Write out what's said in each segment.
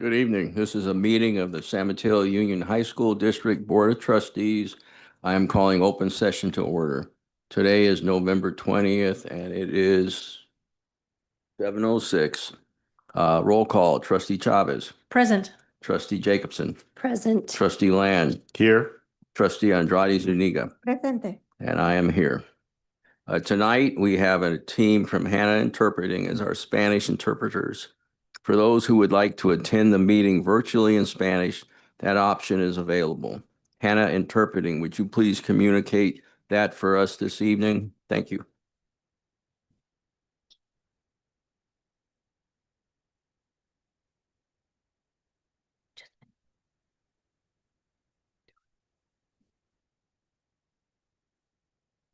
Good evening. This is a meeting of the San Mateo Union High School District Board of Trustees. I am calling open session to order. Today is November 20th and it is 7:06. Roll call, Trustee Chavez, Present. Trustee Jacobson, Present. Trustee Land, Here. Trustee Andrade Zuniga, Presente. and I am here. Tonight, we have a team from Hannah Interpreting as our Spanish interpreters. For those who would like to attend the meeting virtually in Spanish, that option is available. Hannah Interpreting, would you please communicate that for us this evening? Thank you.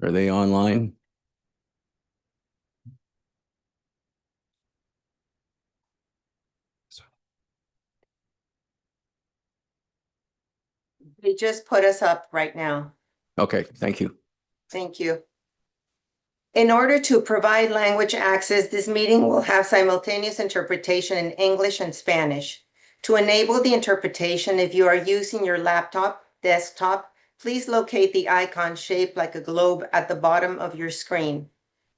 Are they online? They just put us up right now. Okay, thank you. Thank you. In order to provide language access, this meeting will have simultaneous interpretation in English and Spanish. To enable the interpretation, if you are using your laptop, desktop, please locate the icon shaped like a globe at the bottom of your screen.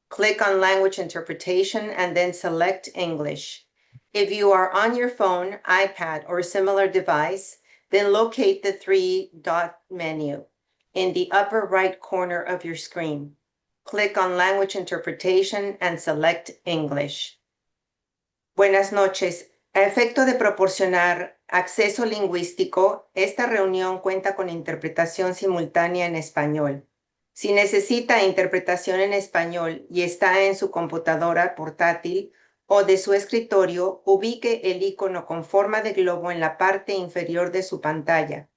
Click on Language Interpretation and then select English. If you are on your phone, iPad, or similar device, then locate the three-dot menu in the upper right corner of your screen. Click on Language Interpretation and select English. Buenas noches. A efecto de proporcionar acceso lingüístico, esta reunión cuenta con interpretación simultánea en español. Si necesita interpretación en español y está en su computadora portátil o de su escritorio, ubique el icono con forma de globo en la parte inferior de su pantalla.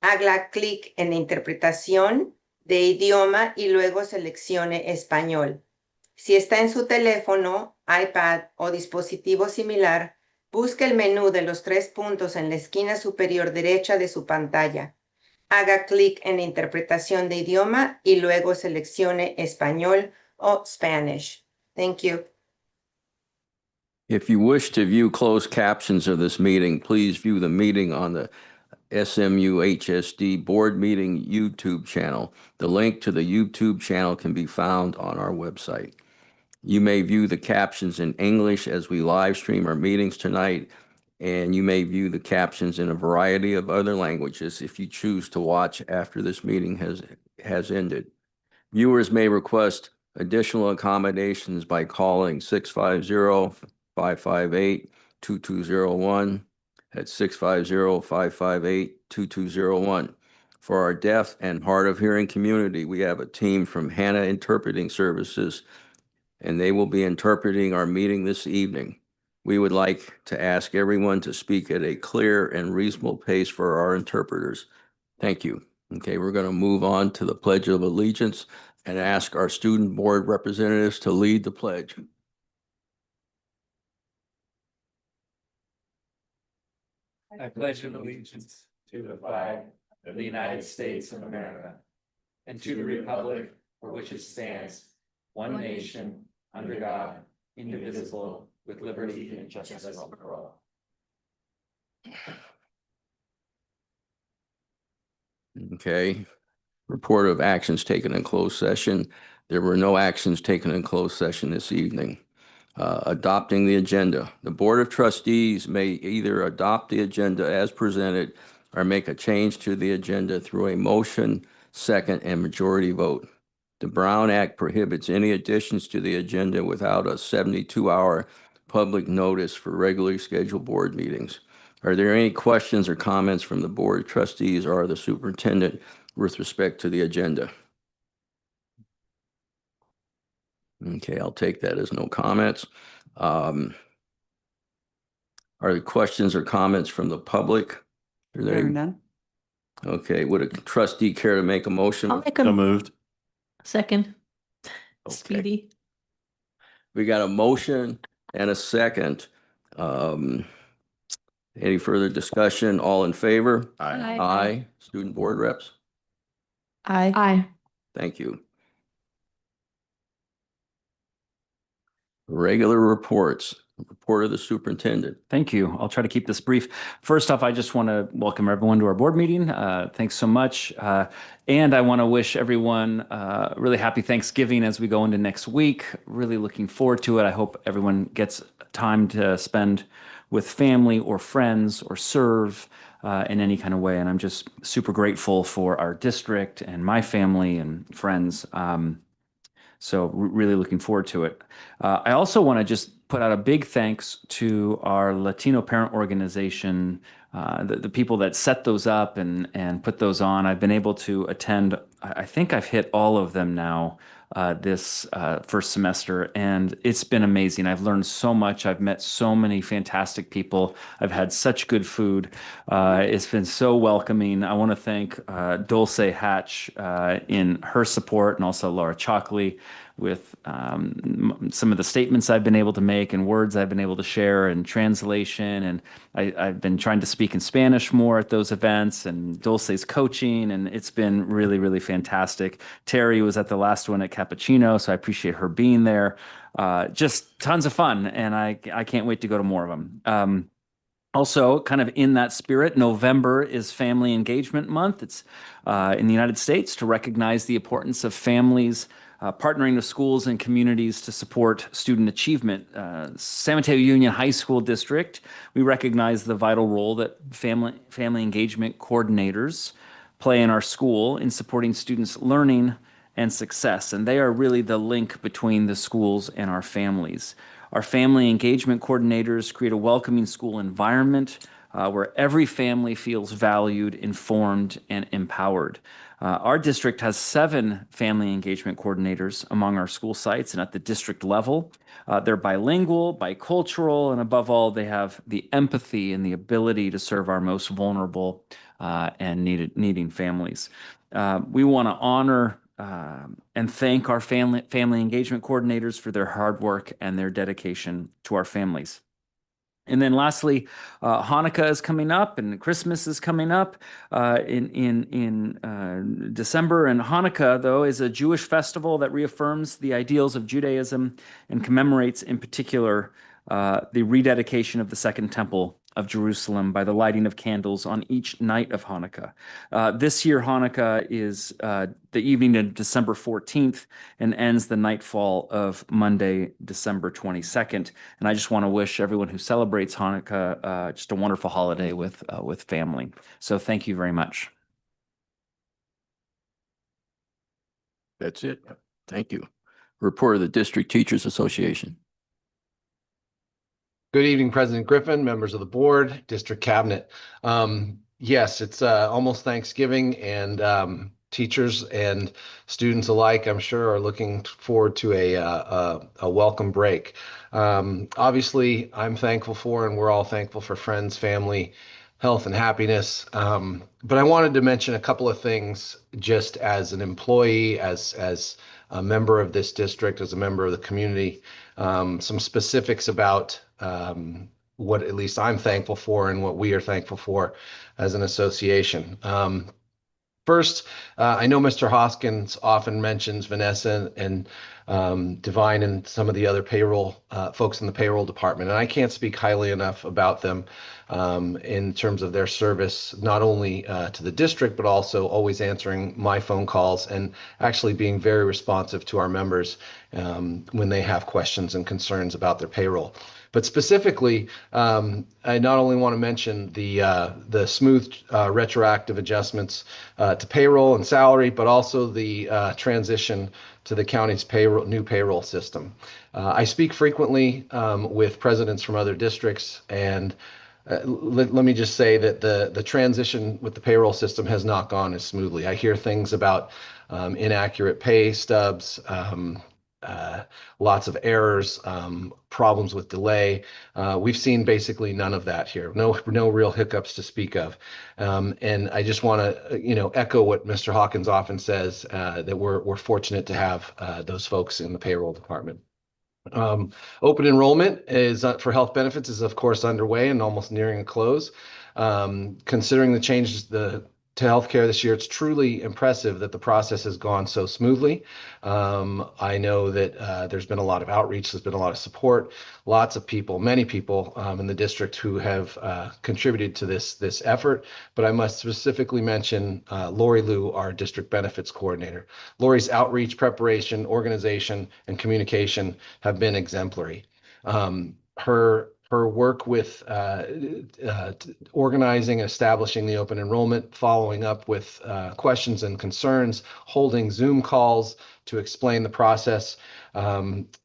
Haga clic en Interpretación de idioma y luego seleccione Español. Si está en su teléfono, iPad o dispositivo similar, busque el menú de los 3 puntos en la esquina superior derecha de su pantalla. Haga clic en Interpretación de idioma y luego seleccione Español o Spanish. Thank you. If you wish to view closed captions of this meeting, please view the meeting on the SMUHSD Board Meeting YouTube channel. The link to the YouTube channel can be found on our website. You may view the captions in English as we live stream our meetings tonight, and you may view the captions in a variety of other languages if you choose to watch after this meeting has ended. Viewers may request additional accommodations by calling 650-558-2201 at 650-558-2201. For our deaf and hard of hearing community, we have a team from Hannah Interpreting Services, and they will be interpreting our meeting this evening. We would like to ask everyone to speak at a clear and reasonable pace for our interpreters. Thank you. Okay, we're going to move on to the Pledge of Allegiance and ask our student board representatives to lead the pledge. I pledge allegiance to the flag of the United States of America and to the republic for which it stands, one nation, under God, indivisible, with liberty and justice for all. Okay. Report of actions taken in closed session. There were no actions taken in closed session this evening. Adopting the agenda. The Board of Trustees may either adopt the agenda as presented or make a change to the agenda through a motion, second, and majority vote. The Brown Act prohibits any additions to the agenda without a 72-hour public notice for regularly scheduled board meetings. Are there any questions or comments from the Board of Trustees or the superintendent with respect to the agenda? Okay, I'll take that as no comments. Are there questions or comments from the public? Are There are none. Okay, would a trustee care to make a motion? I'll make So a moved. second. Okay. Speedy. We got a motion and a second. Any further discussion? All in favor? Aye. Aye. Student board reps? Aye. Aye. Thank you. Regular reports. Report of the superintendent. Thank you. I'll try to keep this brief. First off, I just want to welcome everyone to our board meeting. Thanks so much. And I want to wish everyone really happy Thanksgiving as we go into next week. Really looking forward to it. I hope everyone gets time to spend with family or friends or serve in any kind of way. And I'm just super grateful for our district and my family and friends. So really looking forward to it. I also want to just put out a big thanks to our Latino parent organization, the people that set those up and put those on. I've been able to attend, I think I've hit all of them now this first semester, and it's been amazing. I've learned so much. I've met so many fantastic people. I've had such good food. It's been so welcoming. I want to thank Dulce Hatch in her support, and also Laura Chalkley with some of the statements I've been able to make and words I've been able to share and translation. And I've been trying to speak in Spanish more at those events, and Dulce's coaching, and it's been really, really fantastic. Terry was at the last one at Cappuccino, so I appreciate her being there. Just tons of fun, and I can't wait to go to more of them. Also, kind of in that spirit, November is Family Engagement Month. It's in the United States to recognize the importance of families partnering with schools and communities to support student achievement. San Mateo Union High School District, we recognize the vital role that family engagement coordinators play in our school in supporting students' learning and success. And they are really the link between the schools and our families. Our family engagement coordinators create a welcoming school environment where every family feels valued, informed, and empowered. Our district has 7 family engagement coordinators among our school sites and at the district level. They're bilingual, bicultural, and above all, they have the empathy and the ability to serve our most vulnerable and needing families. We want to honor and thank our family engagement coordinators for their hard work and their dedication to our families. And then lastly, Hanukkah is coming up and Christmas is coming up in December. And Hanukkah, though, is a Jewish festival that reaffirms the ideals of Judaism and commemorates in particular the rededication of the Second Temple of Jerusalem by the lighting of candles on each night of Hanukkah. This year, Hanukkah is the evening of December 14th and ends the nightfall of Monday, December 22nd. And I just want to wish everyone who celebrates Hanukkah just a wonderful holiday with family. So thank you very much. That's it. Thank you. Report of the District Teachers Association. Good evening, President Griffin, members of the board, district cabinet. Yes, it's almost Thanksgiving, and teachers and students alike, I'm sure, are looking forward to a welcome break. Obviously, I'm thankful for, and we're all thankful for friends, family, health, and happiness. But I wanted to mention a couple of things just as an employee, as a member of this district, as a member of the community, some specifics about what at least I'm thankful for and what we are thankful for as an association. First, I know Mr. Hoskins often mentions Vanessa and Divine and some of the other payroll folks in the payroll department, and I can't speak highly enough about them in terms of their service, not only to the district, but also always answering my phone calls and actually being very responsive to our members when they have questions and concerns about their payroll. But specifically, I not only want to mention the smooth retroactive adjustments to payroll and salary, but also the transition to the county's new payroll system. I speak frequently with presidents from other districts, and let me just say that the transition with the payroll system has not gone as smoothly. I hear things about inaccurate pay stubs, lots of errors, problems with delay. We've seen basically none of that here. No real hiccups to speak of. And I just want to, echo what Mr. Hawkins often says, that we're fortunate to have those folks in the payroll department. Open enrollment is for health benefits is of course underway and almost nearing a close. Considering the changes to healthcare this year. It's truly impressive that the process has gone so smoothly. I know that there's been a lot of outreach, there's been a lot of support, lots of people, many people in the district who have contributed to this effort. But I must specifically mention Lori Liu, our district benefits coordinator. Lori's outreach, preparation, organization, and communication have been exemplary. Her work with organizing and establishing the open enrollment, following up with questions and concerns, holding Zoom calls to explain the process.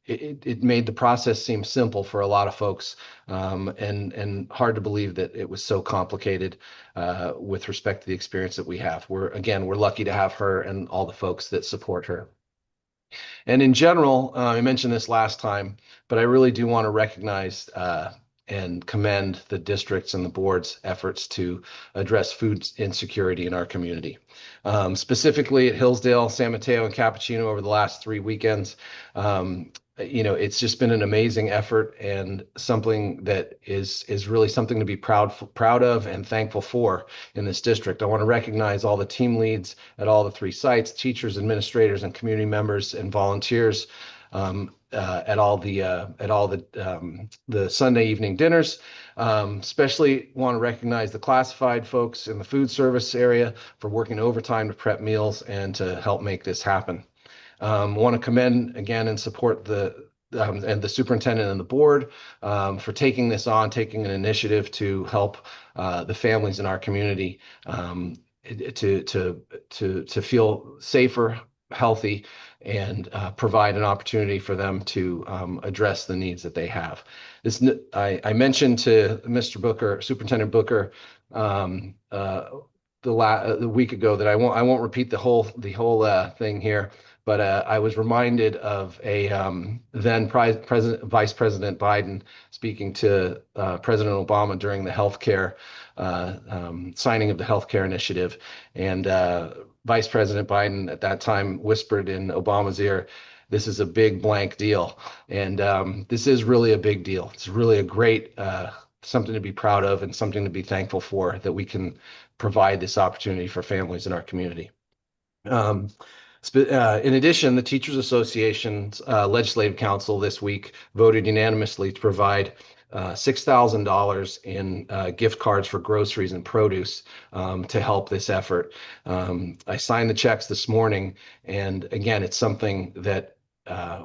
It made the process seem simple for a lot of folks, and hard to believe that it was so complicated with respect to the experience that we have. We're lucky to have her and all the folks that support her. And in general, I mentioned this last time, but I really do want to recognize and commend the districts and the board's efforts to address food insecurity in our community. Specifically at Hillsdale, San Mateo, and Cappuccino over the last 3 weekends. It's just been an amazing effort and something that is really something to be proud of and thankful for in this district. I want to recognize all the team leads at all the 3 sites, teachers, administrators, and community members and volunteers at all the Sunday evening dinners. Especially want to recognize the classified folks in the food service area for working overtime to prep meals and to help make this happen. Want to commend again and support the superintendent and the board for taking this on, taking an initiative to help the families in our community to feel safer, healthy, and provide an opportunity for them to address the needs that they have. I mentioned to Mr. Booker, Superintendent Booker, the week ago that I won't repeat the whole thing here. But I was reminded of a then Vice President Biden speaking to President Obama during the healthcare signing of the healthcare initiative. And Vice President Biden at that time whispered in Obama's ear, "This is a big blank deal." And this is really a big deal. It's really a great something to be proud of and something to be thankful for, that we can provide this opportunity for families in our community. In addition, the Teachers Association's Legislative Council this week voted unanimously to provide $6,000 in gift cards for groceries and produce to help this effort. I signed the checks this morning, and again, it's something that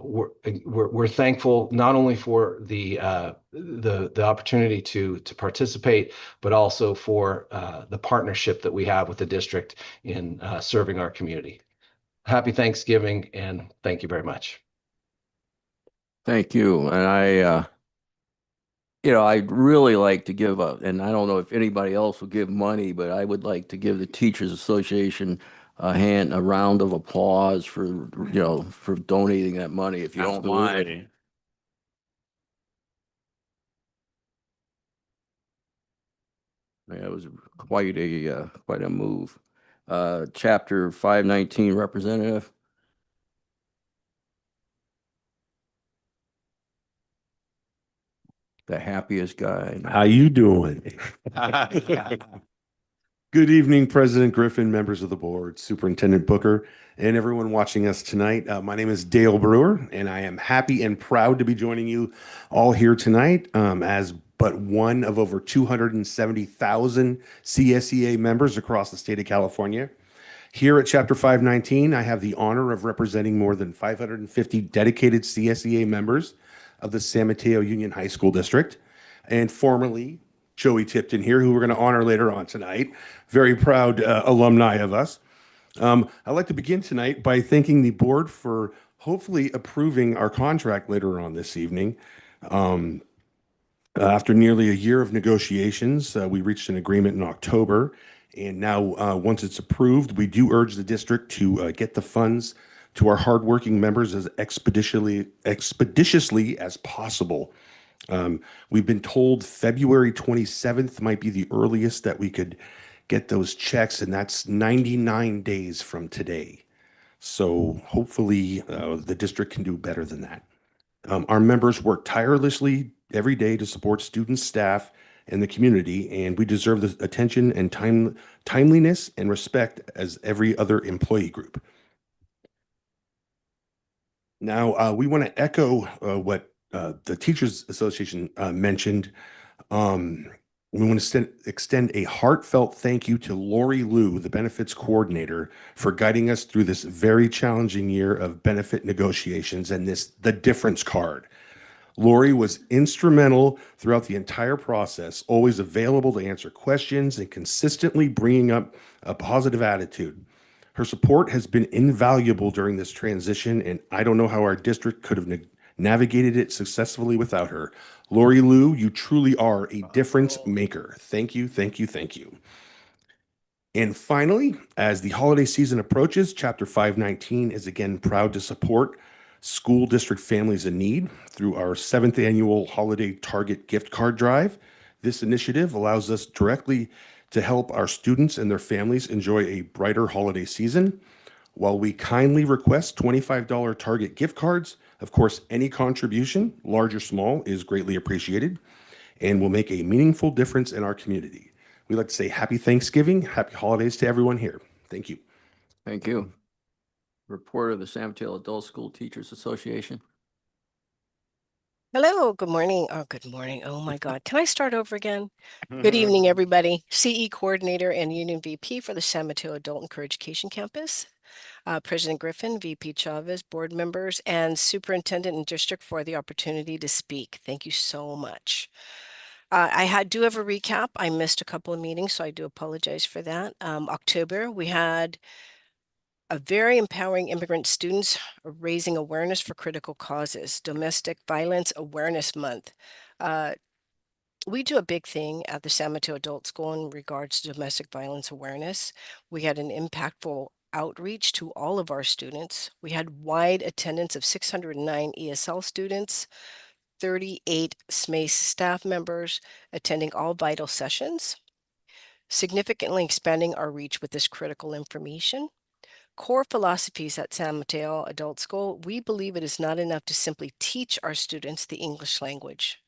we're thankful not only for the opportunity to participate, but also for the partnership that we have with the district in serving our community. Happy Thanksgiving, and thank you very much. Thank you. And I'd really like to give up, and I don't know if anybody else will give money, but I would like to give the Teachers Association a round of applause for donating that money, if you don't mind. Yeah, it was quite a move. Chapter 519 representative. The happiest guy. How you doing? Good evening, President Griffin, members of the board, Superintendent Booker, and everyone watching us tonight. My name is Dale Brewer, and I am happy and proud to be joining you all here tonight as but one of over 270,000 CSEA members across the state of California. Here at Chapter 519, I have the honor of representing more than 550 dedicated CSEA members of the San Mateo Union High School District, and formerly Joey Tipton here, who we're going to honor later on tonight. Very proud alumni of us. I'd like to begin tonight by thanking the board for hopefully approving our contract later on this evening. After nearly a year of negotiations, we reached an agreement in October, and now once it's approved, we do urge the district to get the funds to our hardworking members as expeditiously as possible. We've been told February 27th might be the earliest that we could get those checks, and that's 99 days from today. So hopefully the district can do better than that. Our members work tirelessly every day to support students, staff, in the community, and we deserve the attention and timeliness and respect as every other employee group. Now, we want to echo what the Teachers Association mentioned. We want to extend a heartfelt thank you to Lori Liu, the benefits coordinator, for guiding us through this very challenging year of benefit negotiations and the difference card. Lori was instrumental throughout the entire process, always available to answer questions and consistently bringing up a positive attitude. Her support has been invaluable during this transition, and I don't know how our district could have navigated it successfully without her. Lori Liu, you truly are a difference maker. Thank you, thank you, thank you. And finally, as the holiday season approaches, Chapter 519 is again proud to support school district families in need through our 7th annual Holiday Target gift card drive. This initiative allows us directly to help our students and their families enjoy a brighter holiday season. While we kindly request $25 Target gift cards, of course, any contribution, large or small, is greatly appreciated and will make a meaningful difference in our community. We'd like to say happy Thanksgiving, happy holidays to everyone here. Thank you. Thank you. Report of the San Mateo Adult School Teachers Association. Hello, good morning. Oh, good morning. Oh my God. Can I start over again? Good evening, everybody. CE Coordinator and Union VP for the San Mateo Adult and Career Education Campus. President Griffin, VP Chavez, board members, and Superintendent and District for the opportunity to speak. Thank you so much. I do have a recap. I missed a couple of meetings, so I do apologize for that. October, we had a very empowering immigrant students raising awareness for critical causes, Domestic Violence Awareness Month. We do a big thing at the San Mateo Adult School in regards to domestic violence awareness. We had an impactful outreach to all of our students. We had wide attendance of 609 ESL students, 38 SMUHSD staff members attending all vital sessions, significantly expanding our reach with this critical information. Core philosophies at San Mateo Adult School, we believe it is not enough to simply teach our students the English language.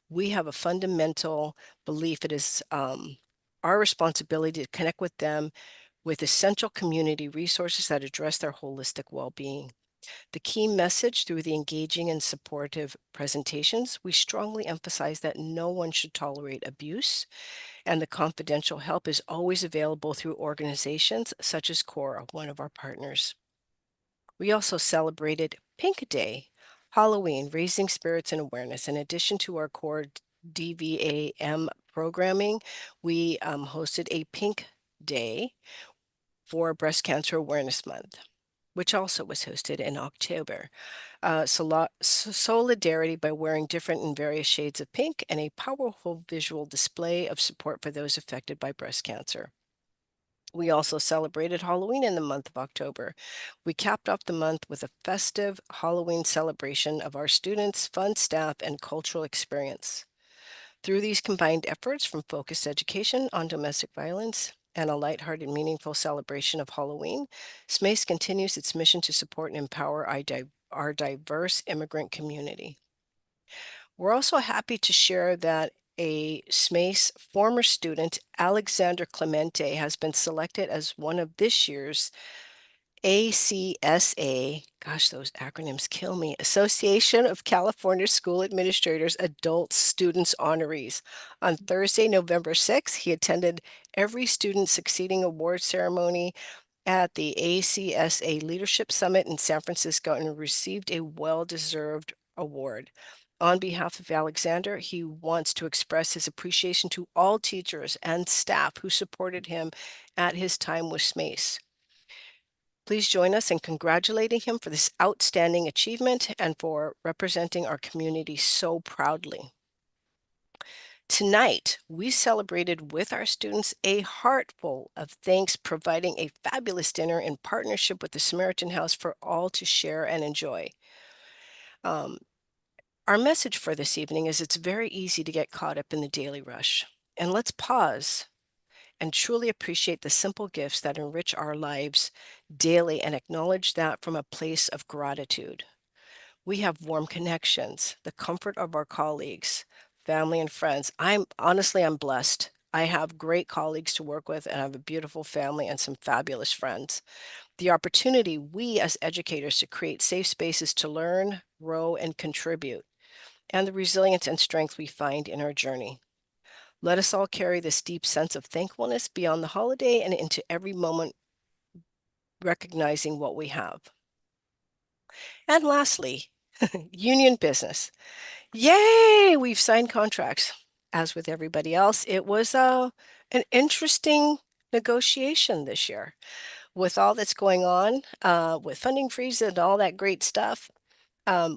We have a fundamental belief it is our responsibility to connect with them with essential community resources that address their holistic well-being. The key message through the engaging and supportive presentations, we strongly emphasize that no one should tolerate abuse, and the confidential help is always available through organizations such as Cora, one of our partners. We also celebrated Pink Day, Halloween, raising spirits and awareness. In addition to our core DVAM programming, we hosted a Pink Day for Breast Cancer Awareness Month, which also was hosted in October. Solidarity by wearing different and various shades of pink, and a powerful visual display of support for those affected by breast cancer. We also celebrated Halloween in the month of October. We capped off the month with a festive Halloween celebration of our students, fun staff, and cultural experience. Through these combined efforts from focused education on domestic violence and a lighthearted, meaningful celebration of Halloween, SMUHSD continues its mission to support and empower our diverse immigrant community. We're also happy to share that a SMUHSD former student, Alexander Clemente, has been selected as one of this year's ACSA, gosh, those acronyms kill me, Association of California School Administrators Adult Students Honorees. On Thursday, November 6th, he attended Every Student Succeeding Award ceremony at the ACSA Leadership Summit in San Francisco and received a well-deserved award. On behalf of Alexander, he wants to express his appreciation to all teachers and staff who supported him at his time with SMUHSD. Please join us in congratulating him for this outstanding achievement and for representing our community so proudly. Tonight, we celebrated with our students a heart full of thanks, providing a fabulous dinner in partnership with the Samaritan House for all to share and enjoy. Our message for this evening is it's very easy to get caught up in the daily rush. And let's pause and truly appreciate the simple gifts that enrich our lives daily and acknowledge that from a place of gratitude. We have warm connections, the comfort of our colleagues, family, and friends. I'm blessed. I have great colleagues to work with, and I have a beautiful family and some fabulous friends. The opportunity we as educators to create safe spaces to learn, grow, and contribute, and the resilience and strength we find in our journey. Let us all carry this deep sense of thankfulness beyond the holiday and into every moment, recognizing what we have. And lastly, union business. Yay! We've signed contracts. As with everybody else, it was an interesting negotiation this year with all that's going on with funding freeze and all that great stuff,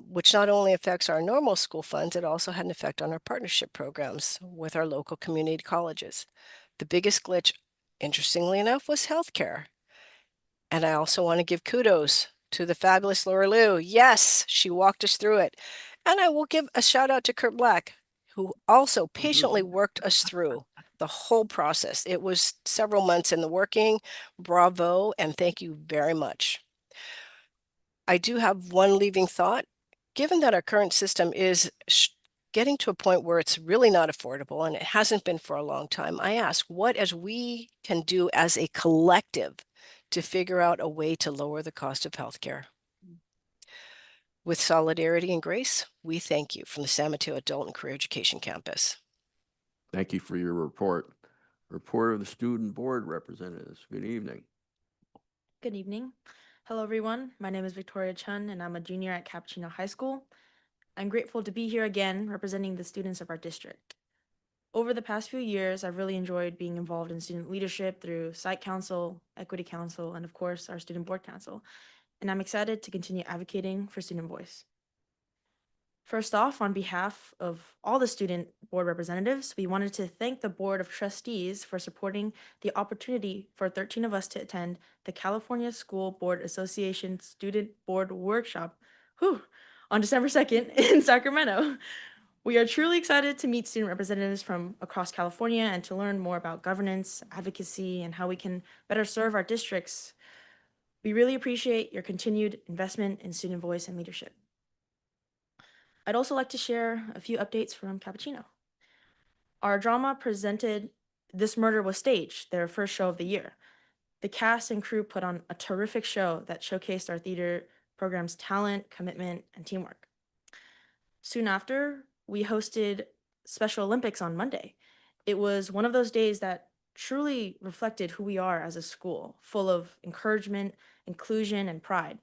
which not only affects our normal school funds, it also had an effect on our partnership programs with our local community colleges. The biggest glitch, interestingly enough, was healthcare. And I also want to give kudos to the fabulous Laura Lou. Yes, she walked us through it. And I will give a shout out to Kurt Black, who also patiently worked us through the whole process. It was several months in the working. Bravo, and thank you very much. I do have one leaving thought. Given that our current system is getting to a point where it's really not affordable, and it hasn't been for a long time, I ask what as we can do as a collective to figure out a way to lower the cost of healthcare. With solidarity and grace, we thank you from the San Mateo Adult and Career Education Campus. Thank you for your report. Report of the student board representatives. Good evening. Good evening. Hello, everyone. My name is Victoria Chun, and I'm a junior at Cappuccino High School. I'm grateful to be here again representing the students of our district. Over the past few years, I've really enjoyed being involved in student leadership through Site Council, Equity Council, and of course, our Student Board Council. And I'm excited to continue advocating for student voice. First off, on behalf of all the student board representatives, we wanted to thank the Board of Trustees for supporting the opportunity for 13 of us to attend the California School Board Association Student Board Workshop on December 2nd in Sacramento. We are truly excited to meet student representatives from across California and to learn more about governance, advocacy, and how we can better serve our districts. We really appreciate your continued investment in student voice and leadership. I'd also like to share a few updates from Cappuccino. Our drama presented This Murder Was Staged, their first show of the year. The cast and crew put on a terrific show that showcased our theater program's talent, commitment, and teamwork. Soon after, we hosted Special Olympics on Monday. It was one of those days that truly reflected who we are as a school, full of encouragement, inclusion, and pride.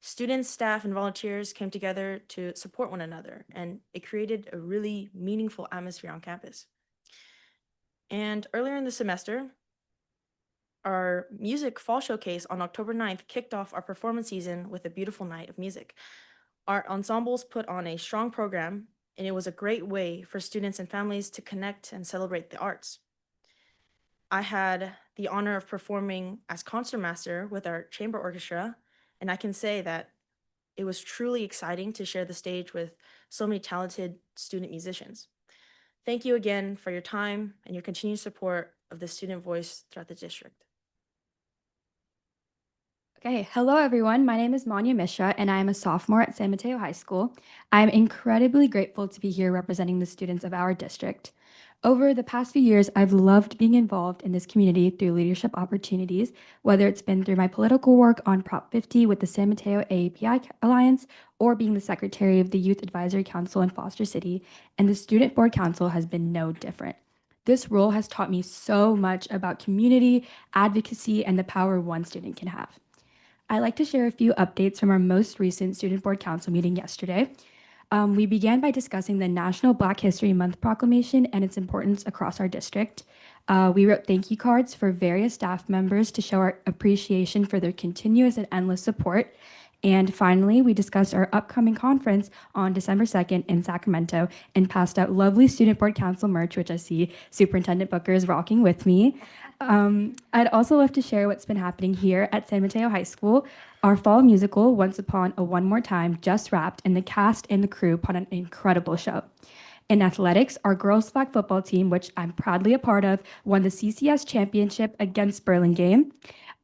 Students, staff, and volunteers came together to support one another, and it created a really meaningful atmosphere on campus. And earlier in the semester, our music fall showcase on October 9th kicked off our performance season with a beautiful night of music. Our ensembles put on a strong program, and it was a great way for students and families to connect and celebrate the arts. I had the honor of performing as concertmaster with our chamber orchestra, and I can say that it was truly exciting to share the stage with so many talented student musicians. Thank you again for your time and your continued support of the student voice throughout the district. Okay, hello everyone. My name is Manya Mishra and I am a sophomore at San Mateo High School. I'm incredibly grateful to be here representing the students of our district. Over the past few years, I've loved being involved in this community through leadership opportunities, whether it's been through my political work on Prop 50 with the San Mateo AAPI Alliance, or being the secretary of the Youth Advisory Council in Foster City, and the Student Board Council has been no different. This role has taught me so much about community, advocacy, and the power one student can have. I'd like to share a few updates from our most recent Student Board Council meeting yesterday. We began by discussing the National Black History Month proclamation and its importance across our district. We wrote thank you cards for various staff members to show our appreciation for their continuous and endless support. And finally, we discussed our upcoming conference on December 2nd in Sacramento and passed out lovely Student Board Council merch, which I see Superintendent Booker is rocking with me. I'd also love to share what's been happening here at San Mateo High School. Our fall musical, Once Upon a One More Time, just wrapped, and the cast and the crew put on an incredible show. In athletics, our girls flag football team, which I'm proudly a part of, won the CCS championship against Burlingame.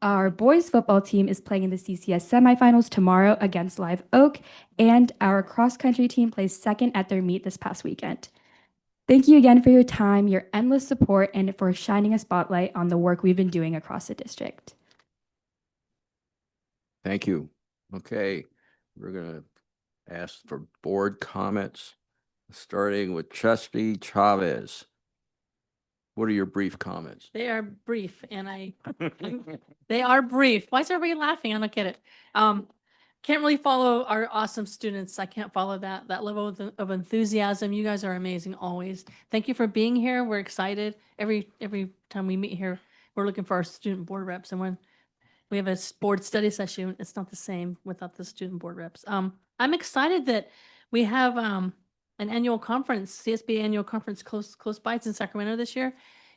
Our boys football team is playing in the CCS semifinals tomorrow against Live Oak, and our cross-country team plays second at their meet this past weekend. Thank you again for your time, your endless support, and for shining a spotlight on the work we've been doing across the district. Thank you. Okay, we're going to ask for board comments, starting with Trustee Chavez. What are your brief comments? They are brief and they are brief. Why is everybody laughing? I don't get it. Can't really follow our awesome students. I can't follow that level of enthusiasm. You guys are amazing always. Thank you for being here. We're excited. Every time we meet here, we're looking for our student board reps. And when we have a board study session, it's not the same without the student board reps. I'm excited that we have an annual conference, CSB annual conference close by. It's in Sacramento this year,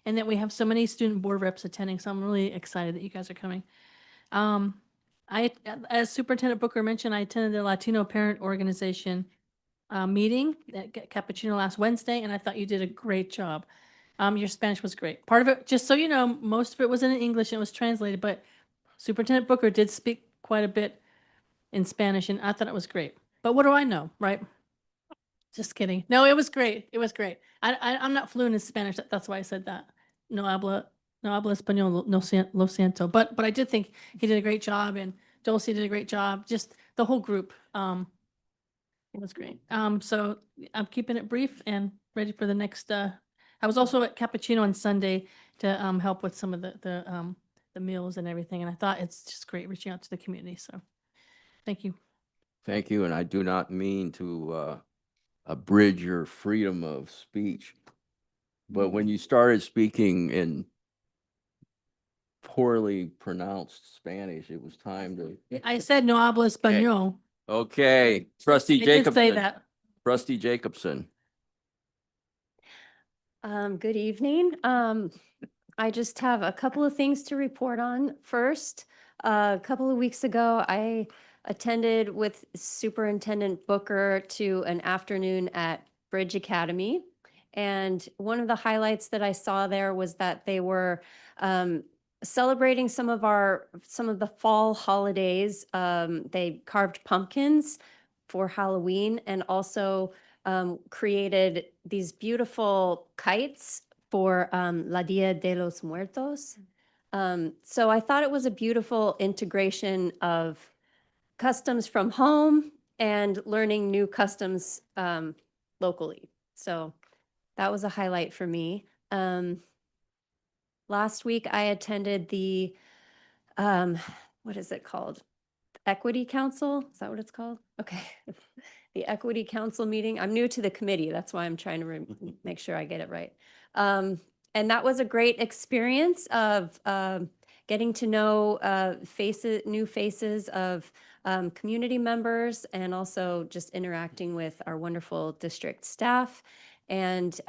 and that we have so many student board reps attending. So I'm really excited that you guys are coming. As Superintendent Booker mentioned, I attended the Latino Parent Organization meeting at Cappuccino last Wednesday, and I thought you did a great job. Your Spanish was great. Part of it, just so you know, most of it was in English and it was translated, but Superintendent Booker did speak quite a bit in Spanish, and I thought it was great. But what do I know, right? Just kidding. No, it was great. It was great. I'm not fluent in Spanish. That's why I said that. No habla español, lo siento. But I did think he did a great job, and Dulcie did a great job. Just the whole group. It was great. So I'm keeping it brief and ready for the next. I was also at Cappuccino on Sunday to help with some of the meals and everything, and I thought it's just great reaching out to the community. So thank you. Thank you, and I do not mean to abridge your freedom of speech, but when you started speaking in poorly pronounced Spanish, it was time to. I said no habla español. Okay, Trustee I did say Jacobson. that. Trustee Jacobson. Good evening. I just have a couple of things to report on. First, a couple of weeks ago, I attended with Superintendent Booker to an afternoon at Bridge Academy. And one of the highlights that I saw there was that they were celebrating some of the fall holidays. They carved pumpkins for Halloween and also created these beautiful kites for La Dia de los Muertos. So I thought it was a beautiful integration of customs from home and learning new customs locally. So that was a highlight for me. Last week I attended the, what is it called? Equity Council? Is that what it's called? Okay. The Equity Council meeting. I'm new to the committee. That's why I'm trying to make sure I get it right. And that was a great experience of getting to know new faces of community members and also just interacting with our wonderful district staff. And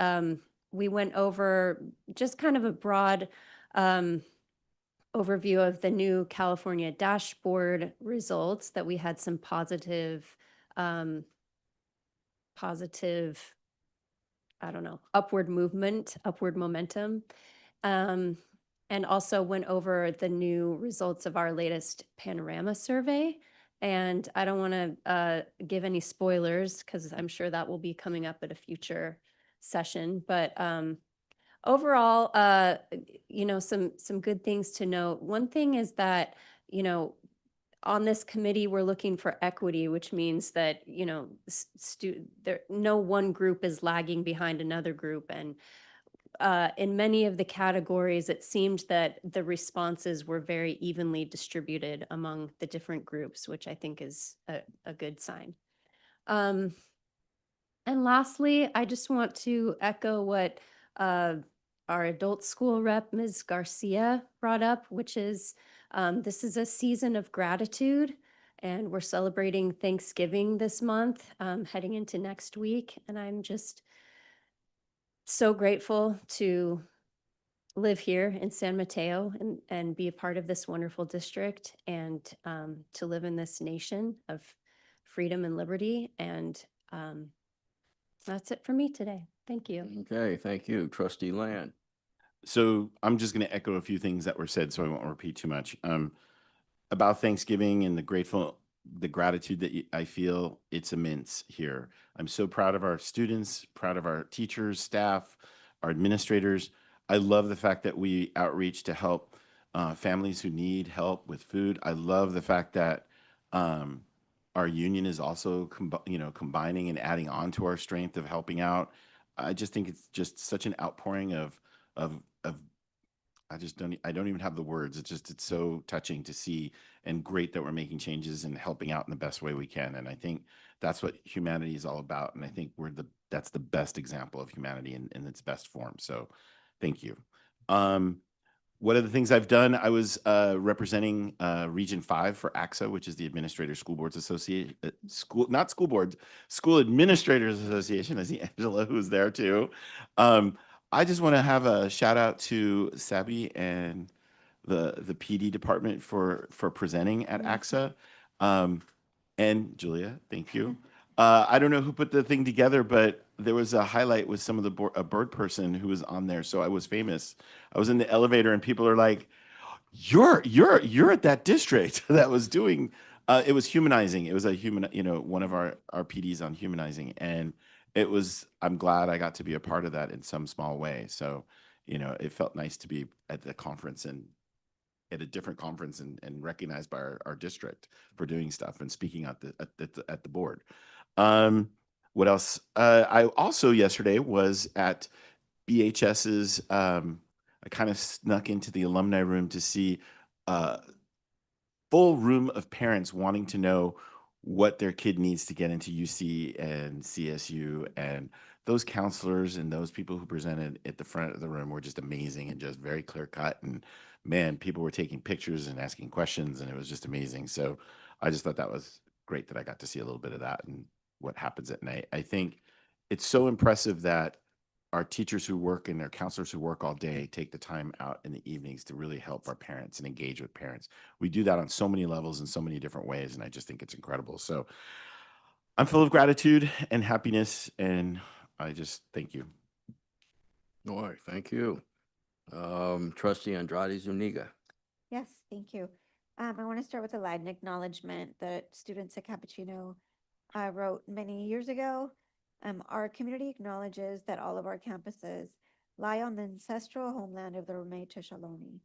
we went over just kind of a broad overview of the new California dashboard results, that we had some positive, I don't know, upward momentum. And also went over the new results of our latest panorama survey. And I don't want to give any spoilers because I'm sure that will be coming up at a future session. But overall, some good things to note. One thing is that, on this committee, we're looking for equity, which means that, no one group is lagging behind another group. And in many of the categories, it seemed that the responses were very evenly distributed among the different groups, which I think is a good sign. And lastly, I just want to echo what our adult school rep, Ms. Garcia, brought up, which is this is a season of gratitude, and we're celebrating Thanksgiving this month, heading into next week. And I'm just so grateful to live here in San Mateo and be a part of this wonderful district, and to live in this nation of freedom and liberty. And that's it for me today. Thank you. Okay, thank you. Trustee Land. So I'm just going to echo a few things that were said, so I won't repeat too much. About Thanksgiving and the the gratitude that I feel, it's immense here. I'm so proud of our students, proud of our teachers, staff, our administrators. I love the fact that we outreach to help families who need help with food. I love the fact that our union is also combining and adding on to our strength of helping out. I just think it's just such an outpouring of I don't even have the words. It's so touching to see and great that we're making changes and helping out in the best way we can. And I think that's what humanity is all about. And I think that's the best example of humanity in its best form. So thank you. What are the things I've done? I was representing Region 5 for AXA, which is the Administrator School Boards Association, not school boards, School Administrators Association. I see Angela, who's there too. I just want to have a shout out to Sabi and the PD department for presenting at AXA. And Julia, thank you. I don't know who put the thing together, but there was a highlight with some of a bird person who was on there. So I was famous. I was in the elevator and people are like, you're at that district that was doing, it was humanizing. It was a human, one of our PDs on humanizing. And I'm glad I got to be a part of that in some small way. So, it felt nice to be at the conference and at a different conference and recognized by our district for doing stuff and speaking at the board. What else? I also yesterday was at BHS's, I kind of snuck into the alumni room to see a full room of parents wanting to know what their kid needs to get into UC and CSU. And those counselors and those people who presented at the front of the room were just amazing and just very clear cut. And man, people were taking pictures and asking questions, and it was just amazing. So I just thought that was great that I got to see a little bit of that and what happens at night. I think it's so impressive that our teachers who work and their counselors who work all day take the time out in the evenings to really help our parents and engage with parents. We do that on so many levels in so many different ways, and I just think it's incredible. So I'm full of gratitude and happiness, and I just thank you. All right, thank you. Trustee Andrade Zuniga. Yes, thank you. I want to start with a Latin acknowledgement that students at Cappuccino wrote many years ago. Our community acknowledges that all of our campuses lie on the ancestral homeland of the Ramaytush Ohlone.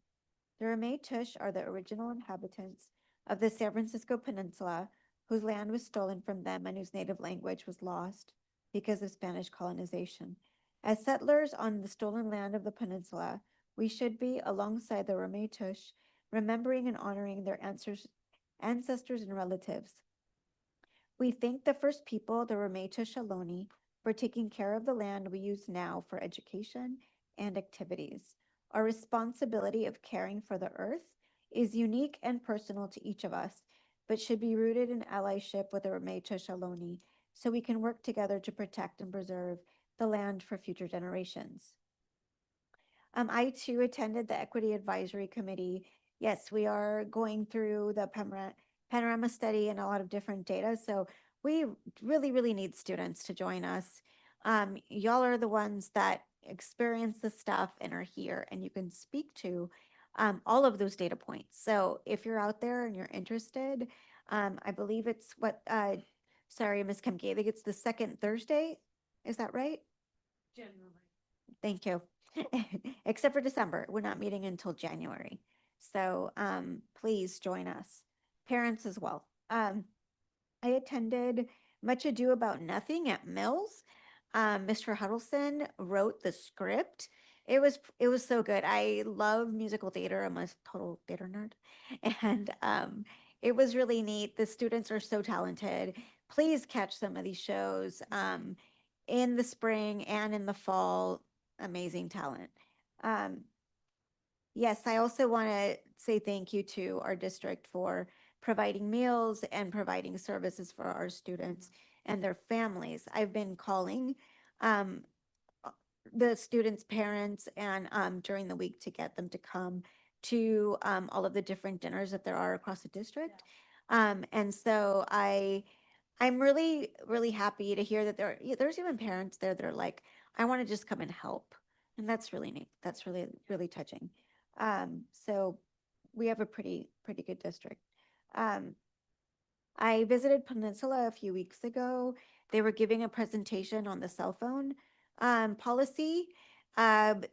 The Ramaytush are the original inhabitants of the San Francisco Peninsula, whose land was stolen from them and whose native language was lost because of Spanish colonization. As settlers on the stolen land of the peninsula, we should be, alongside the Ramaytush, remembering and honoring their ancestors and relatives. We thank the first people, the Ramaytush Ohlone, for taking care of the land we use now for education and activities. Our responsibility of caring for the earth is unique and personal to each of us, but should be rooted in allyship with the Ramaytush Ohlone, so we can work together to protect and preserve the land for future generations. I too attended the Equity Advisory Committee. Yes, we are going through the panorama study and a lot of different data. So we really, really need students to join us. Y'all are the ones that experience the stuff and are here, and you can speak to all of those data points. So if you're out there and you're interested, I believe it's sorry, Ms. Kemke, I think it's the second Thursday. Is that right? Generally. Thank you. Except for December, we're not meeting until January. So please join us, parents as well. I attended Much Ado About Nothing at Mills. Mr. Huddleston wrote the script. It was so good. I love musical theater. I'm a total theater nerd. And it was really neat. The students are so talented. Please catch some of these shows in the spring and in the fall. Amazing talent. Yes, I also want to say thank you to our district for providing meals and providing services for our students and their families. I've been calling the students' parents and during the week to get them to come to all of the different dinners that there are across the district. And so I'm really, really happy to hear that there's even parents there that are like, I want to just come and help. And that's really neat. That's really, really touching. So we have a pretty good district. I visited Peninsula a few weeks ago. They were giving a presentation on the cell phone policy. Um,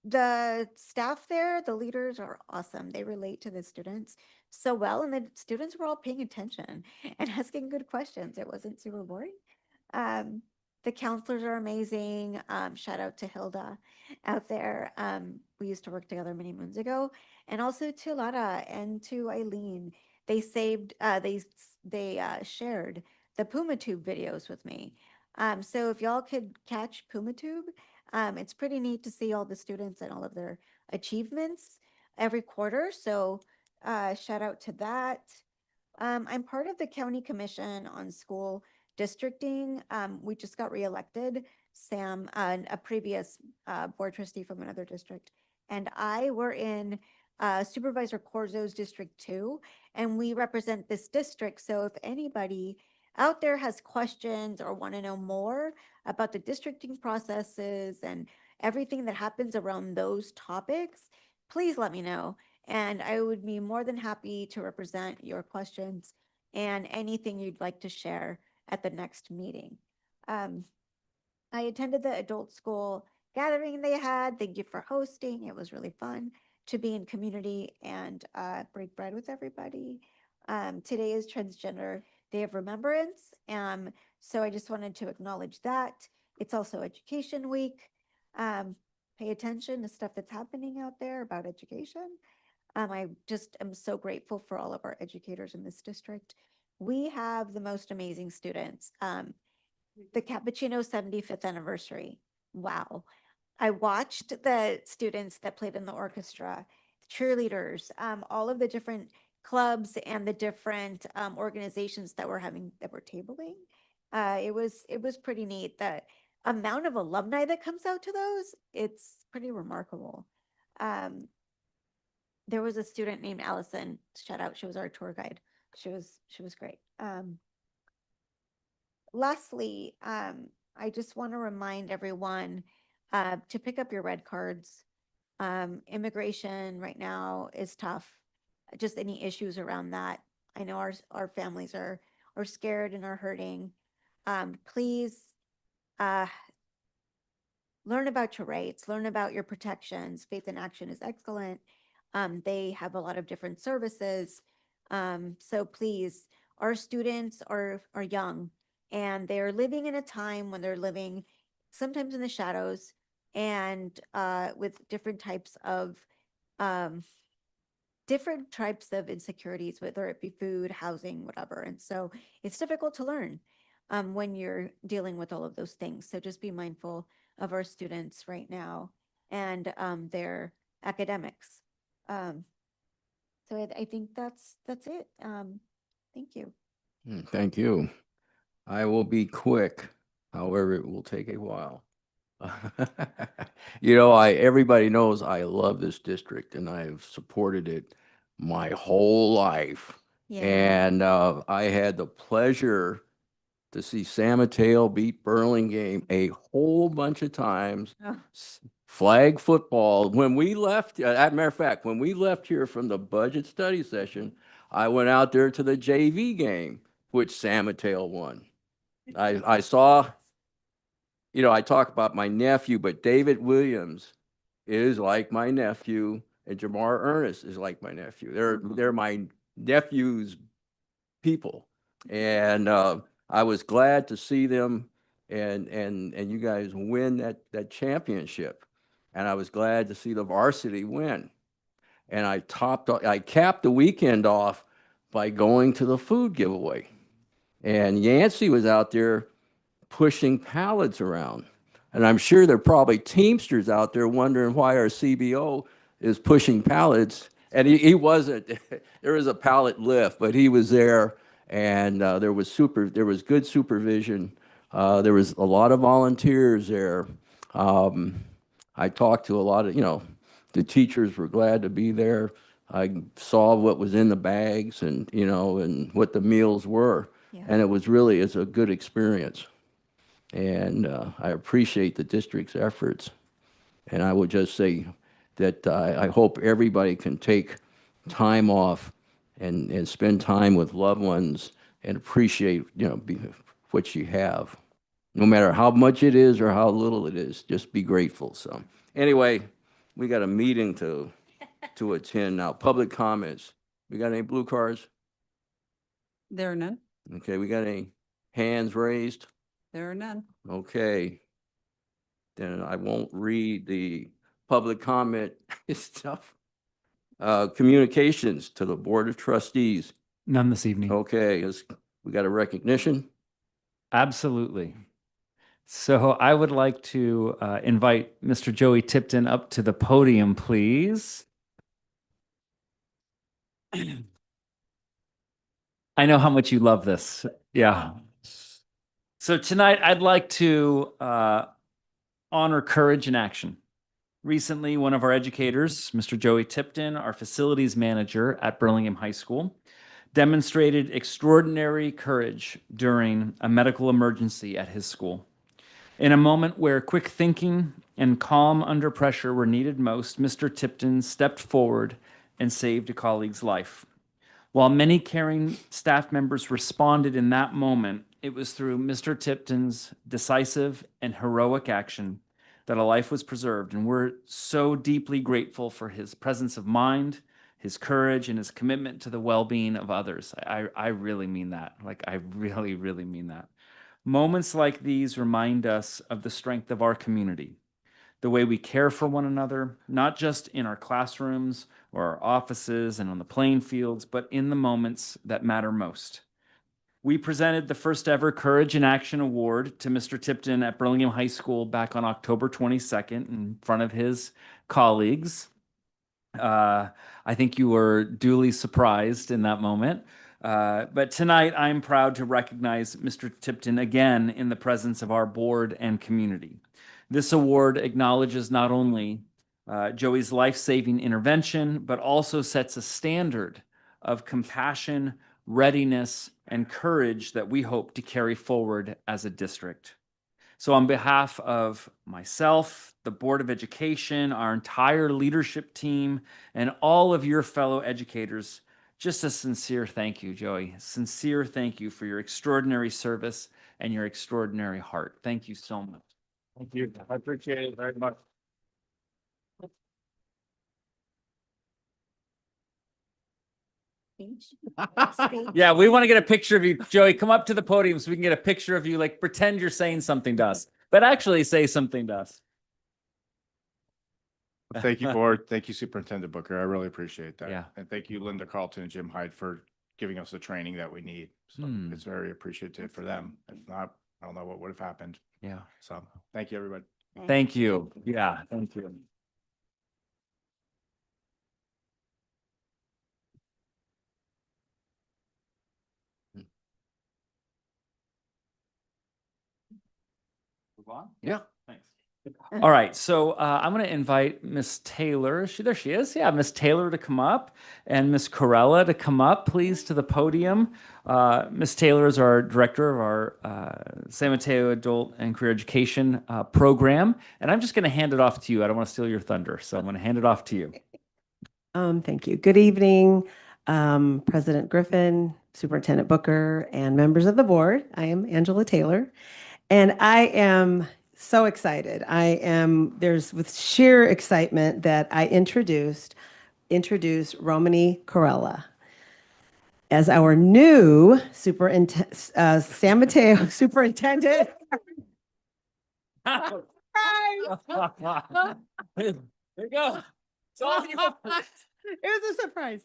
the staff there, the leaders are awesome. They relate to the students so well, and the students were all paying attention and asking good questions. It wasn't super boring. Um, the counselors are amazing. Shout out to Hilda out there. We used to work together many moons ago, and also to Lara and to Eileen. They saved. They shared the PumaTube videos with me. So if y'all could catch PumaTube, it's pretty neat to see all the students and all of their achievements every quarter. So shout out to that. I'm part of the county commission on school districting. We just got reelected. Sam, a previous board trustee from another district, and I were in Supervisor Corzo's District 2, and we represent this district. So if anybody out there has questions or want to know more about the districting processes and everything that happens around those topics, please let me know. And I would be more than happy to represent your questions and anything you'd like to share at the next meeting. I attended the adult school gathering they had. Thank you for hosting. It was really fun to be in community and break bread with everybody. Today is Transgender Day of Remembrance. So I just wanted to acknowledge that. It's also Education Week. Pay attention to stuff that's happening out there about education. I just am so grateful for all of our educators in this district. We have the most amazing students. The Cappuccino 75th anniversary. Wow. I watched the students that played in the orchestra, cheerleaders, all of the different clubs and the different organizations that were tabling. It was pretty neat. The amount of alumni that comes out to those, it's pretty remarkable. There was a student named Allison. Shout out, she was our tour guide. She was great. Lastly, I just want to remind everyone to pick up your red cards. Immigration right now is tough. Just any issues around that. I know our families are scared and are hurting. Please learn about your rights, learn about your protections. Faith in Action is excellent. They have a lot of different services. So please, our students are young, and they're living in a time when they're living sometimes in the shadows and with different types of insecurities, whether it be food, housing, whatever. And so it's difficult to learn when you're dealing with all of those things. So just be mindful of our students right now and their academics. So I think that's it. Thank you. Thank you. I will be quick. However, it will take a while. Everybody knows I love this district and I've supported it my whole life. Yeah. And I had the pleasure to see San Mateo beat Burlingame a whole bunch of times. Oh. Flag football. When we left, as a matter of fact, when we left here from the budget study session, I went out there to the JV game, which San Mateo won. I saw, I talk about my nephew, but David Williams is like my nephew, and Jamar Ernest is like my nephew. They're my nephew's people, and I was glad to see them and you guys win that championship, and I was glad to see the varsity win, and I capped the weekend off by going to the food giveaway, and Yancey was out there pushing pallets around. And I'm sure there are probably Teamsters out there wondering why our CBO is pushing pallets. And he wasn't, there was a pallet lift, but he was there, and there was good supervision. There was a lot of volunteers there. I talked to a lot of, the teachers were glad to be there. I saw what was in the bags and, and what the meals were. Yeah. And it's a good experience. And I appreciate the district's efforts. And I would just say that I hope everybody can take time off and spend time with loved ones and appreciate, what you have. No matter how much it is or how little it is, just be grateful. So anyway, we got a meeting to attend now. Public comments. We got any blue cards? There are none. Okay, we got any hands raised? There are none. Okay. Then I won't read the public comment stuff. Communications to the Board of Trustees. None this evening. Okay, we got a recognition. Absolutely. So I would like to invite Mr. Joey Tipton up to the podium, please. I know how much you love this. Yeah. So tonight I'd like to honor courage in action. Recently, one of our educators, Mr. Joey Tipton, our facilities manager at Burlingame High School, demonstrated extraordinary courage during a medical emergency at his school. In a moment where quick thinking and calm under pressure were needed most, Mr. Tipton stepped forward and saved a colleague's life. While many caring staff members responded in that moment, it was through Mr. Tipton's decisive and heroic action that a life was preserved, and we're so deeply grateful for his presence of mind, his courage, and his commitment to the well-being of others. I really mean that. Like, I really, really mean that. Moments like these remind us of the strength of our community, the way we care for one another, not just in our classrooms or our offices and on the playing fields, but in the moments that matter most. We presented the first ever Courage in Action Award to Mr. Tipton at Burlingame High School back on October 22nd in front of his colleagues. I think you were duly surprised in that moment. But tonight, I'm proud to recognize Mr. Tipton again in the presence of our board and community. This award acknowledges not only Joey's life-saving intervention, but also sets a standard of compassion, readiness, and courage that we hope to carry forward as a district. So on behalf of myself, the Board of Education, our entire leadership team, and all of your fellow educators, just a sincere thank you, Joey. Sincere thank you for your extraordinary service and your extraordinary heart. Thank you so much. Thank you. I appreciate it very much. Yeah, we want to get a picture of you. Joey, come up to the podium so we can get a picture of you, like pretend you're saying something to us, but actually say something to us. Thank you, board. Thank you, Superintendent Booker. I really appreciate that. Yeah. And thank you, Linda Carlton and Jim Hyde, for giving us the training that we need. So it's very appreciative for them. If not, I don't know what would have happened. Yeah. So thank you, everybody. Thank you. Yeah, thank you. Move on? Yeah. Thanks. All right, so I'm going to invite Miss Taylor. There she is. Yeah, Miss Taylor to come up, and Miss Corella to come up, please, to the podium. Miss Taylor is our director of our San Mateo Adult and Career Education program, and I'm just going to hand it off to you. I don't want to steal your thunder, so I'm going to hand it off to you. Thank you. Good evening, President Griffin, Superintendent Booker, and members of the board. I am Angela Taylor, and I am so excited. There's with sheer excitement that I introduce Romany Corella as our new San Mateo superintendent. There you go. It's all you. It was a surprise.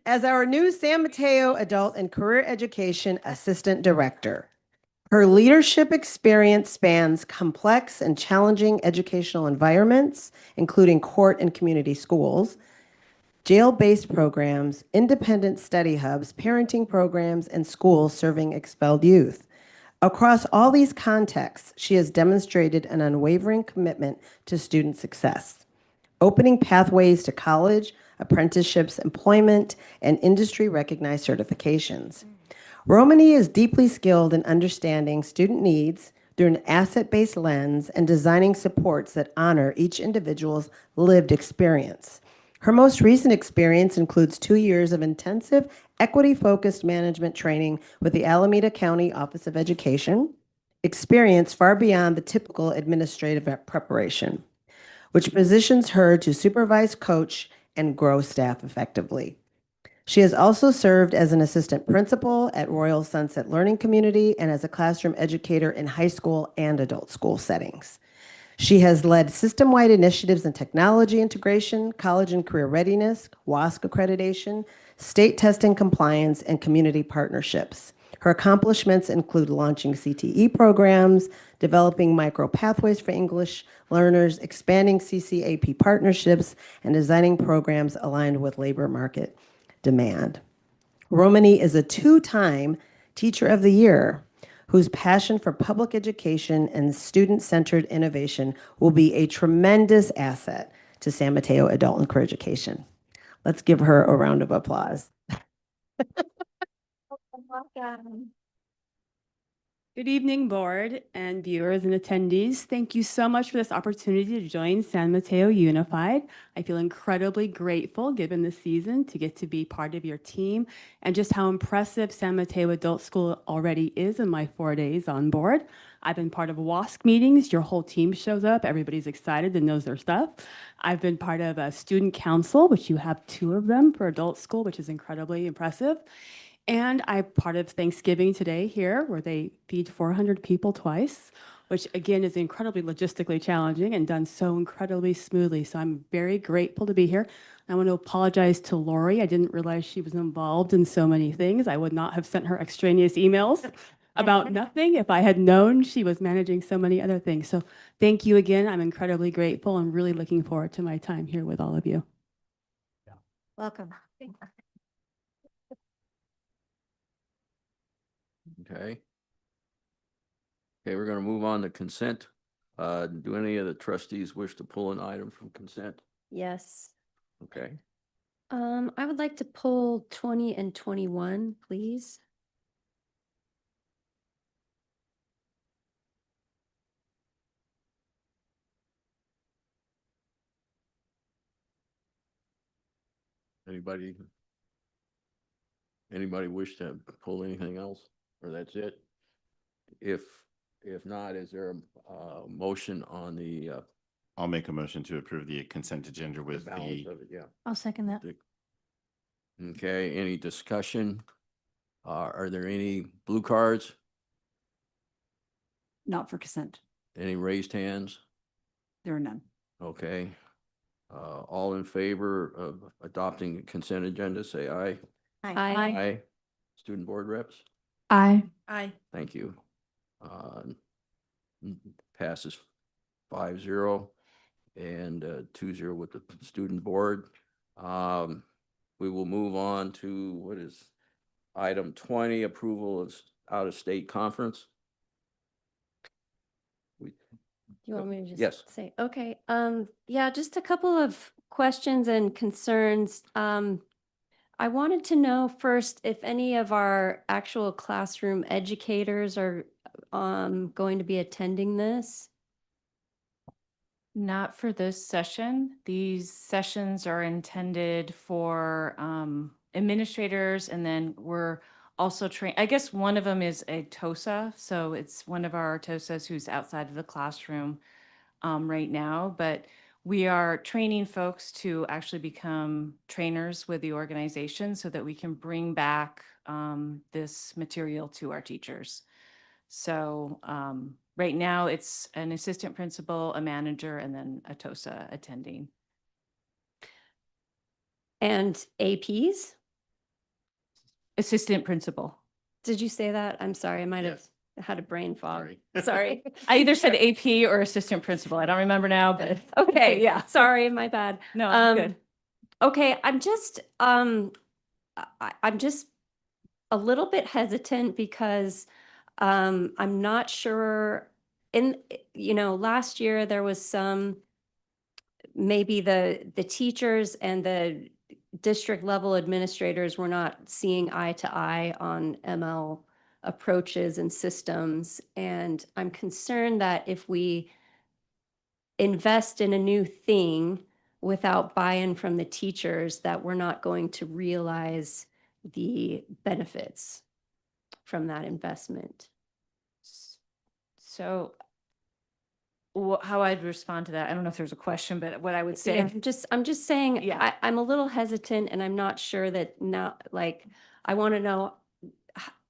As our new San Mateo Adult and Career Education Assistant Director. Her leadership experience spans complex and challenging educational environments, including court and community schools, jail-based programs, independent study hubs, parenting programs, and schools serving expelled youth. Across all these contexts, she has demonstrated an unwavering commitment to student success, opening pathways to college, apprenticeships, employment, and industry-recognized certifications. Romany is deeply skilled in understanding student needs through an asset-based lens and designing supports that honor each individual's lived experience. Her most recent experience includes 2 years of intensive equity-focused management training with the Alameda County Office of Education, experience far beyond the typical administrative preparation, which positions her to supervise, coach, and grow staff effectively. She has also served as an assistant principal at Royal Sunset Learning Community and as a classroom educator in high school and adult school settings. She has led system-wide initiatives in technology integration, college and career readiness, WASC accreditation, state testing compliance, and community partnerships. Her accomplishments include launching CTE programs, developing micro pathways for English learners, expanding CCAP partnerships, and designing programs aligned with labor market demand. Romani is a 2-time Teacher of the Year whose passion for public education and student-centered innovation will be a tremendous asset to San Mateo Adult and Career Education. Let's give her a round of applause. Good evening, board and viewers and attendees. Thank you so much for this opportunity to join San Mateo Unified. I feel incredibly grateful given the season to get to be part of your team and just how impressive San Mateo Adult School already is in my 4 days on board. I've been part of WASC meetings. Your whole team shows up. Everybody's excited and knows their stuff. I've been part of a student council, which you have 2 of them for adult school, which is incredibly impressive. And I'm part of Thanksgiving today here, where they feed 400 people twice, which again is incredibly logistically challenging and done so incredibly smoothly. So I'm very grateful to be here. I want to apologize to Lori. I didn't realize she was involved in so many things. I would not have sent her extraneous emails about nothing if I had known she was managing so many other things. So thank you again. I'm incredibly grateful and really looking forward to my time here with all of you. Welcome. Okay. Okay, we're going to move on to consent. Do any of the trustees wish to pull an item from consent? Yes. Okay. I would like to pull 20 and 21, please. Anybody wish to pull anything else, or that's it? If not, is there a motion on the I'll make a motion to approve the consent agenda with balance the, of it? Yeah. I'll second that. Okay, any discussion? Are there any blue cards? Not for consent. Any raised hands? There are none. Okay. All in favor of adopting the consent agenda, say aye. Aye. Aye. Student board reps? Aye. Aye. Thank you. Passes 5-0 and 2-0 with the student board. We will move on to what is item 20, approval of out-of-state conference. You want me to just Yes. say, okay, yeah, just a couple of questions and concerns. I wanted to know first if any of our actual classroom educators are going to be attending this. Not for this session. These sessions are intended for administrators, and then we're also trained. I guess one of them is a TOSA, so it's one of our TOSAs who's outside of the classroom right now, but we are training folks to actually become trainers with the organization so that we can bring back this material to our teachers. So right now it's an assistant principal, a manager, and then a TOSA attending. And APs? Assistant principal. Did you say that? I'm sorry, I might have had a brain fog. Sorry. I either said AP or assistant principal. I don't remember now, but Okay, yeah. sorry, my bad. No, I'm good. Okay, I'm just a little bit hesitant because I'm not sure last year there was some, maybe the teachers and the district level administrators were not seeing eye to eye on ML approaches and systems. And I'm concerned that if we invest in a new thing, without buy-in from the teachers, that we're not going to realize the benefits from that investment. So how I'd respond to that, I don't know if there's a question, but what I would say. Yeah, I'm just saying, Yeah. I'm a little hesitant, and I'm not sure that now, like, I want to know,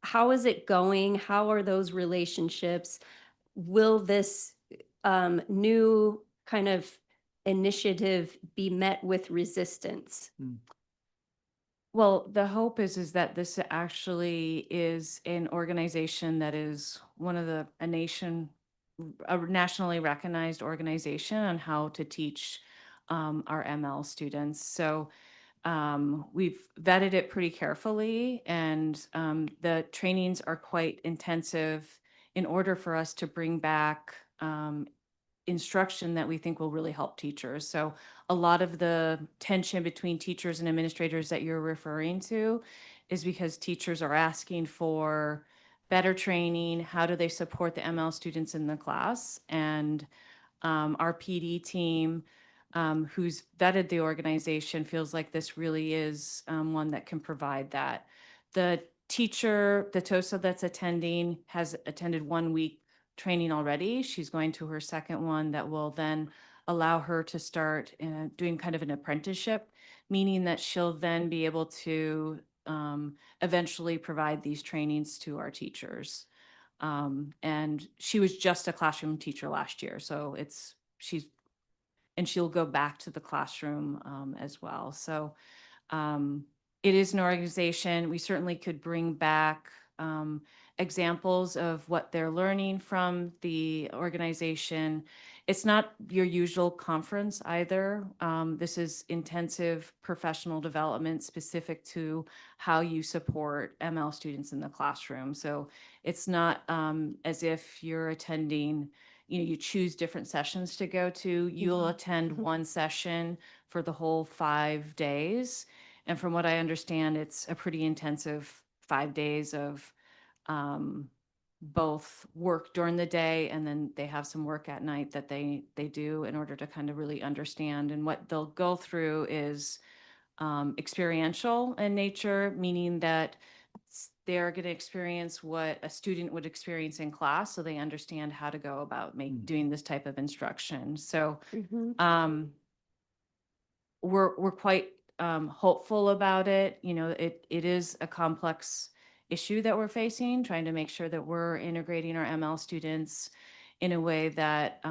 how is it going? How are those relationships? Will this new kind of initiative be met with resistance? Well, the hope is that this actually is an organization that is one of a nationally recognized organization on how to teach our ML students. So we've vetted it pretty carefully, and the trainings are quite intensive in order for us to bring back instruction that we think will really help teachers. So a lot of the tension between teachers and administrators that you're referring to is because teachers are asking for better training. How do they support the ML students in the class? And our PD team, who's vetted the organization, feels like this really is one that can provide that. The teacher, the TOSA that's attending, has attended 1 week training already. She's going to her second one that will then allow her to start doing kind of an apprenticeship, meaning that she'll then be able to eventually provide these trainings to our teachers. And she was just a classroom teacher last year, so she'll go back to the classroom as well. So it is an organization. We certainly could bring back examples of what they're learning from the organization. It's not your usual conference either. This is intensive professional development specific to how you support ML students in the classroom. So it's not as if you're attending, you choose different sessions to go to. You'll attend one session for the whole 5 days. And from what I understand, it's a pretty intensive 5 days of both work during the day, and then they have some work at night that they do in order to kind of really understand. And what they'll go through is experiential in nature, meaning that they're going to experience what a student would experience in class, so they understand how to go about doing this type of instruction. So we're quite hopeful about it. It is a complex issue that we're facing, trying to make sure that we're integrating our ML students in a way that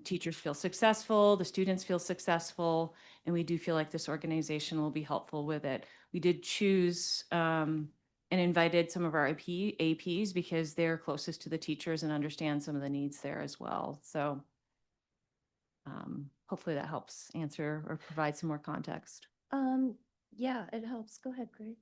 teachers feel successful, the students feel successful, and we do feel like this organization will be helpful with it. We did choose and invited some of our APs because they're closest to the teachers and understand some of the needs there as well. So hopefully that helps answer or provide some more context. Yeah, it helps. Go ahead, Greg.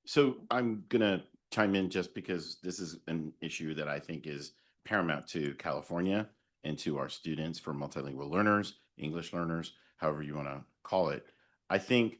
So I'm gonna chime in just because this is an issue that I think is paramount to California and to our students for multilingual learners, English learners, however you want to call it. I think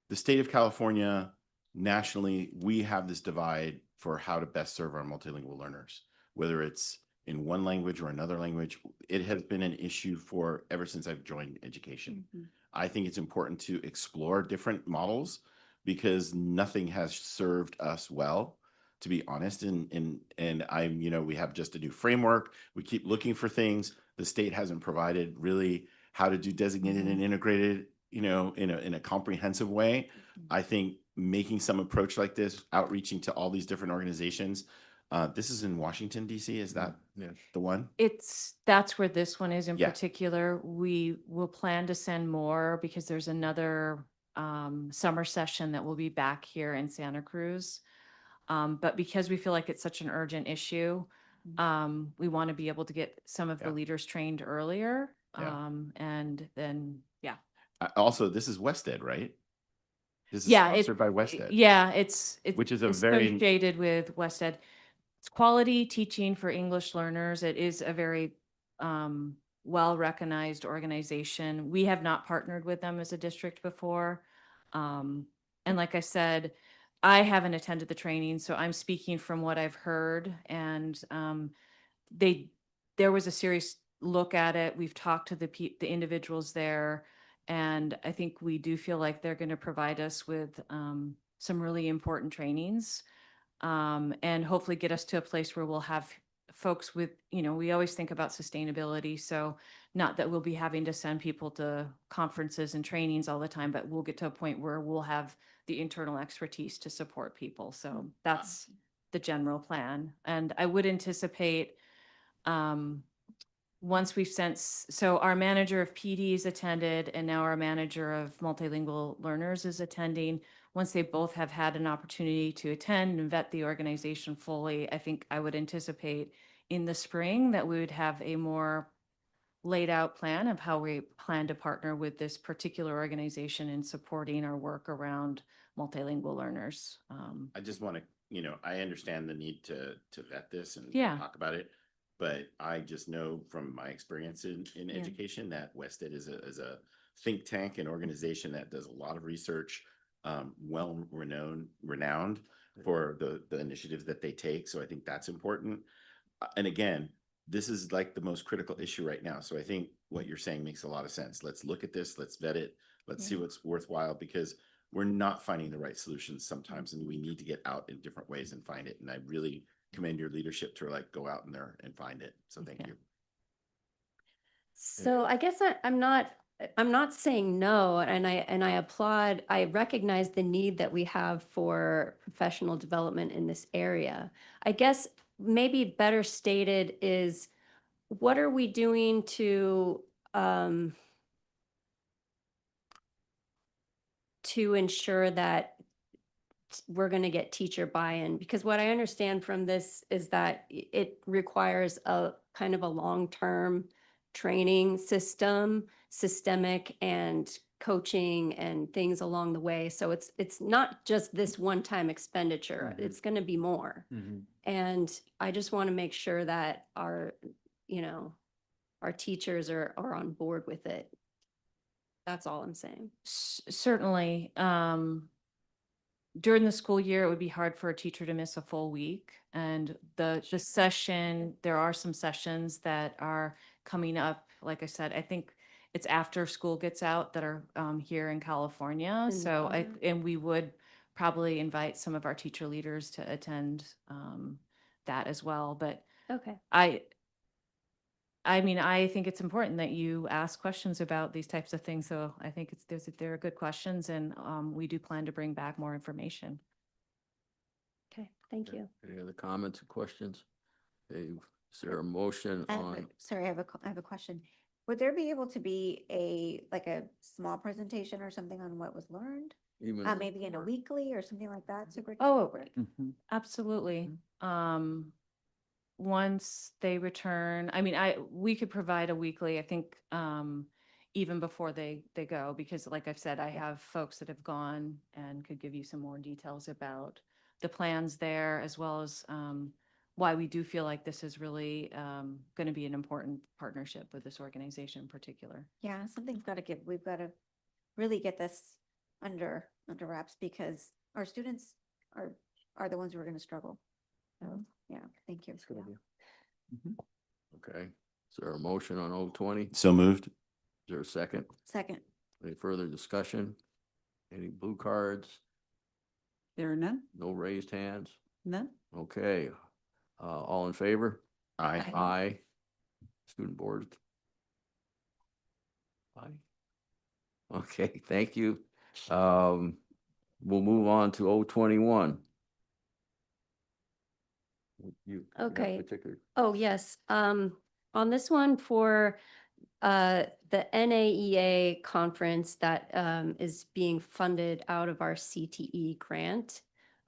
the state of California, nationally, we have this divide for how to best serve our multilingual learners, whether it's in one language or another language. It has been an issue for ever since I've joined education. I think it's important to explore different models because nothing has served us well, to be honest. And we have just a new framework. We keep looking for things. The state hasn't provided really how to do designated and integrated, in a comprehensive way. I think making some approach like this, outreaching to all these different organizations. This is in Washington, D.C. Is that the one? That's where this one is in Yeah. particular. We will plan to send more because there's another summer session that will be back here in Santa Cruz. But because we feel like it's such an urgent issue, we want to be able to get some of the leaders trained earlier. And then, Also, this is WestEd, right? This is Yeah, sponsored by WestEd. Yeah, it's which is a very associated with WestEd. It's quality teaching for English learners. It is a very well-recognized organization. We have not partnered with them as a district before. And like I said, I haven't attended the training, so I'm speaking from what I've heard. And there was a serious look at it. We've talked to the individuals there, And I think we do feel like they're going to provide us with some really important trainings and hopefully get us to a place where we'll have folks with, we always think about sustainability. So not that we'll be having to send people to conferences and trainings all the time, but we'll get to a point where we'll have the internal expertise to support people. So that's the general plan. And I would anticipate once we've sent, so our manager of PDs attended and now our manager of multilingual learners is attending. Once they both have had an opportunity to attend and vet the organization fully, I think I would anticipate in the spring that we would have a more laid out plan of how we plan to partner with this particular organization in supporting our work around multilingual learners. I just want to, I understand the need to vet this and Yeah. talk about it, but I just know from my experience in education that WestEd is a think tank, an organization that does a lot of research, well renowned for the initiatives that they take. So I think that's important. And again, this is like the most critical issue right now. So I think what you're saying makes a lot of sense. Let's look at this, let's vet it, let's see what's worthwhile, because we're not finding the right solutions sometimes, and we need to get out in different ways and find it. And I really commend your leadership to like go out in there and find it. So thank you. So I guess I'm not saying no, and I applaud, I recognize the need that we have for professional development in this area. I guess maybe better stated is, what are we doing to ensure that we're going to get teacher buy-in? Because what I understand from this is that it requires a kind of a long-term training systemic and coaching and things along the way. So it's not just this one-time expenditure. It's going to be more. And I just want to make sure that our teachers are on board with it. That's all I'm saying. Certainly. During the school year, it would be hard for a teacher to miss a full week. And the session, there are some sessions that are coming up. Like I said, I think it's after school gets out that are here in California. So and we would probably invite some of our teacher leaders to attend that as well. But okay. I mean, I think it's important that you ask questions about these types of things. So I think they're good questions, and we do plan to bring back more information. Okay, thank you. Any other comments or questions? Okay, is there a motion on? Sorry, I have a question. Would there be able to be a small presentation or something on what was learned? Maybe in a weekly or something like that? Absolutely. Once they return, I mean, we could provide a weekly, I think, even before they go, because like I've said, I have folks that have gone and could give you some more details about the plans there, as well as why we do feel like this is really going to be an important partnership with this organization in particular. Yeah, something's got to give. We've got to really get this under wraps, because our students are the ones who are going to struggle. So yeah, thank you. That's a good idea. Okay, is there a motion on 020? So moved. Is there a second? Second. Any further discussion? Any blue cards? There are none? No raised hands? None? Okay, all in favor? Aye. Aye. Student board? Aye. Okay, thank you. We'll move on to 021. You have Okay. particular- Oh, yes. On this one for the NAEA conference that is being funded out of our CTE grant.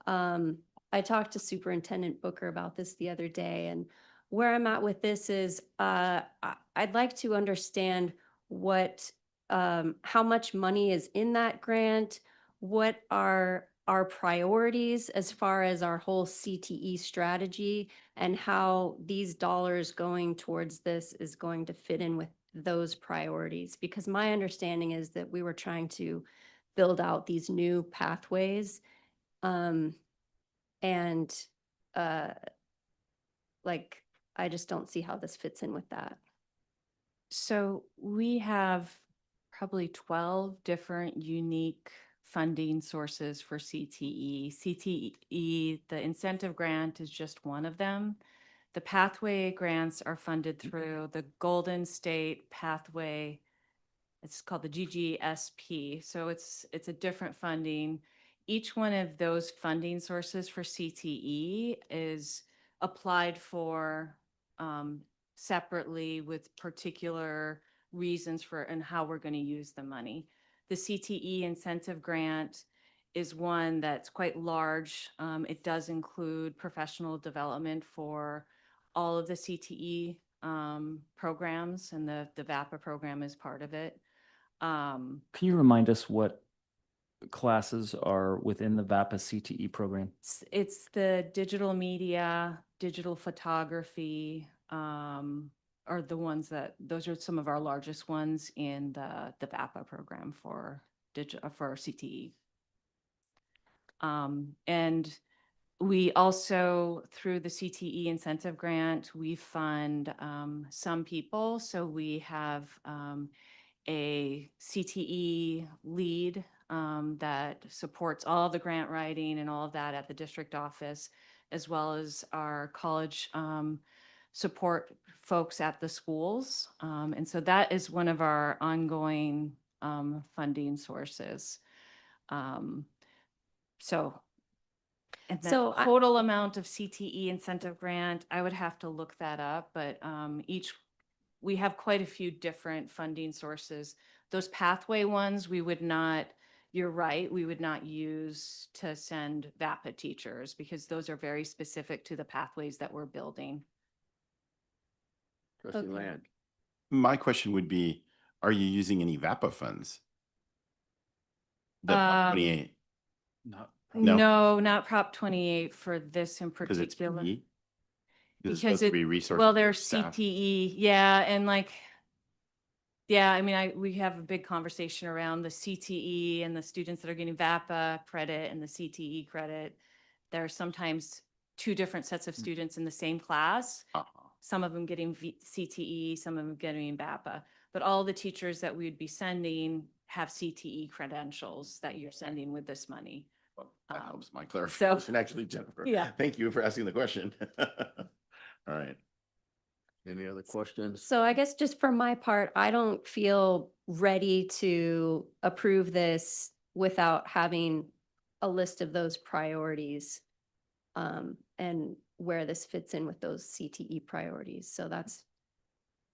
I talked to Superintendent Booker about this the other day, and where I'm at with this is I'd like to understand how much money is in that grant, what are our priorities as far as our whole CTE strategy, and how these dollars going towards this is going to fit in with those priorities. Because my understanding is that we were trying to build out these new pathways. I just don't see how this fits in with that. So we have probably 12 different unique funding sources for CTE. CTE, the incentive grant is just one of them. The pathway grants are funded through the Golden State Pathway. It's called the GGSP. So it's a different funding. Each one of those funding sources for CTE is applied for separately with particular reasons for and how we're going to use the money. The CTE incentive grant is one that's quite large. It does include professional development for all of the CTE programs, and the VAPA program is part of it. Can you remind us what classes are within the VAPA CTE program? It's the digital media, digital photography, are the ones those are some of our largest ones in the VAPA program for CTE. And we also, through the CTE incentive grant, we fund some people. So we have a CTE lead that supports all the grant writing and all of that at the district office, as well as our college support folks at the schools. And so that is one of our ongoing funding sources. And the total amount of CTE incentive grant, I would have to look that up, but we have quite a few different funding sources. Those pathway ones, you're right, we would not use to send VAPA teachers because those are very specific to the pathways that we're building. Trustee Land. My question would be, are you using any VAPA funds? The Prop 28. No, not Prop 28 for this in Because it's particular. PE? It's Because supposed to be resource well, there's staff. CTE, yeah, and I mean, we have a big conversation around the CTE and the students that are getting VAPA credit and the CTE credit. There are sometimes two different sets of students in the same class. Some of them getting CTE, some of them getting VAPA. But all the teachers that we'd be sending have CTE credentials that you're sending with this money. Well, that helps my clarification, actually, Jennifer. Yeah. Thank you for asking the question. All right. Any other questions? So I guess just for my part, I don't feel ready to approve this without having a list of those priorities and where this fits in with those CTE priorities. So that's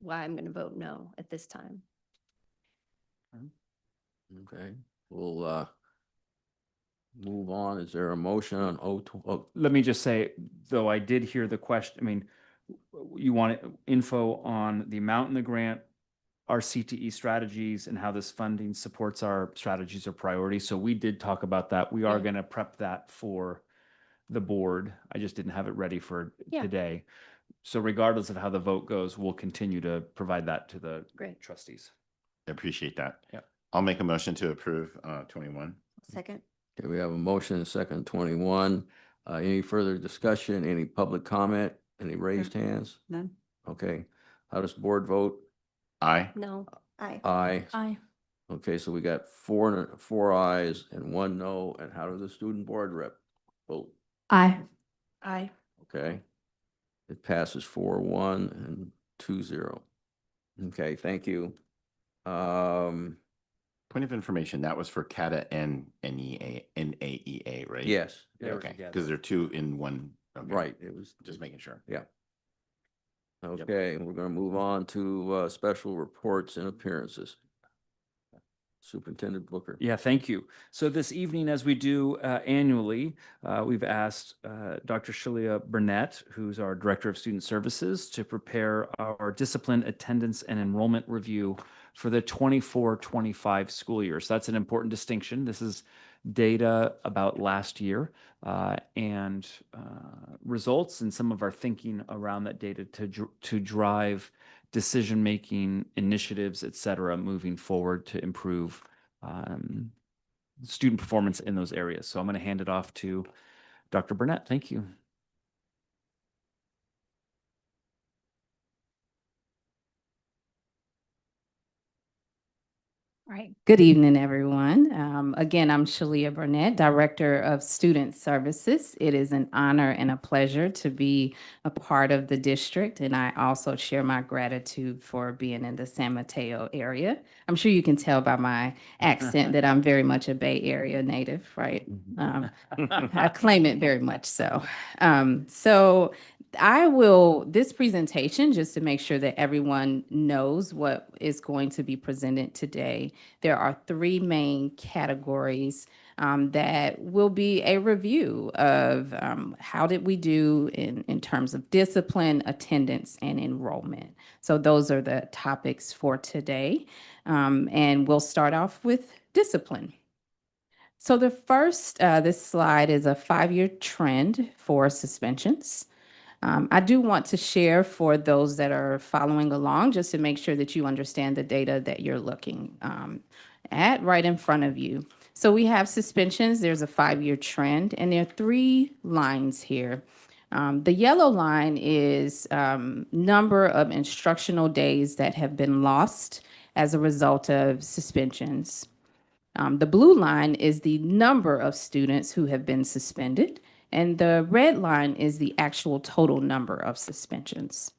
why I'm going to vote no at this time. Okay, we'll move on. Is there a motion on O2? Let me just say, though, I did hear the question. I mean, you want info on the amount in the grant, our CTE strategies, and how this funding supports our strategies or priorities. So we did talk about that. We are going to prep that for the board. I just didn't have it ready for today. So regardless of how the vote goes, we'll continue to provide that to the trustees. I appreciate that. Yeah. I'll make a motion to approve 21. Second. Okay, we have a motion and second 21. Any further discussion? Any public comment? Any raised hands? None. Okay, how does the board vote? Aye. No. Aye. Aye. Aye. Okay, so we got four ayes and one no. And how does the student board rep vote? Aye. Aye. Okay, it passes 4-1 and 2-0. Okay, thank you. Point of information, that was for CATA and NAEA, right? Yes. They were Okay, together. because they're two in one. Okay. Right, it was Just making sure. Yeah. Okay, we're going to move on to special reports and appearances. Superintendent Booker. Yeah, thank you. So this evening, as we do annually, we've asked Dr. Shalia Burnett, who's our Director of Student Services, to prepare our discipline, attendance, and enrollment review for the 24-25 school year. So that's an important distinction. This is data about last year and results and some of our thinking around that data to drive decision-making initiatives, et cetera, moving forward to improve student performance in those areas. So I'm going to hand it off to Dr. Burnett. Thank you. All right. Good evening, everyone. Again, I'm Shalia Burnett, Director of Student Services. It is an honor and a pleasure to be a part of the district, and I also share my gratitude for being in the San Mateo area. I'm sure you can tell by my accent that I'm very much a Bay Area native, right? I claim it very much so. This presentation, just to make sure that everyone knows what is going to be presented today, there are three main categories that will be a review of how did we do in terms of discipline, attendance, and enrollment. So those are the topics for today. And we'll start off with discipline. So the first, this slide is a 5-year trend for suspensions. I do want to share for those that are following along, just to make sure that you understand the data that you're looking at right in front of you. So we have suspensions, there's a 5-year trend, and there are 3 lines here. The yellow line is number of instructional days that have been lost as a result of suspensions. The blue line is the number of students who have been suspended, and the red line is the actual total number of suspensions.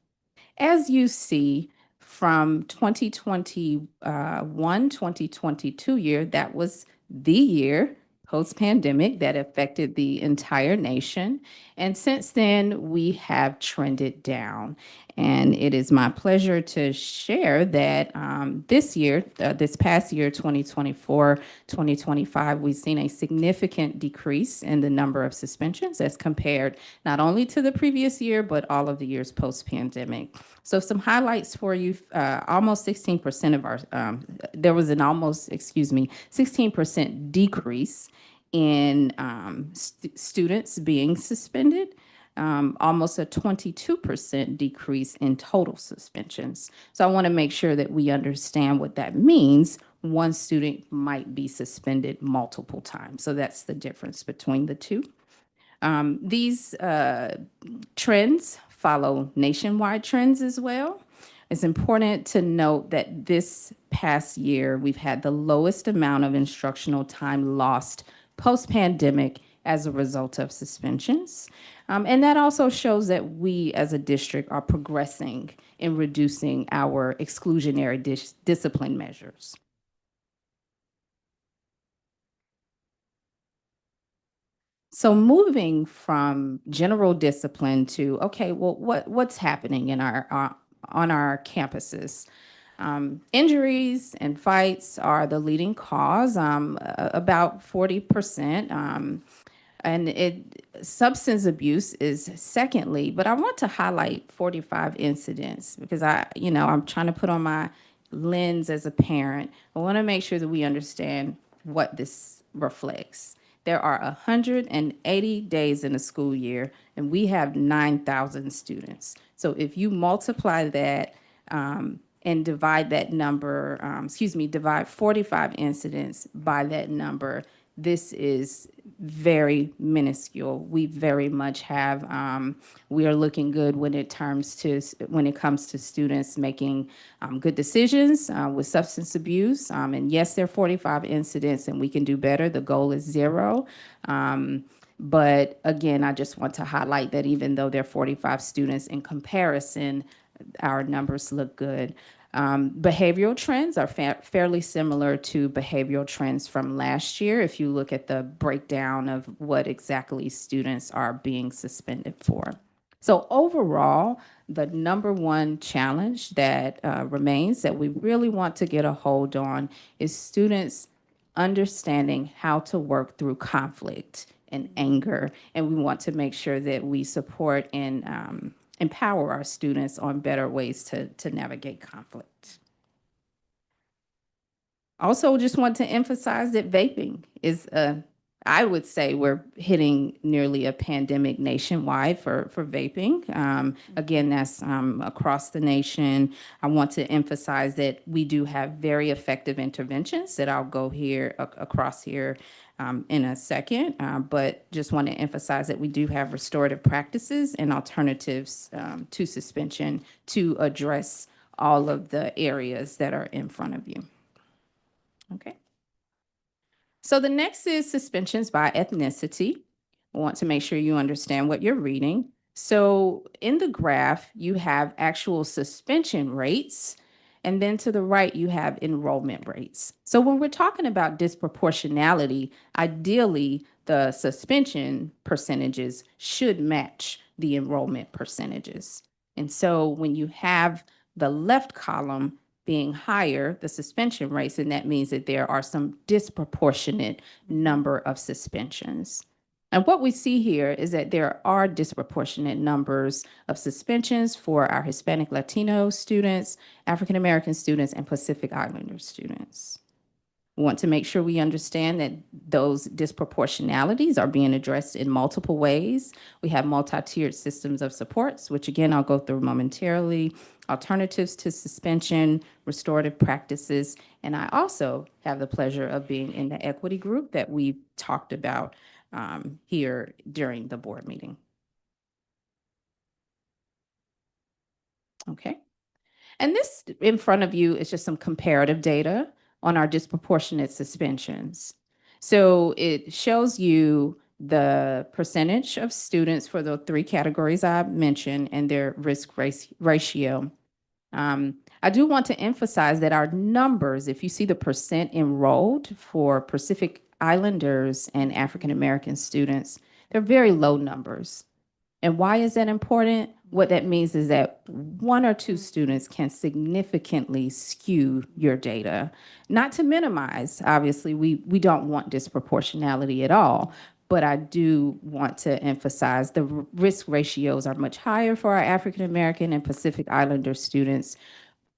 As you see, from 2021, 2022 year, that was the year post-pandemic that affected the entire nation. And since then, we have trended down. And it is my pleasure to share that this year, this past year, 2024, 2025, we've seen a significant decrease in the number of suspensions as compared not only to the previous year, but all of the years post-pandemic. So some highlights for you, almost 16% of our, there was an 16% decrease in students being suspended, almost a 22% decrease in total suspensions. So I want to make sure that we understand what that means. One student might be suspended multiple times. So that's the difference between the two. These trends follow nationwide trends as well. It's important to note that this past year, we've had the lowest amount of instructional time lost post-pandemic as a result of suspensions. And that also shows that we as a district are progressing in reducing our exclusionary discipline measures. So moving from general discipline to, okay, well, what's happening in our on our campuses? Injuries and fights are the leading cause, about 40%. And substance abuse is secondly, but I want to highlight 45 incidents because I'm trying to put on my lens as a parent. I want to make sure that we understand what this reflects. There are 180 days in a school year, and we have 9,000 students. So if you multiply that and divide that number, divide 45 incidents by that number, this is very minuscule. We very much have, we are looking good when it comes to students making good decisions with substance abuse. And yes, there are 45 incidents and we can do better. The goal is 0. But again, I just want to highlight that even though there are 45 students in comparison, our numbers look good. Behavioral trends are fairly similar to behavioral trends from last year if you look at the breakdown of what exactly students are being suspended for. So overall, the number one challenge that remains that we really want to get a hold on is students understanding how to work through conflict and anger. And we want to make sure that we support and empower our students on better ways to navigate conflict. Also, just want to emphasize that vaping is I would say we're hitting nearly a pandemic nationwide for vaping. Again, that's across the nation. I want to emphasize that we do have very effective interventions that I'll go here across here in a second, but just want to emphasize that we do have restorative practices and alternatives to suspension to address all of the areas that are in front of you. Okay. So the next is suspensions by ethnicity. I want to make sure you understand what you're reading. So in the graph, you have actual suspension rates, and then to the right, you have enrollment rates. So when we're talking about disproportionality, ideally, the suspension percentages should match the enrollment percentages. And so when you have the left column being higher, the suspension rates, and that means that there are some disproportionate number of suspensions. And what we see here is that there are disproportionate numbers of suspensions for our Hispanic Latino students, African American students, and Pacific Islander students. We want to make sure we understand that those disproportionalities are being addressed in multiple ways. We have multi-tiered systems of supports, which again, I'll go through momentarily, alternatives to suspension, restorative practices, and I also have the pleasure of being in the equity group that we talked about here during the board meeting. Okay. And this in front of you is just some comparative data on our disproportionate suspensions. So it shows you the percentage of students for the three categories I mentioned and their risk ratio. I do want to emphasize that our numbers, if you see the percent enrolled for Pacific Islanders and African American students, they're very low numbers. And why is that important? What that means is that one or two students can significantly skew your data. Not to minimize, obviously, we don't want disproportionality at all, but I do want to emphasize the risk ratios are much higher for our African American and Pacific Islander students,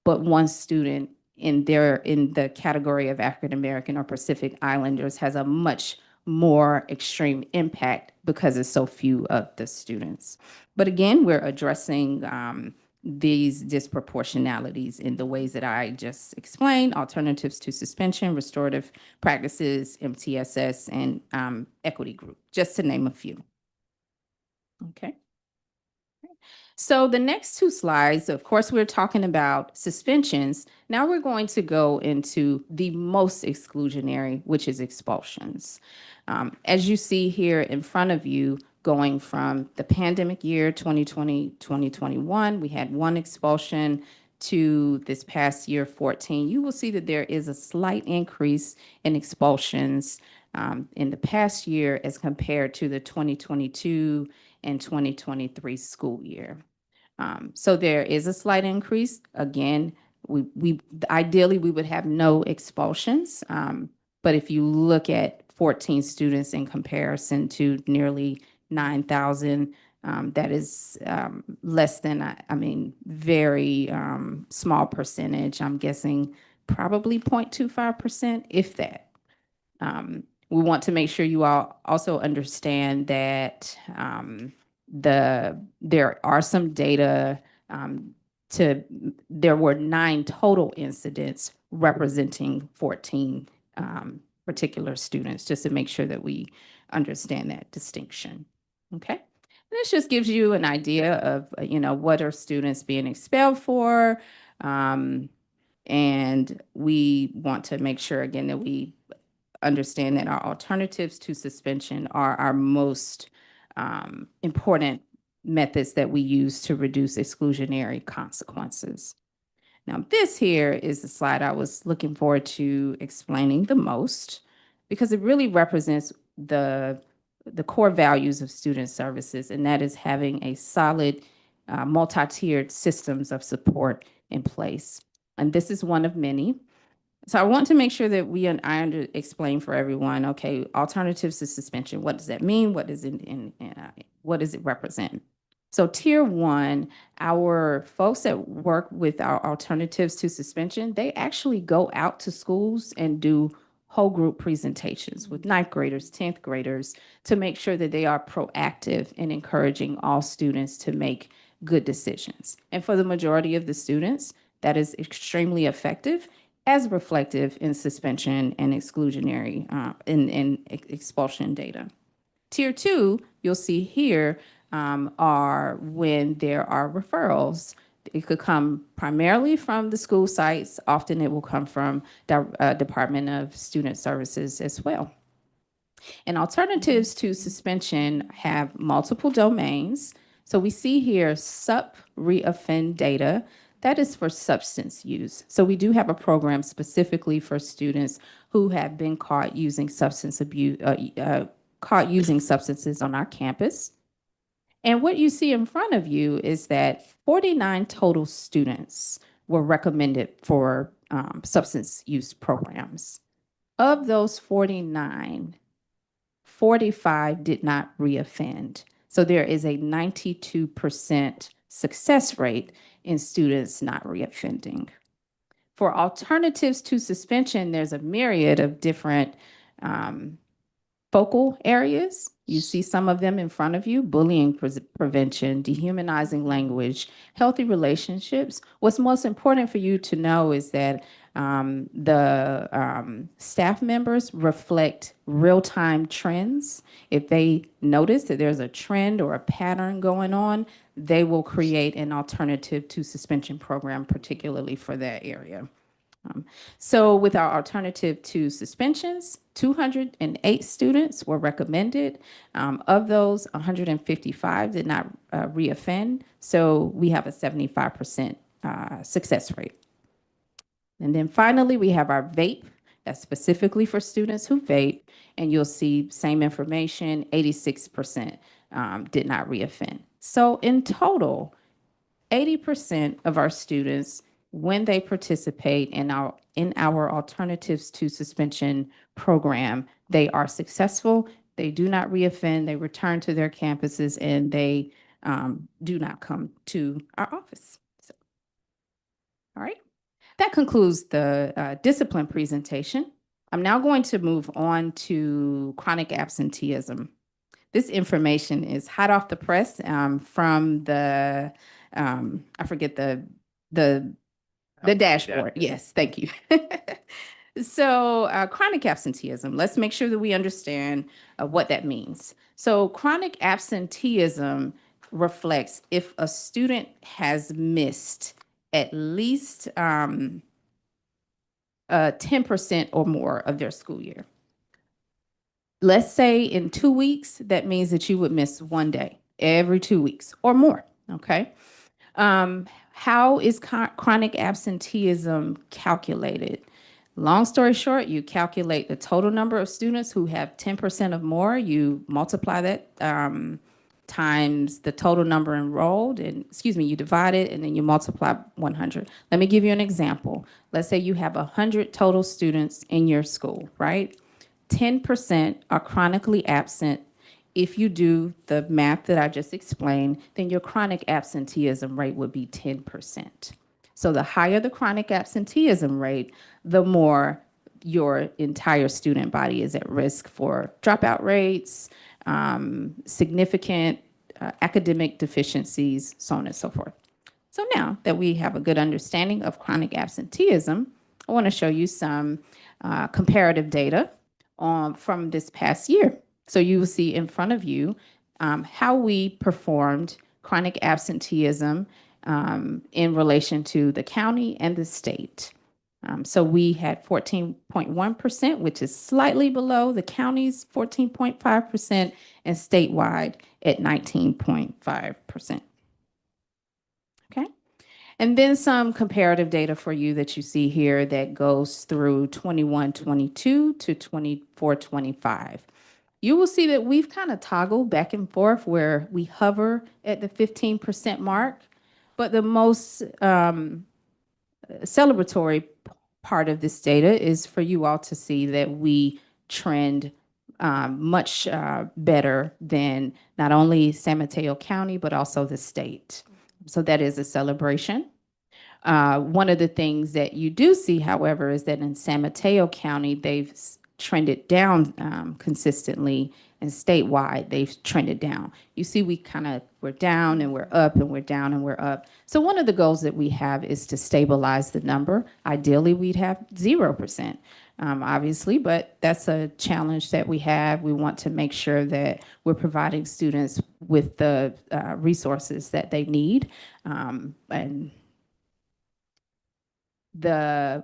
but one student in the category of African American or Pacific Islanders has a much more extreme impact because there's so few of the students. But again, we're addressing these disproportionalities in the ways that I just explained: alternatives to suspension, restorative practices, MTSS, and equity group, just to name a few. Okay. So the next two slides, of course, we're talking about suspensions. Now we're going to go into the most exclusionary, which is expulsions. As you see here in front of you, going from the pandemic year 2020, 2021, we had one expulsion, to this past year 14, you will see that there is a slight increase in expulsions in the past year as compared to the 2022 and 2023 school year. So there is a slight increase. Again, we ideally we would have no expulsions, but if you look at 14 students in comparison to nearly 9,000, that is less than, I mean, very small percentage. I'm guessing probably 0.25%, if that. We want to make sure you all also understand that there are some data there were 9 total incidents representing 14 particular students, just to make sure that we understand that distinction. Okay. This just gives you an idea of, what are students being expelled for? And we want to make sure, again, that we understand that our alternatives to suspension are our most important methods that we use to reduce exclusionary consequences. Now, this here is the slide I was looking forward to explaining the most, because it really represents the core values of student services, and that is having a solid multi-tiered systems of support in place. And this is one of many. So I want to make sure that I explain for everyone, okay, alternatives to suspension, what does that mean? What does it represent? So tier 1, our folks that work with our alternatives to suspension, they actually go out to schools and do whole group presentations with 9th graders, 10th graders, to make sure that they are proactive in encouraging all students to make good decisions. And for the majority of the students, that is extremely effective, as reflective in suspension and exclusionary in expulsion data. Tier 2, you'll see here, are when there are referrals It could come primarily from the school sites. Often it will come from the Department of Student Services as well. And alternatives to suspension have multiple domains. So we see here SUP reoffend data. That is for substance use. So we do have a program specifically for students who have been caught using substance abuse, caught using substances on our campus. And what you see in front of you is that 49 total students were recommended for substance use programs. Of those 49, 45 did not reoffend. So there is a 92% success rate in students not reoffending. For alternatives to suspension, there's a myriad of different focal areas. You see some of them in front of you: bullying prevention, dehumanizing language, healthy relationships. What's most important for you to know is that the staff members reflect real-time trends. If they notice that there's a trend or a pattern going on, they will create an alternative to suspension program, particularly for that area. So with our alternative to suspensions, 208 students were recommended. Of those, 155 did not reoffend. So we have a 75% success rate. And then finally, we have our vape. That's specifically for students who vape. And you'll see same information, 86% did not reoffend. So in total, 80% of our students, when they participate in our alternatives to suspension program, they are successful. They do not reoffend. They return to their campuses, and they do not come to our office. So, all right. That concludes the discipline presentation. I'm now going to move on to chronic absenteeism. This information is hot off the press from the I forget the dashboard. Yes, thank you. So chronic absenteeism, let's make sure that we understand what that means. So chronic absenteeism reflects if a student has missed at least 10% or more of their school year. Let's say in 2 weeks, that means that you would miss one day every 2 weeks or more, okay? How is chronic absenteeism calculated? Long story short, you calculate the total number of students who have 10% or more. You multiply that times the total number enrolled, and you divide it, and then you multiply 100. Let me give you an example. Let's say you have 100 total students in your school, right? 10% are chronically absent. If you do the math that I just explained, then your chronic absenteeism rate would be 10%. So the higher the chronic absenteeism rate, the more your entire student body is at risk for dropout rates, significant academic deficiencies, so on and so forth. So now that we have a good understanding of chronic absenteeism, I want to show you some comparative data from this past year. So you will see in front of you how we performed chronic absenteeism in relation to the county and the state. So we had 14.1%, which is slightly below the county's 14.5%, and statewide at 19.5%. Okay. And then some comparative data for you that you see here that goes through 21-22 to 24-25. You will see that we've kind of toggled back and forth where we hover at the 15% mark, but the most celebratory part of this data is for you all to see that we trend much better than not only San Mateo County, but also the state. So that is a celebration. One of the things that you do see, however, is that in San Mateo County, they've trended down consistently, and statewide, they've trended down. You see, we're down and we're up and we're down and we're up. So one of the goals that we have is to stabilize the number. Ideally, we'd have 0%. obviously, but that's a challenge that we have. We want to make sure that we're providing students with the resources that they need. And the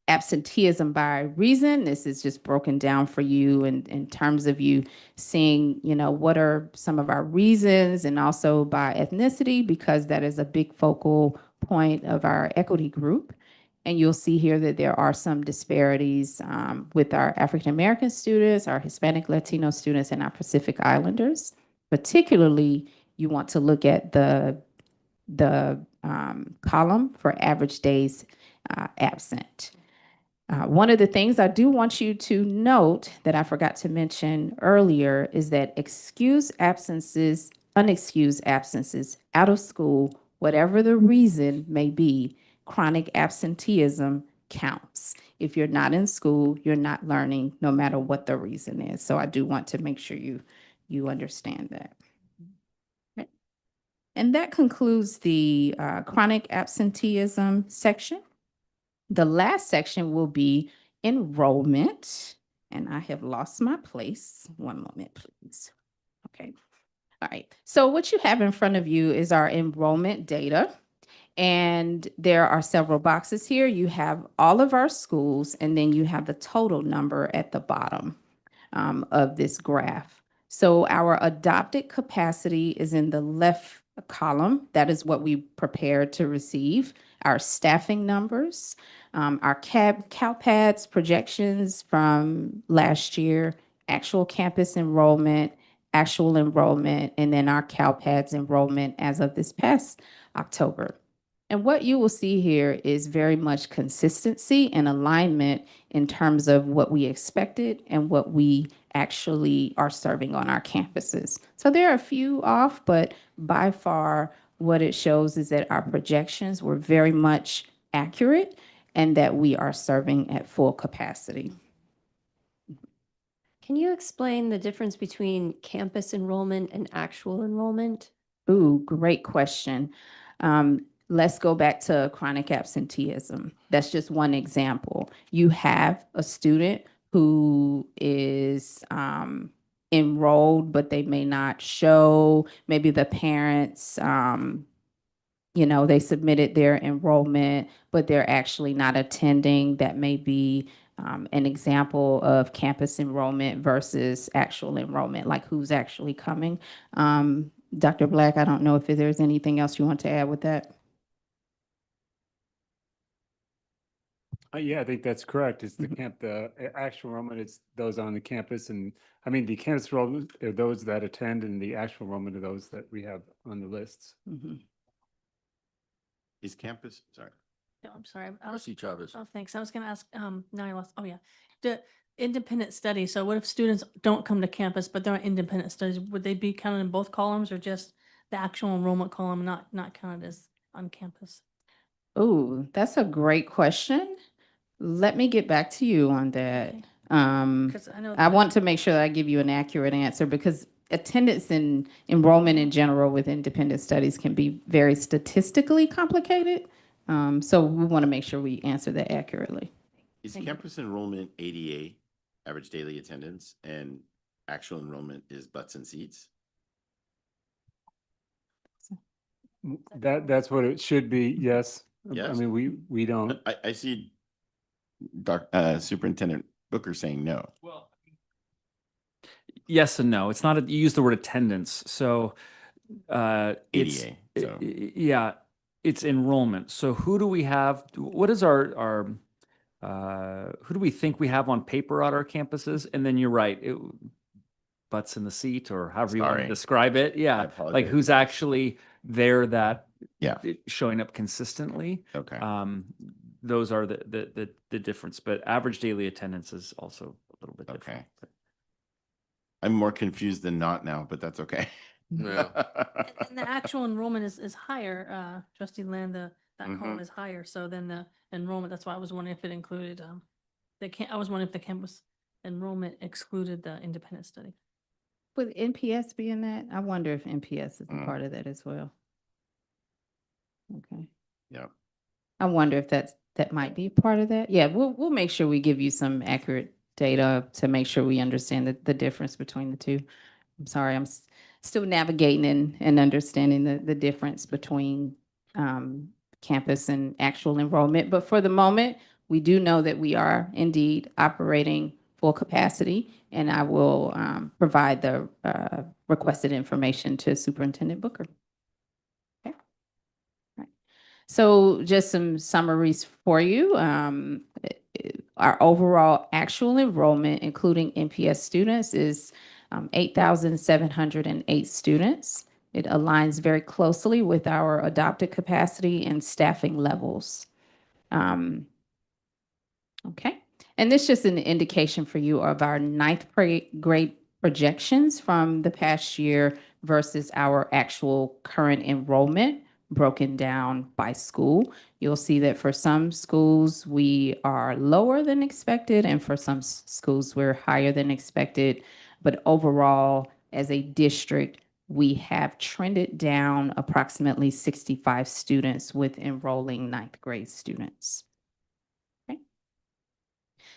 absenteeism by reason, this is just broken down for you in terms of you seeing, what are some of our reasons, and also by ethnicity, because that is a big focal point of our equity group. And you'll see here that there are some disparities with our African American students, our Hispanic Latino students, and our Pacific Islanders. Particularly, you want to look at the column for average days absent. One of the things I do want you to note that I forgot to mention earlier is that excused absences, unexcused absences, out of school, whatever the reason may be, chronic absenteeism counts. If you're not in school, you're not learning, no matter what the reason is. So I do want to make sure you understand that. Okay. And that concludes the chronic absenteeism section. The last section will be enrollment, and I have lost my place. One moment, please. Okay. All right. So what you have in front of you is our enrollment data, and there are several boxes here. You have all of our schools, and then you have the total number at the bottom of this graph. So our adopted capacity is in the left column. That is what we prepared to receive. Our staffing numbers, our CalPADS projections from last year, actual campus enrollment, and then our CalPADS enrollment as of this past October. And what you will see here is very much consistency and alignment in terms of what we expected and what we actually are serving on our campuses. So there are a few off, but by far what it shows is that our projections were very much accurate and that we are serving at full capacity. Can you explain the difference between campus enrollment and actual enrollment? Ooh, great question. Let's go back to chronic absenteeism. That's just one example. You have a student who is enrolled, but they may not show. Maybe the parents, they submitted their enrollment, but they're actually not attending. That may be an example of campus enrollment versus actual enrollment, like who's actually coming. Dr. Black, I don't know if there's anything else you want to add with that. Yeah, I think that's correct. It's the actual enrollment, it's those on the campus, and I mean, the campus enrollment are those that attend, and the actual enrollment are those that we have on the lists. Is campus, sorry. No, I'm sorry. Trustee Chavez. Oh, thanks. I was going to ask, now I lost, oh yeah. The independent study. So what if students don't come to campus, but they're on independent studies? Would they be counted in both columns, or just the actual enrollment column not counted as on campus? Oh, that's a great question. Let me get back to you on that. Okay. I want to make sure that I give you an accurate answer, because attendance and enrollment in general with independent studies can be very statistically complicated. So we want to make sure we answer that accurately. Is campus enrollment ADA, average daily attendance, and actual enrollment is butts and seats? That's what it should be, yes. Yes. I mean, we don't. I see Superintendent Booker saying no. Well, yes and no. It's not, you use the word attendance. So it's, ADA, so. yeah, it's enrollment. So who do we have? What is our who do we think we have on paper at our campuses? And then you're right, butts in the seat, or however you want to describe it. Yeah, like who's actually there that showing up consistently. Okay. Those are the difference, but average daily attendance is also a little bit different. I'm more confused than not now, but that's okay. Yeah. And the actual enrollment is higher, Trustee Land, that column is higher, so then the enrollment, that's why I was wondering if it included, I was wondering if the campus enrollment excluded the independent study. Would NPS be in that? I wonder if NPS is a part of that as well. Okay. Yeah. I wonder if that might be part of that. Yeah, we'll make sure we give you some accurate data to make sure we understand the difference between the two. I'm sorry, I'm still navigating and understanding the difference between campus and actual enrollment. But for the moment, we do know that we are indeed operating full capacity, and I will provide the requested information to Superintendent Booker. Okay. All right. So just some summaries for you. Our overall actual enrollment, including NPS students, is 8,708 students. It aligns very closely with our adopted capacity and staffing levels. Okay, and this is just an indication for you of our ninth grade projections from the past year versus our actual current enrollment broken down by school. You'll see that for some schools, we are lower than expected, and for some schools, we're higher than expected. But overall, as a district, we have trended down approximately 65 students with enrolling ninth grade students.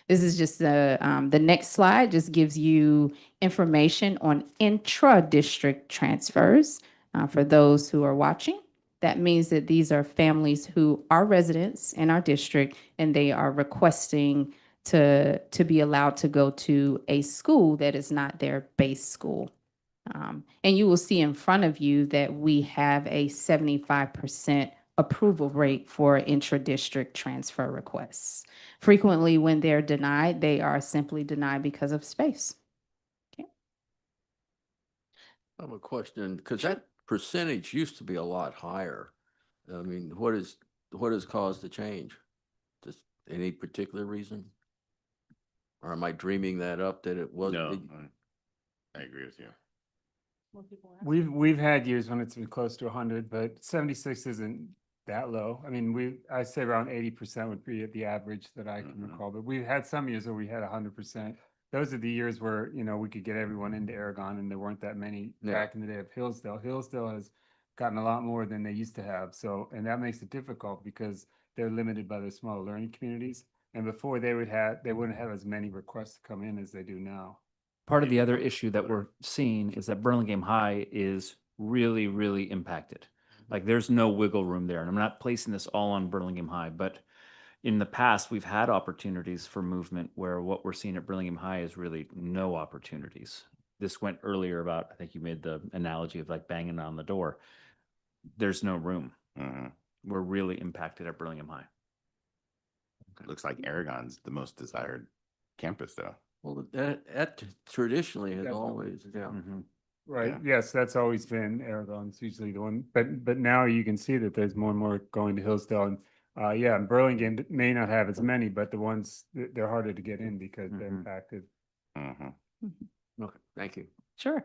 This is just the next slide just gives you information on intra-district transfers. For those who are watching, that means that these are families who are residents in our district and they are requesting to be allowed to go to a school that is not their base school. And you will see in front of you that we have a 75% approval rate for intra-district transfer requests. Frequently, when they're denied, they are simply denied because of space. Okay. I have a question, because that percentage used to be a lot higher. I mean, what has caused the change? Just any particular reason? Or am I dreaming that up that it was? No, I agree with you. We've had years when it's been close to 100, but 76 isn't that low. I mean, I say around 80% would be the average that I can recall, but we've had some years where we had 100%. Those are the years where, we could get everyone into Aragon and there weren't that many back in the day of Hillsdale. Hillsdale has gotten a lot more than they used to have. So, and that makes it difficult because they're limited by their small learning communities. And before they wouldn't have as many requests come in as they do now. Part of the other issue that we're seeing is that Burlingame High is really, really impacted. Like there's no wiggle room there. And I'm not placing this all on Burlingame High, but in the past, we've had opportunities for movement where what we're seeing at Burlingame High is really no opportunities. This went earlier about, I think you made the analogy of like banging on the door. There's no room. We're really impacted at Burlingame High. Looks like Aragon's the most desired campus, though. Well, that traditionally has always, yeah. Right. Yeah. Yes, that's always been Aragon's usually the one. But now you can see that there's more and more going to Hillsdale. And and Burlingame may not have as many, but the ones they're harder to get in because they're impacted. Okay, thank you. Sure.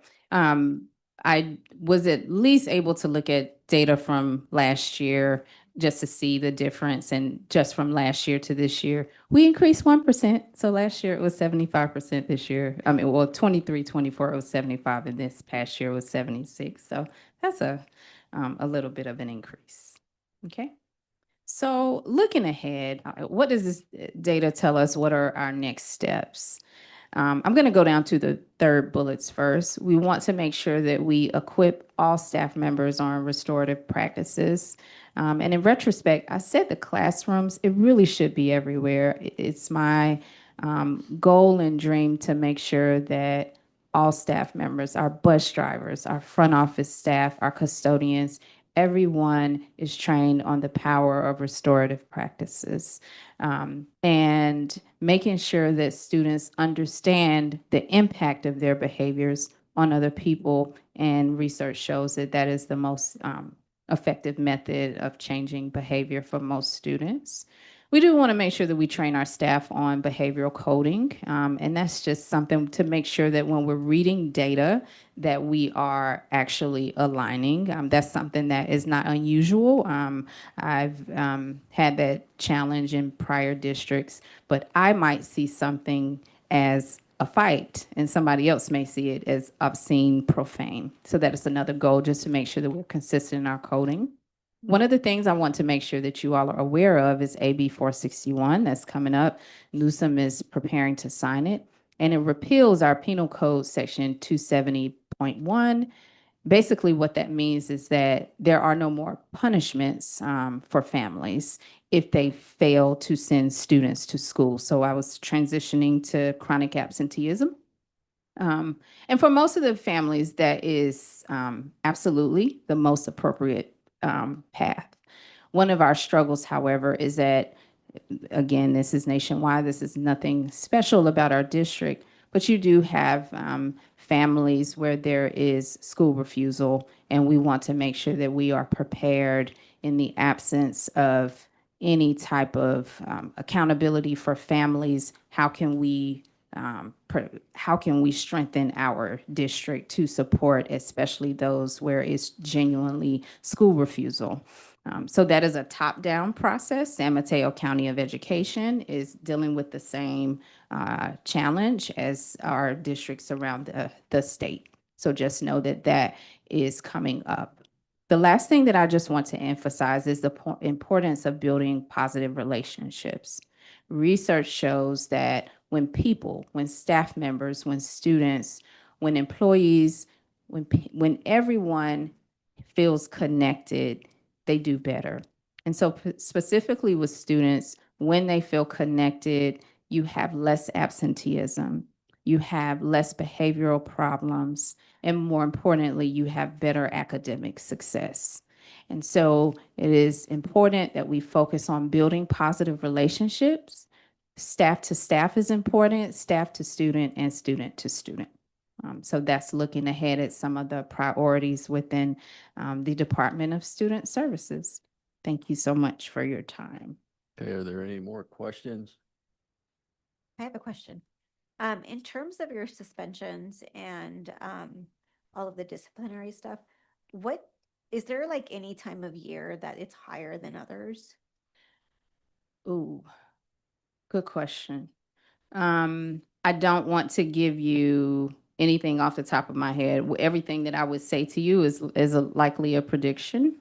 I was at least able to look at data from last year just to see the difference. And just from last year to this year, we increased 1%. So last year it was 75%. This year, 23, 24, it was 75. And this past year was 76. So that's a little bit of an increase. Okay. So looking ahead, what does this data tell us? What are our next steps? I'm going to go down to the third bullets first. We want to make sure that we equip all staff members on restorative practices. And in retrospect, I said the classrooms, it really should be everywhere. It's my goal and dream to make sure that all staff members, our bus drivers, our front office staff, our custodians, everyone is trained on the power of restorative practices, and making sure that students understand the impact of their behaviors on other people. And research shows that that is the most effective method of changing behavior for most students. We do want to make sure that we train our staff on behavioral coding, and that's just something to make sure that when we're reading data that we are actually aligning. That's something that is not unusual. I've had that challenge in prior districts, but I might see something as a fight and somebody else may see it as obscene, profane. So that is another goal, just to make sure that we're consistent in our coding. One of the things I want to make sure that you all are aware of is AB 461 that's coming up. Newsom is preparing to sign it, and it repeals our Penal Code Section 270.1. Basically, what that means is that there are no more punishments for families if they fail to send students to school. So I was transitioning to chronic absenteeism. And for most of the families, that is absolutely the most appropriate path. One of our struggles, however, is that, again, this is nationwide. This is nothing special about our district, but you do have families where there is school refusal, and we want to make sure that we are prepared in the absence of any type of accountability for families. How can we strengthen our district to support, especially those where it's genuinely school refusal? So that is a top-down process. San Mateo County of Education is dealing with the same challenge as our districts around the state. So just know that that is coming up. The last thing that I just want to emphasize is the importance of building positive relationships. Research shows that when people, when staff members, when students, when employees, when everyone feels connected, they do better. And so specifically with students, when they feel connected, you have less absenteeism, you have less behavioral problems, and more importantly, you have better academic success. And so it is important that we focus on building positive relationships. Staff to staff is important, staff to student, and student to student. So that's looking ahead at some of the priorities within the Department of Student Services. Thank you so much for your time. Okay, are there any more questions? I have a question. In terms of your suspensions and all of the disciplinary stuff, is there like any time of year that it's higher than others? Ooh, good question. I don't want to give you anything off the top of my head. Everything that I would say to you is likely a prediction.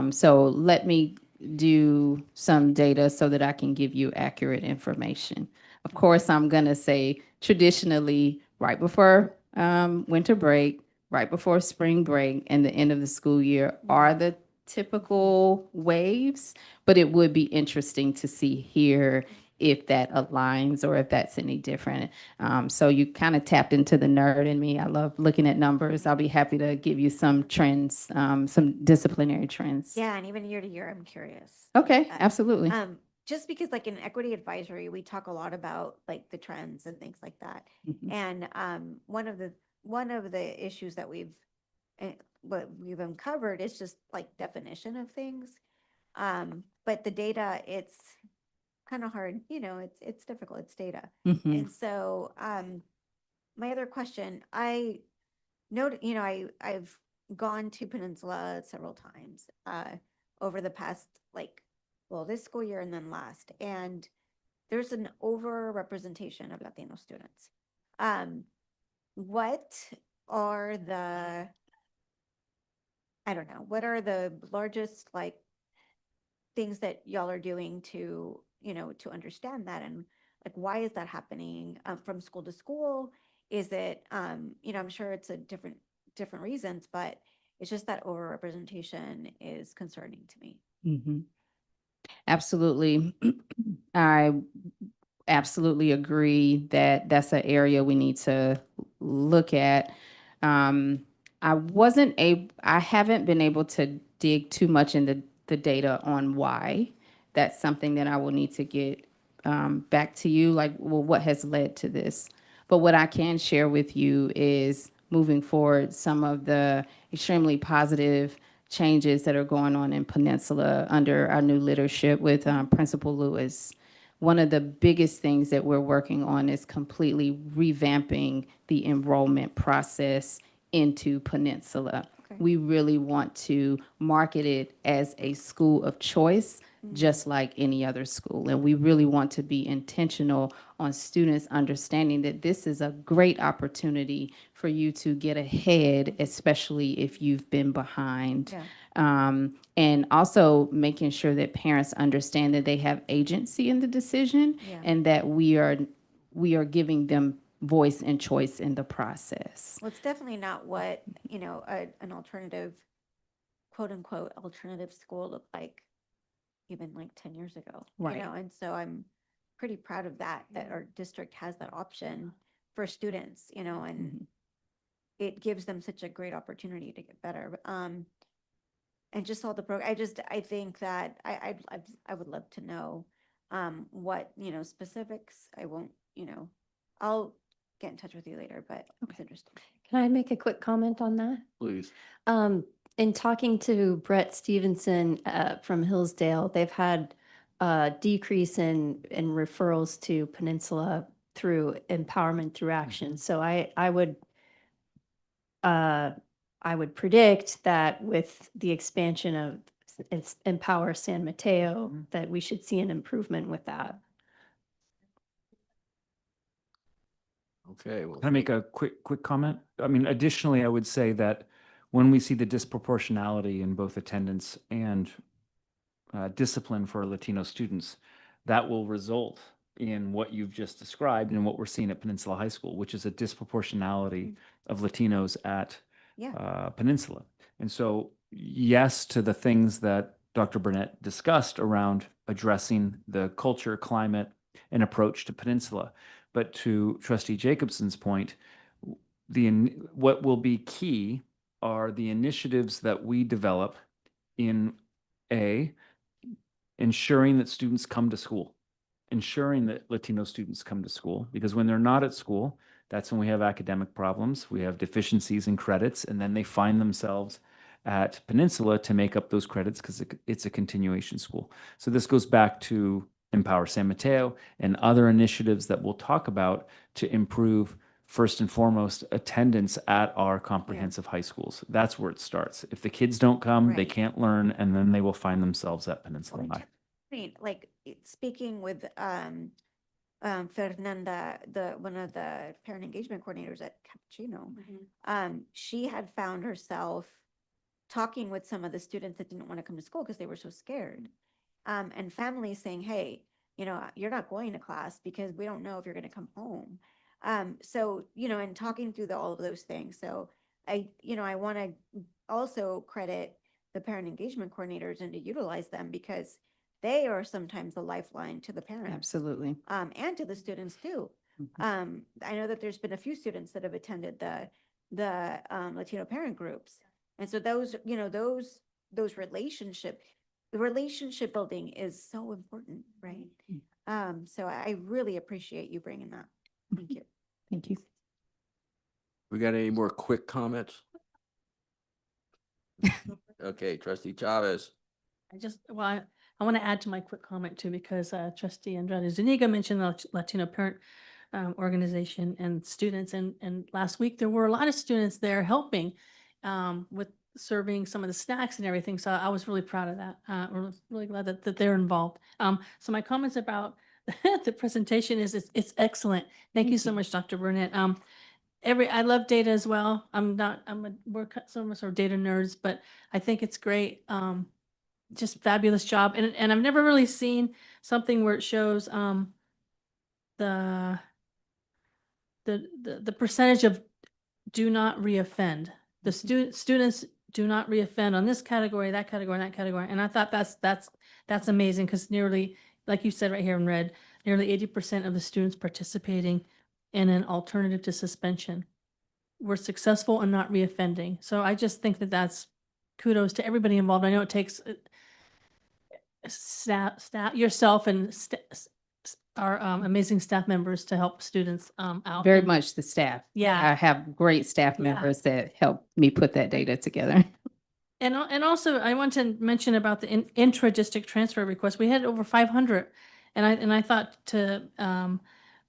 So let me do some data so that I can give you accurate information. Of course, I'm going to say traditionally right before winter break, right before spring break, and the end of the school year are the typical waves, but it would be interesting to see here if that aligns or if that's any different. So you kind of tapped into the nerd in me. I love looking at numbers. I'll be happy to give you some trends, some disciplinary trends. Yeah, and even year to year, I'm curious. Okay, absolutely. Just because like in equity advisory, we talk a lot about like the trends and things like that. Mhm. And one of the issues that what we've uncovered is just like definition of things. But the data, it's kind of hard, it's difficult, it's data. Mhm. And so my other question, I know, I've gone to Peninsula several times over the past, this school year and then last, and there's an over-representation of Latino students. What are the, I don't know, what are the largest things that y'all are doing to, to understand that, and why is that happening from school to school? Is it, I'm sure it's a different reasons, but it's just that overrepresentation is concerning to me. Mhm. Absolutely. I absolutely agree that that's an area we need to look at. I haven't been able to dig too much into the data on why. That's something that I will need to get back to you, what has led to this? But what I can share with you is moving forward, some of the extremely positive changes that are going on in Peninsula under our new leadership with Principal Lewis. One of the biggest things that we're working on is completely revamping the enrollment process into Peninsula. Okay. We really want to market it as a school of choice, just like any other school. And we really want to be intentional on students understanding that this is a great opportunity for you to get ahead, especially if you've been behind. Yeah. And also making sure that parents understand that they have agency in the decision Yeah. and that we are giving them voice and choice in the process. Well, it's definitely not what, an alternative, quote unquote, alternative school looked like even like 10 years ago. Right. And so I'm pretty proud of that our district has that option for students, and it gives them such a great opportunity to get better. And just all the I think that I would love to know what, specifics. I won't, I'll get in touch with you later, but it's interesting. Can I make a quick comment on that? Please. In talking to Brett Stevenson from Hillsdale, they've had a decrease in referrals to Peninsula through empowerment through action. So I would predict that with the expansion of Empower San Mateo, that we should see an improvement with that. Okay. Well, Can I make a quick comment? I mean, additionally, I would say that when we see the disproportionality in both attendance and discipline for Latino students, that will result in what you've just described and what we're seeing at Peninsula High School, which is a disproportionality of Latinos at Peninsula. And so, yes, to the things that Dr. Burnett discussed around addressing the culture, climate, and approach to Peninsula. But to Trustee Jacobson's point, what will be key are the initiatives that we develop in ensuring that students come to school, ensuring that Latino students come to school, because when they're not at school, that's when we have academic problems, we have deficiencies in credits, and then they find themselves at Peninsula to make up those credits because it's a continuation school. So this goes back to Empower San Mateo and other initiatives that we'll talk about to improve, first and foremost, attendance at our comprehensive high schools. That's where it starts. If the kids don't come, they can't learn, and then they will find themselves at Peninsula High. Like speaking with Fernanda, one of the parent engagement coordinators at Cappuccino, she had found herself talking with some of the students that didn't want to come to school because they were so scared. And families saying, hey, you're not going to class because we don't know if you're going to come home. So, and talking through all of those things. So I want to also credit the parent engagement coordinators and to utilize them because they are sometimes the lifeline to the parents. Absolutely. And to the students too. I know that there's been a few students that have attended the Latino parent groups. And so those, those the relationship building is so important, right? So I really appreciate you bringing that. Thank you. Thank you. we got any more quick comments? Okay, Trustee Chavez. I want to add to my quick comment too, because Trustee Andrade Zuniga mentioned the Latino parent organization and students. And last week, there were a lot of students there helping with serving some of the snacks and everything. So I was really proud of that. We're really glad that they're involved. So my comments about the presentation is it's excellent. Thank you so much, Dr. Burnett. I love data as well. We're some of us are data nerds, but I think it's great. Just fabulous job. And I've never really seen something where it shows the percentage of do not reoffend. The students do not reoffend on this category, that category, and that category. And I thought that's amazing because nearly, like you said right here in red, nearly 80% of the students participating in an alternative to suspension were successful and not reoffending. So I just think that that's kudos to everybody involved. I know it takes staff yourself and our amazing staff members to help students out. Very much the staff. Yeah. I have great staff members that help me put that data together. And also I want to mention about the intra-district transfer request. We had over 500 and I thought to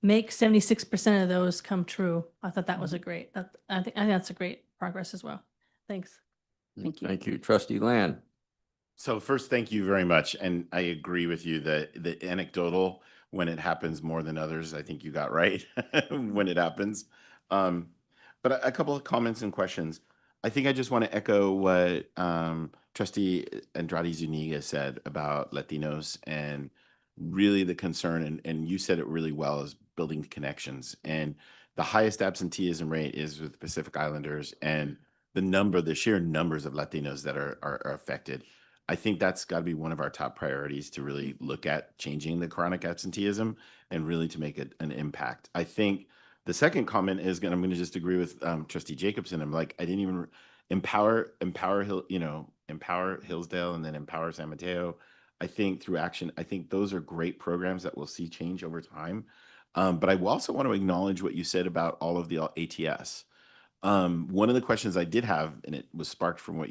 make 76% of those come true. I thought that was a great, I think that's a great progress as well. Thanks. Thank you. Thank you. Trustee Land. So first, thank you very much. And I agree with you that the anecdotal, when it happens more than others, I think you got right when it happens. But a couple of comments and questions. I think I just want to echo what Trustee Andrade Zuniga said about Latinos and really the concern, and you said it really well, is building connections. And the highest absenteeism rate is with Pacific Islanders, and the sheer numbers of Latinos that are affected. I think that's got to be one of our top priorities, to really look at changing the chronic absenteeism and really to make it an impact. I think the second comment is, and I'm going to just agree with Trustee Jacobson. I'm like, I didn't even empower Hillsdale and then empower San Mateo. I think through action, I think those are great programs that we'll see change over time. But I also want to acknowledge what you said about all of the ATS. One of the questions I did have, and it was sparked from what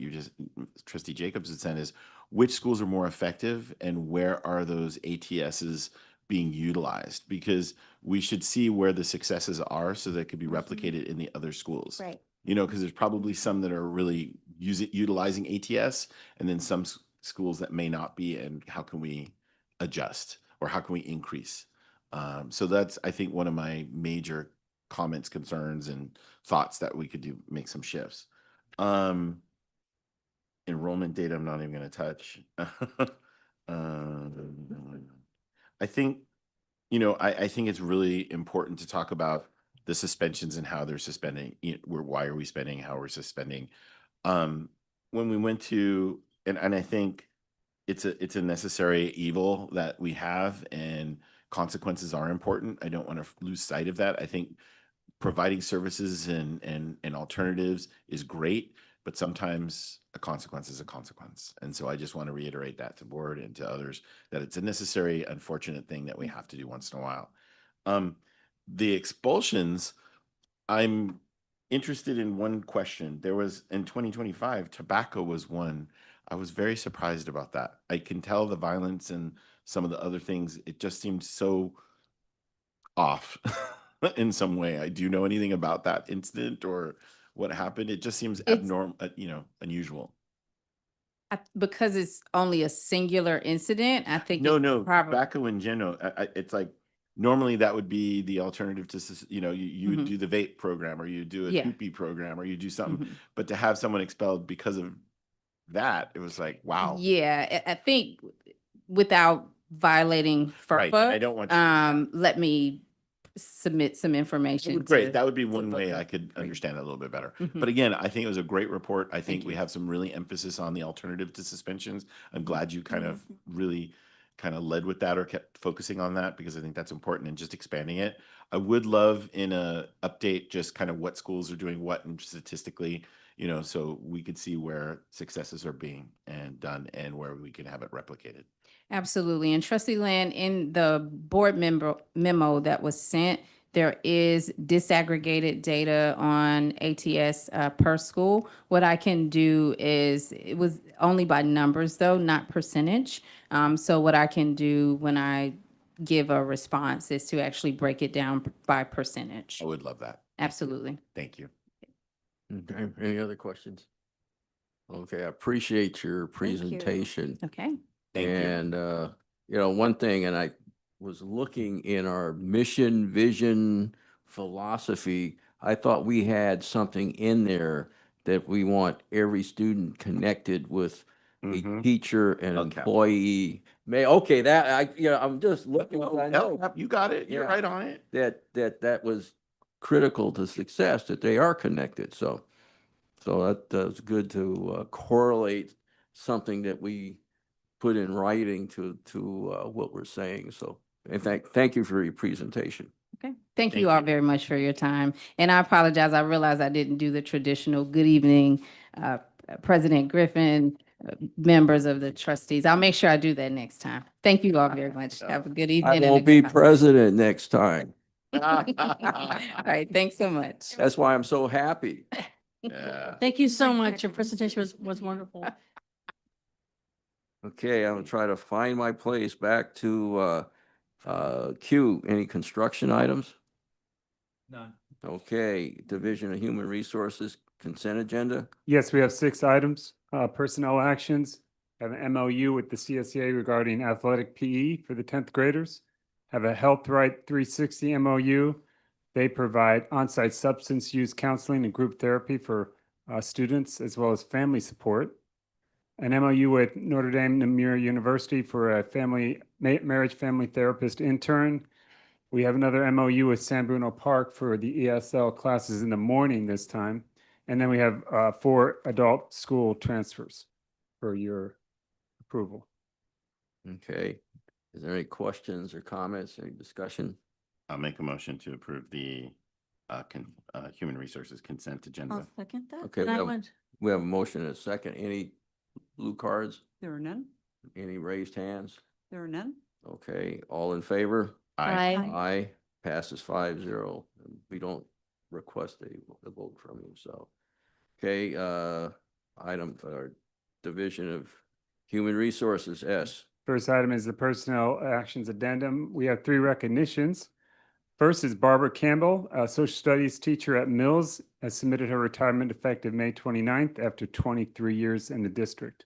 Trustee Jacobs had said, is which schools are more effective and where are those ATSs being utilized? Because we should see where the successes are so that it could be replicated in the other schools. Right. You know, because there's probably some that are really utilizing ATS, and then some schools that may not be, and how can we adjust or how can we increase? So that's, I think, one of my major comments, concerns, and thoughts that we could make some shifts. Enrollment data, I'm not even going to touch. I think, I think it's really important to talk about the suspensions and how they're suspending. Why are we spending? How we're suspending? When we went to, and I think it's a necessary evil that we have, and consequences are important. I don't want to lose sight of that. I think providing services and alternatives is great, but sometimes a consequence is a consequence. And so I just want to reiterate that to board and to others, that it's a necessary, unfortunate thing that we have to do once in a while. The expulsions, I'm interested in one question. There was, in 2025, tobacco was one. I was very surprised about that. I can tell the violence and some of the other things, it just seemed so off in some way. Do you know anything about that incident or what happened? It just seems abnormal, unusual. Because it's only a singular incident, I think No, it probably. tobacco in general. It's like, normally that would be the alternative to, you would do the vape program, or you do a hoopy program, or you do something. But to have someone expelled because of that, it was like, wow. Yeah, I think without violating FERPA, Right, I don't want you let me submit some information. Great. That would be one way I could understand it a little bit better. Mhm. But again, I think it was a great report. I think Thank we you. have some really emphasis on the alternative to suspensions. I'm glad you kind of really kind of led with that, or kept focusing on that, because I think that's important, and just expanding it. I would love in a update just kind of what schools are doing what, and statistically, so we could see where successes are being done and where we can have it replicated. Absolutely. And Trustee Land, in the board memo that was sent, there is disaggregated data on ATS per school. What I can do is, it was only by numbers though, not percentage. So what I can do when I give a response is to actually break it down by percentage. I would love that. Absolutely. Thank you. Okay, any other questions? Okay, I appreciate your presentation. Okay. Thank you. And, one thing, and I was looking in our mission, vision, philosophy, I thought we had something in there that we want every student connected with a teacher and employee. Okay, I'm just looking. I know. You got it. You're Yeah. right on it. That was critical to success, that they are connected. So that's good to correlate something that we put in writing to what we're saying. So, and thank you for your presentation. Okay. Thank you all very much for your time. And I apologize. I realized I didn't do the traditional good evening, President Griffin, members of the trustees. I'll make sure I do that next time. Thank you all very much. Have a good I evening. and a won't good be night. president next time. All right. Thanks so much. That's why I'm so happy. Yeah. Thank you so much. Your presentation was wonderful. Okay, I'm gonna try to find my place back to Q. Any construction items? None. Okay, Division of Human Resources consent agenda. Yes, we have 6 items. Personnel actions, have an MOU with the CSEA regarding athletic PE for the 10th graders. Have a Health Right 360 MOU. They provide on-site substance use counseling and group therapy for students, as well as family support. an MOU with Notre Dame Namur University for a marriage family therapist intern. We have another MOU with San Bruno Park for the ESL classes in the morning this time. And then we have 4 adult school transfers for your approval. Okay. Is there any questions or comments, any discussion? I'll make a motion to approve the human resources consent agenda. I'll second that. Okay, we have a motion and a second. Any blue cards? There are none. Any raised hands? There are none. Okay, all in favor? Aye. Aye. Passes 5-0. We don't request a vote from you, so. Okay, item for Division of Human Resources, S. First item is the Personnel Actions Addendum. We have 3 recognitions. First is Barbara Campbell, a social studies teacher at Mills, has submitted her retirement effective May 29th after 23 years in the district.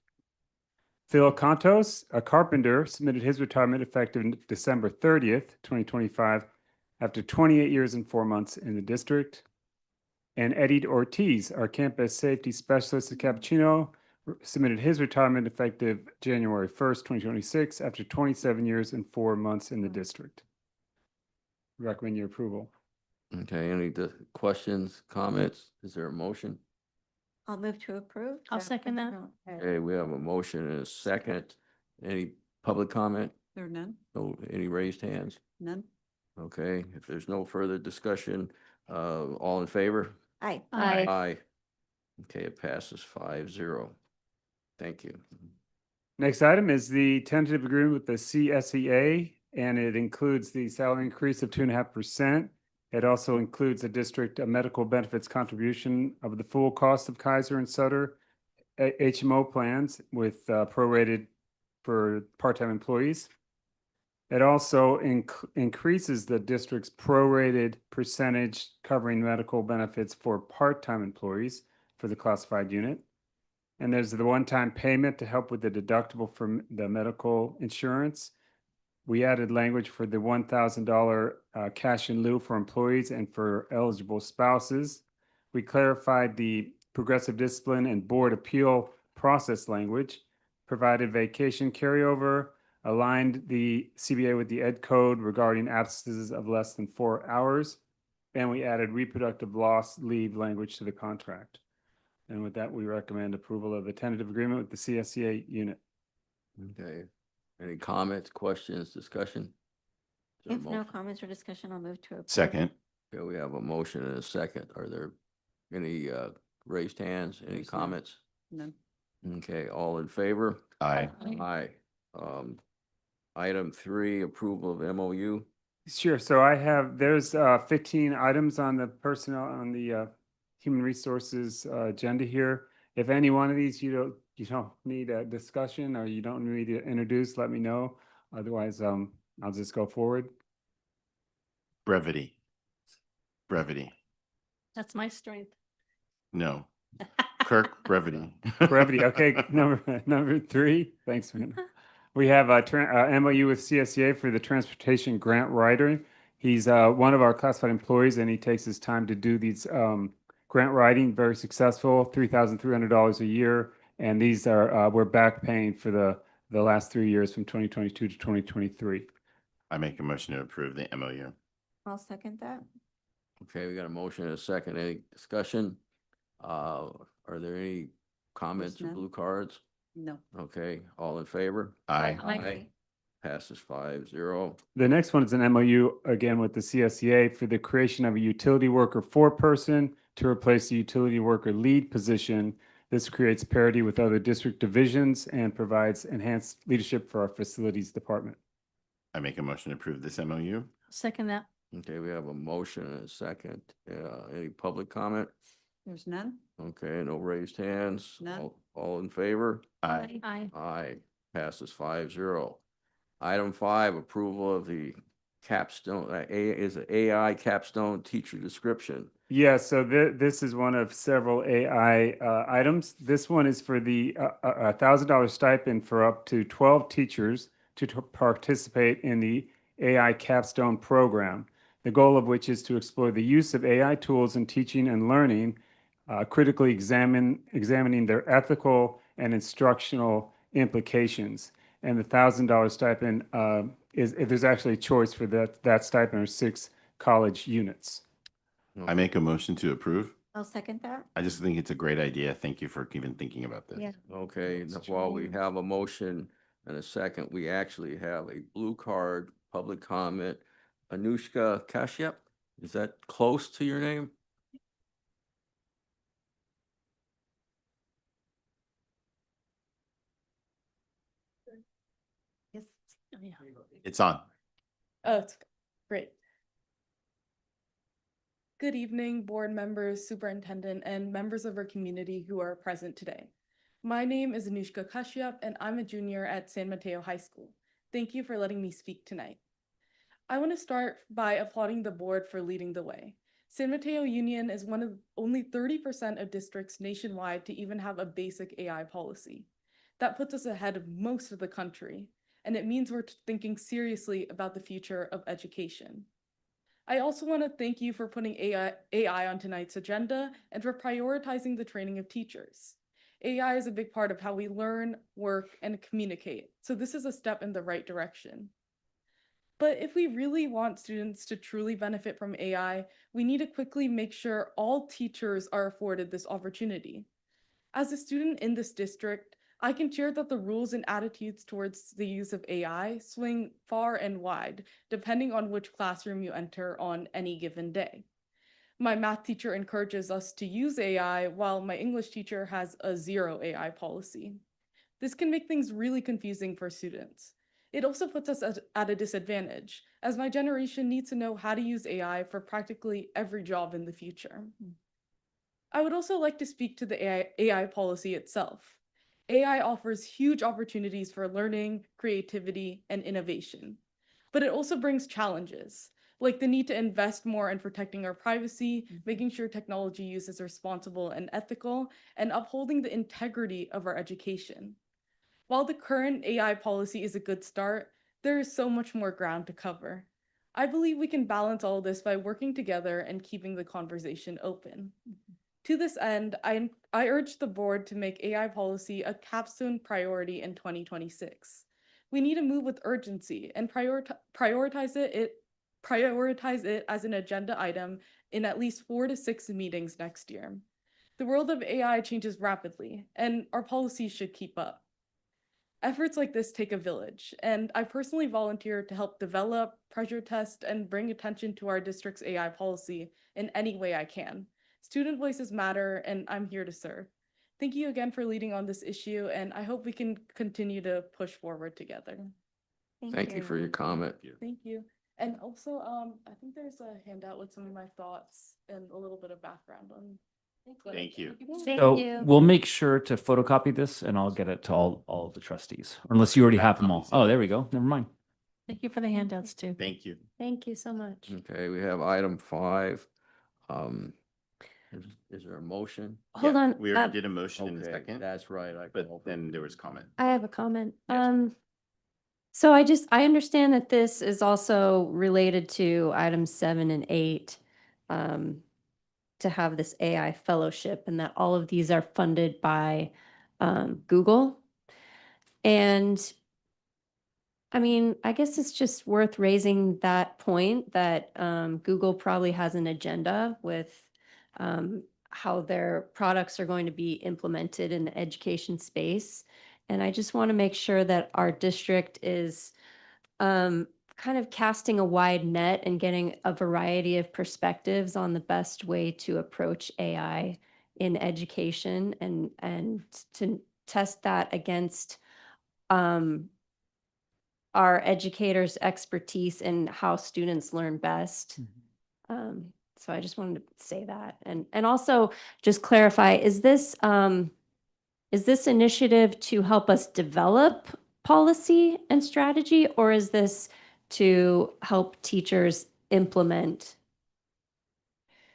Phil Contos, a carpenter, submitted his retirement effective December 30th, 2025, after 28 years and 4 months in the district. And Eddie Ortiz, our campus safety specialist at Cappuccino, submitted his retirement effective January 1st, 2026, after 27 years and 4 months in the district. Recommend your approval. Okay, any questions, comments? Is there a motion? I'll move to approve. I'll second that. Okay, we have a motion and a second. Any public comment? There are none. No, any raised hands? None. Okay, if there's no further discussion, all in favor? Aye. Aye. Okay, it passes 5-0. Thank you. Next item is the tentative agreement with the CSEA, and it includes the salary increase of 2.5%. It also includes a district medical benefits contribution of the full cost of Kaiser and Sutter HMO plans with prorated for part-time employees. It also increases the district's prorated percentage covering medical benefits for part-time employees for the classified unit. And there's the one-time payment to help with the deductible for the medical insurance. We added language for the $1,000 cash in lieu for employees and for eligible spouses. We clarified the progressive discipline and board appeal process language, provided vacation carryover, aligned the CBA with the Ed Code regarding absences of less than 4 hours, and we added reproductive loss leave language to the contract. And with that, we recommend approval of the tentative agreement with the CSEA unit. Okay, any comments, questions, discussion? Is there a If no motion? comments or discussion, I'll move to approve. Second. Okay, we have a motion and a second. Are there any raised hands, any There's none. comments? None. Okay, all in favor? Aye. Aye. Item 3, approval of MOU. Sure. So there's 15 items on the personnel, on the human resources agenda here. If any one of these you don't need a discussion or you don't need to introduce, let me know. Otherwise, I'll just go forward. Brevity. Brevity. That's my strength. No. Kirk, brevity. Brevity. Okay, number 3. Thanks, man. We have a MOU with CSEA for the transportation grant writer. He's one of our classified employees, and he takes his time to do these grant writing. Very successful, $3,300 a year, and these are we're back paying for the last 3 years from 2022 to 2023. I make a motion to approve the MOU. I'll second that. Okay, we got a motion and a second. Any discussion? Are there any comments or none. blue cards? No. Okay, all in favor? Aye. Aye. Passes 5-0. The next one is an MOU, again with the CSEA, for the creation of a utility worker 4-person to replace the utility worker lead position. This creates parity with other district divisions and provides enhanced leadership for our facilities department. I make a motion to approve this MOU. Second that. Okay, we have a motion and a second. Any public comment? There's none. Okay, no raised hands. None. All in favor? Aye. Aye. Aye. Passes 5-0. Item 5, approval of the capstone, AI capstone teacher description. Yeah, so this is one of several AI items. This one is for the $1,000 stipend for up to 12 teachers to participate in the AI capstone program, the goal of which is to explore the use of AI tools in teaching and learning, critically examining their ethical and instructional implications. And the $1,000 stipend is, if there's actually a choice for that stipend, or 6 college units. I make a motion to approve. I'll second that. I just think it's a great idea. Thank you for even thinking about this. Yeah. Okay, while we have a motion and a second, we actually have a blue card, public comment. Anushka Kashyap, is that close to your name? Yes. Oh, yeah. It's on. Oh, it's great. Good evening, board members, superintendent, and members of our community who are present today. My name is Anushka Kashyap, and I'm a junior at San Mateo High School. Thank you for letting me speak tonight. I want to start by applauding the board for leading the way. San Mateo Union is one of only 30% of districts nationwide to even have a basic AI policy. That puts us ahead of most of the country, and it means we're thinking seriously about the future of education. I also want to thank you for putting AI on tonight's agenda and for prioritizing the training of teachers. AI is a big part of how we learn, work, and communicate, so this is a step in the right direction. But if we really want students to truly benefit from AI, we need to quickly make sure all teachers are afforded this opportunity. As a student in this district, I can share that the rules and attitudes towards the use of AI swing far and wide, depending on which classroom you enter on any given day. My math teacher encourages us to use AI, while my English teacher has a zero AI policy. This can make things really confusing for students. It also puts us at a disadvantage, as my generation needs to know how to use AI for practically every job in the future. I would also like to speak to the AI policy itself. AI offers huge opportunities for learning, creativity, and innovation. But it also brings challenges, like the need to invest more in protecting our privacy, making sure technology use is responsible and ethical, and upholding the integrity of our education. While the current AI policy is a good start, there is so much more ground to cover. I believe we can balance all this by working together and keeping the conversation open. To this end, I urge the board to make AI policy a capstone priority in 2026. We need to move with urgency and prioritize it as an agenda item in at least 4 to 6 meetings next year. The world of AI changes rapidly, and our policies should keep up. Efforts like this take a village, and I personally volunteer to help develop, pressure test, and bring attention to our district's AI policy in any way I can. Student voices matter, and I'm here to serve. Thank you again for leading on this issue, and I hope we can continue to push forward together. Thank you for your comment. Thank you. And also, I think there's a handout with some of my thoughts and a little bit of background on. Thank you. So we'll make sure to photocopy this and I'll get it to all of the trustees, unless you already have them all. Oh, there we go. Never mind. Thank you for the handouts too. Thank you. Thank you so much. Okay, we have item 5. Is there a motion? Hold on. We already did a motion in a Okay, second, that's right. but then there was comment. I have a comment. So I understand that this is also related to items 7 and 8, to have this AI fellowship, and that all of these are funded by Google. And I mean, I guess it's just worth raising that point that Google probably has an agenda with how their products are going to be implemented in the education space. And I just want to make sure that our district is kind of casting a wide net and getting a variety of perspectives on the best way to approach AI in education, and to test that against our educators' expertise in how students learn best. So I just wanted to say that, and also just clarify: is this initiative to help us develop policy and strategy, or is this to help teachers implement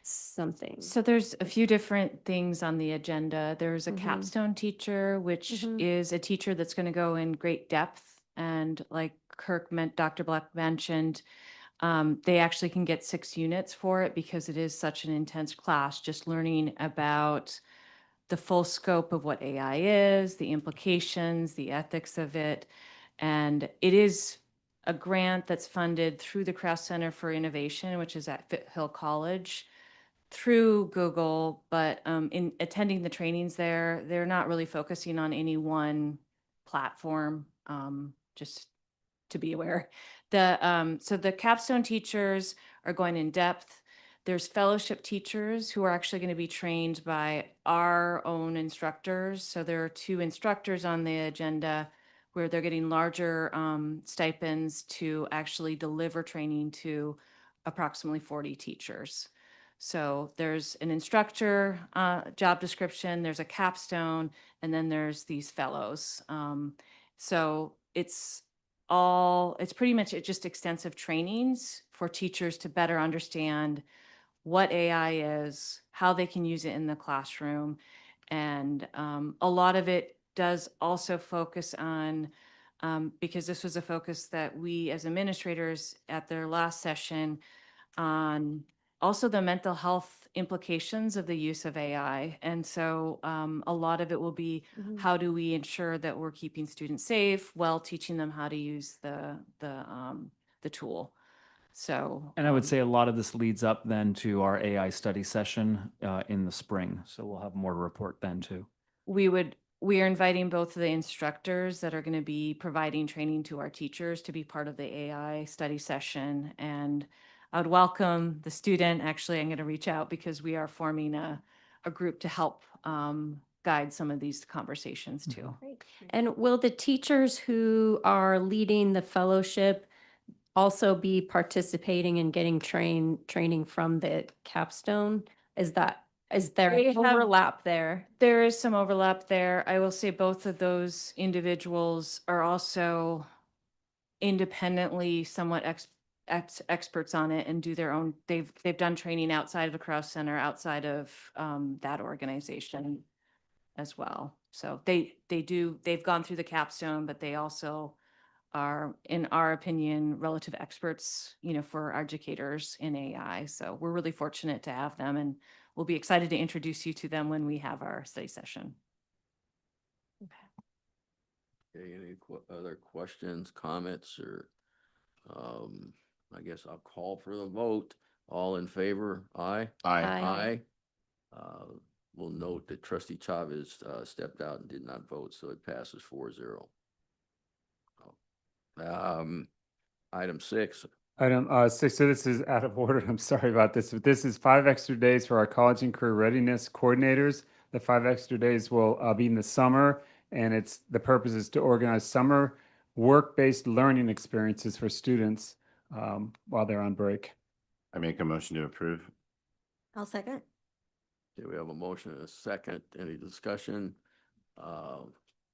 something? So there's a few different things on the agenda. There's a capstone teacher, which is a teacher that's going to go in great depth. And like Dr. Black mentioned, they actually can get 6 units for it because it is such an intense class, just learning about the full scope of what AI is, the implications, the ethics of it. And it is a grant that's funded through the Kraft Center for Innovation, which is at Foothill College, through Google. But in attending the trainings there, they're not really focusing on any one platform, just to be aware. So the capstone teachers are going in depth. There's fellowship teachers who are actually going to be trained by our own instructors. So there are 2 instructors on the agenda where they're getting larger stipends to actually deliver training to approximately 40 teachers. So there's an instructor job description, there's a capstone, and then there's these fellows. So it's pretty much just extensive trainings for teachers to better understand what AI is, how they can use it in the classroom. And a lot of it does also focus on, because this was a focus that we as administrators at their last session, on also the mental health implications of the use of AI. And so a lot of it will be how do we ensure that we're keeping students safe while teaching them how to use the tool. So, And I would say a lot of this leads up then to our AI study session in the spring. So we'll have more to report then too. we are inviting both of the instructors that are going to be providing training to our teachers to be part of the AI study session. And I would welcome the student. Actually, I'm going to reach out because we are forming a group to help guide some of these conversations too. Great. And will the teachers who are leading the fellowship also be participating and getting training from the capstone? Is there overlap there? There is some overlap there. I will say both of those individuals are also independently somewhat experts on it and do their own. They've done training outside of the Kraft Center, outside of that organization as well. So they've gone through the capstone, but they also are, in our opinion, relative experts, for educators in AI. So we're really fortunate to have them, and we'll be excited to introduce you to them when we have our study session. Okay, any other questions, comments, or I guess I'll call for the vote. All in favor? Aye. Aye. Aye. We'll note that Trustee Chavez stepped out and did not vote, so it passes 4-0. Item 6. Item 6, so this is out of order. I'm sorry about this, but this is 5 extra days for our college and career readiness coordinators. The 5 extra days will be in the summer, and the purpose is to organize summer work-based learning experiences for students while they're on break. I make a motion to approve. I'll second. Okay, we have a motion and a second. Any discussion?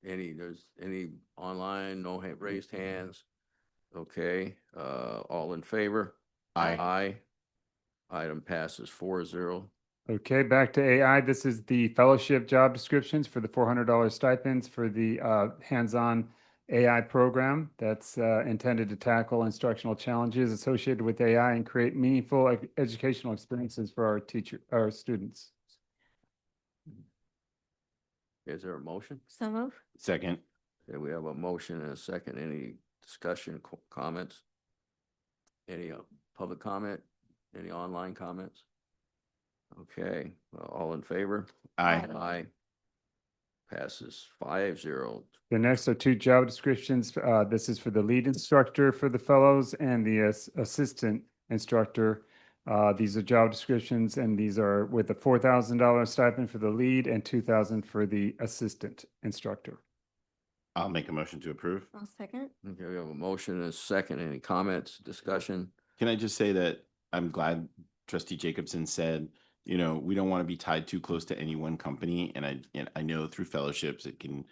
There's any online, no raised hands? Okay, all in favor? Aye. Aye. Item passes 4-0. Okay, back to AI. This is the fellowship job descriptions for the $400 stipends for the hands-on AI program that's intended to tackle instructional challenges associated with AI and create meaningful educational experiences for our students. Is there a motion? So move. Second. Okay, we have a motion and a second. Any discussion, comments? Any public comment? Any online comments? Okay, well, all in favor? Aye. Aye. Passes 5-0. The next are 2 job descriptions. This is for the lead instructor for the fellows and the assistant instructor. These are job descriptions, and these are with a $4,000 stipend for the lead and $2,000 for the assistant instructor. I'll make a motion to approve. I'll second. Okay, we have a motion and a second. Any comments, discussion? Can I just say that I'm glad Trustee Jacobson said, we don't want to be tied too close to any one company. And I know through fellowships, it can,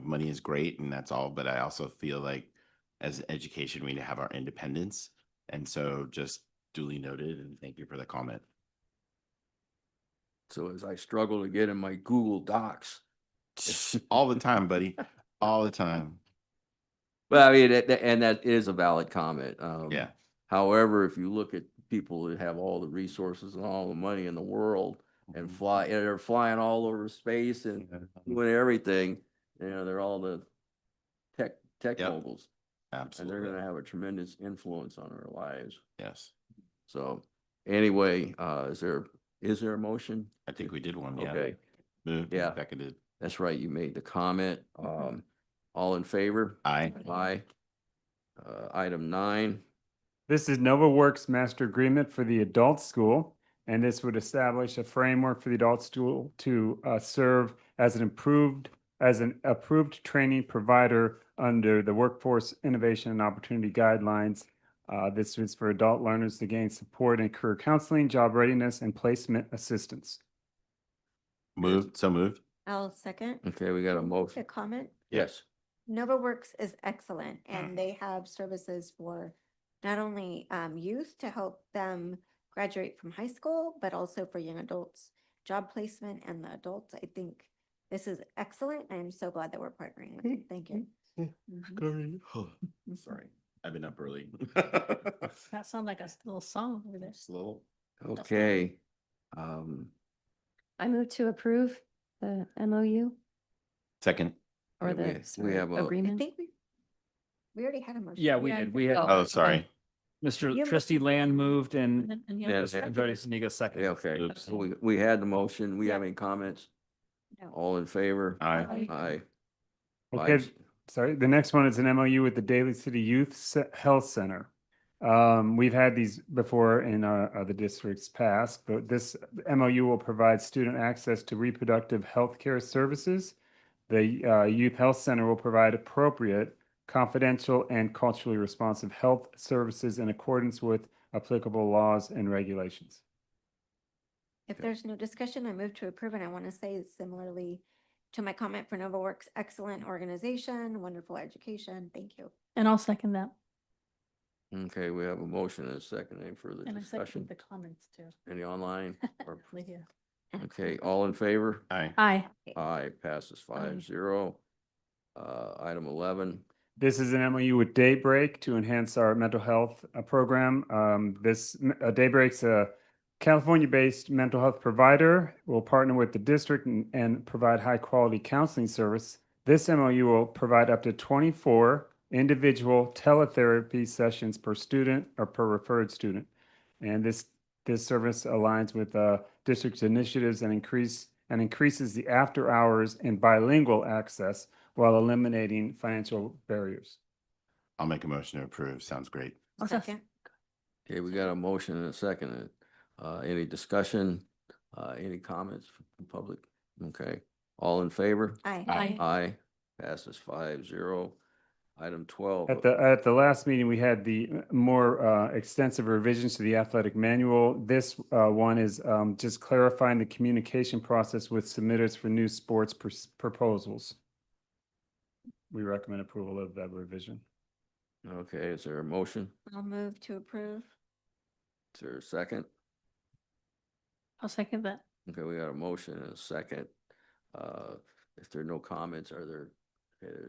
money is great and that's all. But I also feel like as education, we need to have our independence. And so just duly noted, and thank you for the comment. So as I struggle to get in my Google Docs. All the time, buddy. All the time. Well, I mean, and that is a valid comment. Yeah. However, if you look at people that have all the resources and all the money in the world, and fly, and they're flying all over space and doing everything. You know, they're all the tech Yep. moguls. And Absolutely. they're gonna have a tremendous influence on our lives. Yes. So anyway, is there a motion? I think we did one. Yeah. Okay, Moved. Yeah. Seconded. that's right. You made the comment. All in favor? Aye. Aye. Item 9. This is NovaWorks Master Agreement for the adult school, and this would establish a framework for the adult school to serve as an approved training provider under the Workforce Innovation and Opportunity Guidelines. This is for adult learners to gain support in career counseling, job readiness, and placement assistance. Moved. So moved. I'll second. Okay, we got a A motion. comment. Yes. NovaWorks is excellent, and they have services for not only youth to help them graduate from high school, but also for young adults, job placement, and the adults. I think this is excellent. I'm so glad that we're partnering with them. Thank you. Sorry. I've been up early. That sounds like a little song over there. Just a little. Okay. I move to approve the MOU Second. or Yeah, the we sorry, have a- I agreement. think we already had a motion. Yeah, we did. We had, Oh, sorry. Mr. You- Trustee Land moved and And Yeah, Mr. Jody Soniga second. Yeah, okay. Oops. So we had the motion. We have Yeah. any comments? No. All in favor? Aye. Aye. Okay, Five- sorry, the next one is an MOU with the Daly City Health Center. We've had these before in the districts past, but this MOU will provide student access to reproductive health care services. The Youth Health Center will provide appropriate, confidential, and culturally responsive health services in accordance with applicable laws and regulations. If there's no discussion, I move to approve, and I want to say similarly to my comment for NovaWorks, excellent organization, wonderful education. Thank you. And I'll second that. Okay, we have a motion and a second. Any further And I discussion? second the comments too. Any online? Or- Lydia. Okay, all in favor? Aye. Aye. Aye, passes 5-0. Item 11. This is an MOU with Daybreak to enhance our mental health program. Daybreak's a California-based mental health provider. Will partner with the district and provide high-quality counseling service. This MOU will provide up to 24 individual teletherapy sessions per student or per referred student. And this service aligns with district's initiatives and increases the after hours and bilingual access while eliminating financial barriers. I'll make a motion to approve. Sounds great. I'll second. Okay, we got a motion and a second. Any discussion? Any comments from the public? Okay, all in favor? Aye. Aye. Aye, passes 5-0. Item 12. At the last meeting, we had the more extensive revisions to the athletic manual. This one is just clarifying the communication process with submitters for new sports proposals. We recommend approval of that revision. Okay, is there a motion? I'll move to approve. Is there a second? I'll second that. Okay, we got a motion and a second. If there are no comments, are there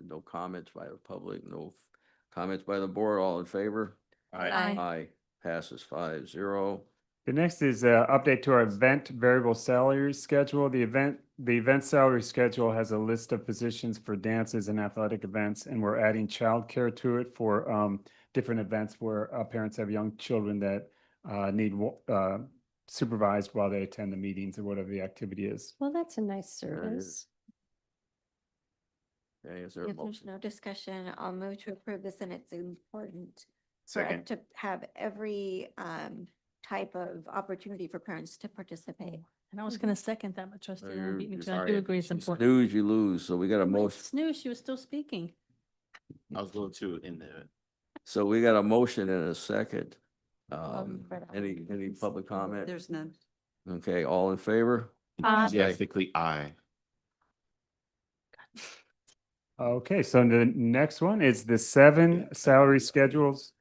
no comments by the public? No comments by the board? All in favor? Aye. Aye, passes 5-0. The next is update to our event variable salary schedule. The event salary schedule has a list of positions for dances and athletic events, and we're adding childcare to it for different events where parents have young children that need supervised while they attend the meetings or whatever the activity is. Well, that's a nice There it service. is. Okay, is there a If there's motion? no discussion, I'll move to approve this, and it's important for us Second. to have every type of opportunity for parents to participate. And I was gonna second that, but trustee No, Land you're- beat me you're to it. I sorry. do agree it's You important. snooze, you lose. So we got a Wait, motion. snooze, she was still speaking. I was a little too into it. So we got a motion and a second. but Any public comment? There's none. Okay, all in favor? Enthusiastically, aye. Okay, so the next one is the seven salary schedules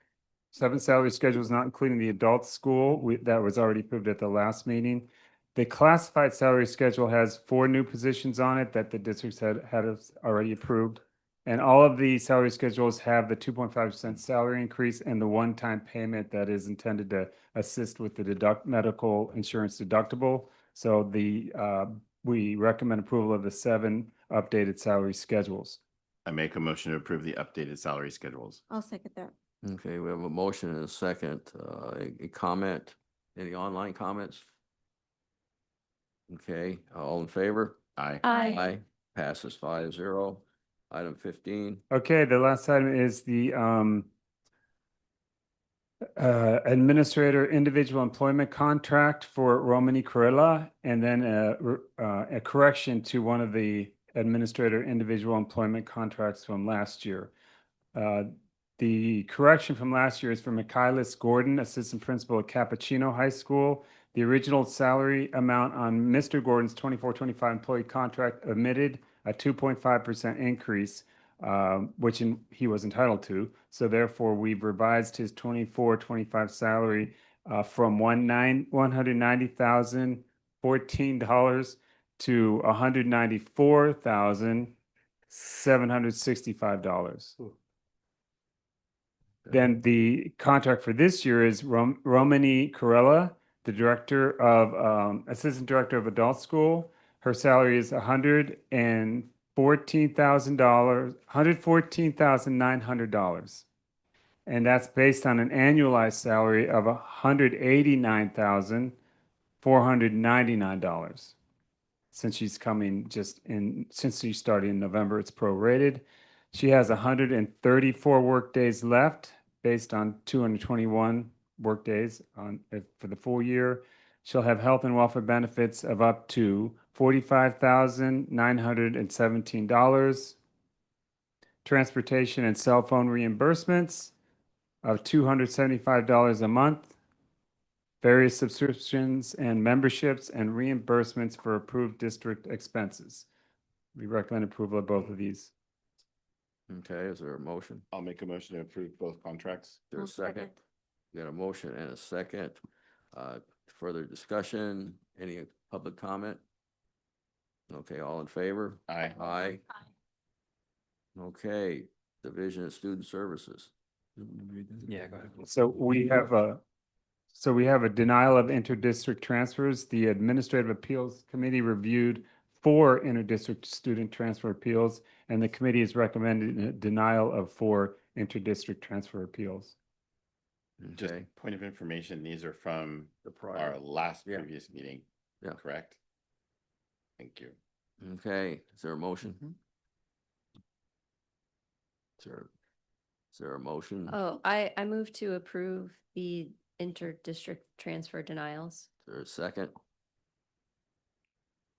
not including the adult school that was already approved at the last meeting. The classified salary schedule has 4 new positions on it that the districts had already approved. And all of the salary schedules have the 2.5% salary increase and the one-time payment that is intended to assist with the medical insurance deductible. So we recommend approval of the 7 updated salary schedules. I make a motion to approve the updated salary schedules. I'll second that. Okay, we have a motion and a second. A comment? Any online comments? Okay, all in favor? Aye. Aye. Passes 5-0. Item 15. Okay, the last item is the administrator individual employment contract for Romani Corella, and then a correction to one of the administrator individual employment contracts from last year. The correction from last year is for Michaelis Gordon, assistant principal at Cappuccino High School. The original salary amount on Mr. Gordon's 24-25 employee contract omitted a 2.5% increase, which he was entitled to. So therefore, we've revised his 24-25 salary from $190,014 to $194,765. Then the contract for this year is Romani Corella, the assistant director of adult school. Her salary is $114,900. And that's based on an annualized salary of $189,499. Since she's coming since she started in November, it's prorated. She has 134 work days left based on 221 work days for the full year. She'll have health and welfare benefits of up to $45,917. Transportation and cell phone reimbursements of $275 a month. Various subscriptions and memberships and reimbursements for approved district expenses. We recommend approval of both of these. Okay, is there a motion? I'll make a motion to approve both contracts. Is there a second? Got a motion and a second. Further discussion? Any public comment? Okay, all in favor? Aye. Aye. Okay, Division of Student Services. Yeah, go ahead. So we have a denial of interdistrict transfers. The Administrative Appeals Committee reviewed 4 interdistrict student transfer appeals, and the committee is recommending a denial of 4 interdistrict transfer appeals. Just Okay, point of information, these are from the prior. our last Yeah. previous meeting. Yeah. Correct? Thank you. Okay, is there a motion? Mm-hmm. Is there a motion? Oh, I move to approve the interdistrict transfer denials. Is there a second?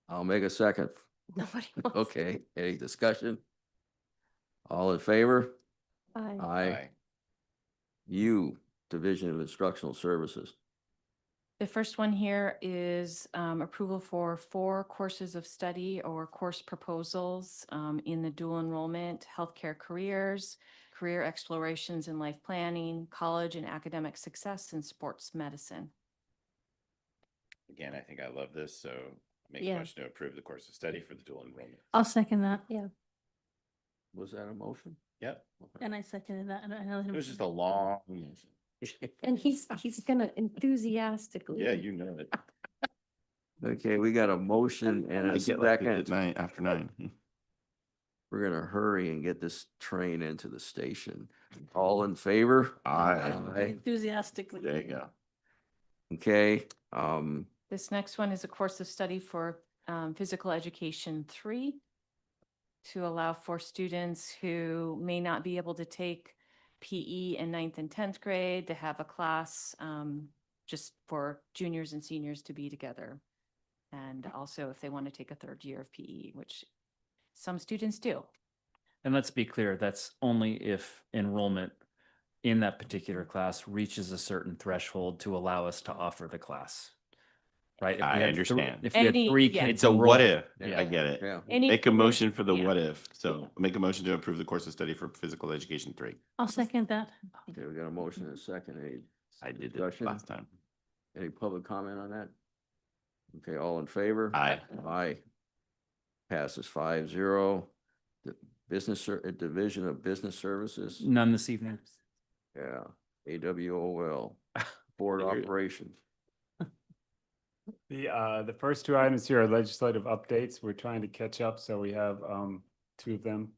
I'll make a second. Nobody wants. Okay, any discussion? All in favor? Aye. Aye. U, Division of Instructional Services. The first one here is approval for 4 courses of study or course proposals in the dual enrollment, healthcare careers, career explorations and life planning, college and academic success, and sports medicine. Again, I think I love this, so make a Yeah. motion to approve the course of study for the dual enrollment. I'll second that. Yeah. Was that a motion? Yep. And I seconded that. And I let It him. was just a long motion. And he's gonna enthusiastically. Yeah, you know it. Okay, we got a motion and I a get like second. at night after 9. We're gonna hurry and get this train into the station. All in favor? Aye. Enthusiastically. There you go. Okay, This next one is a course of study for physical education 3 to allow for students who may not be able to take PE in 9th and 10th grade to have a class just for juniors and seniors to be together. And also if they want to take a 3rd year of PE, which some students do. And let's be clear, that's only if enrollment in that particular class reaches a certain threshold to allow us to offer the class. Right? If we I had understand. If we had Any- 3 yeah. kids It's a enrolled- what if. Yeah. I get it. yeah. Any Make a course- motion for the yeah. what if. So make a motion to approve the course of study for physical education 3. I'll second that. Okay, we got a motion and a second. Any I did it discussion? last time. Any public comment on that? Okay, all in favor? Aye. Aye. Passes 5-0. The Division of Business Services. None this evening. Yeah, AWOL, Board Figured. Operations. The first two items here are legislative updates. We're trying to catch up, so we have two of them.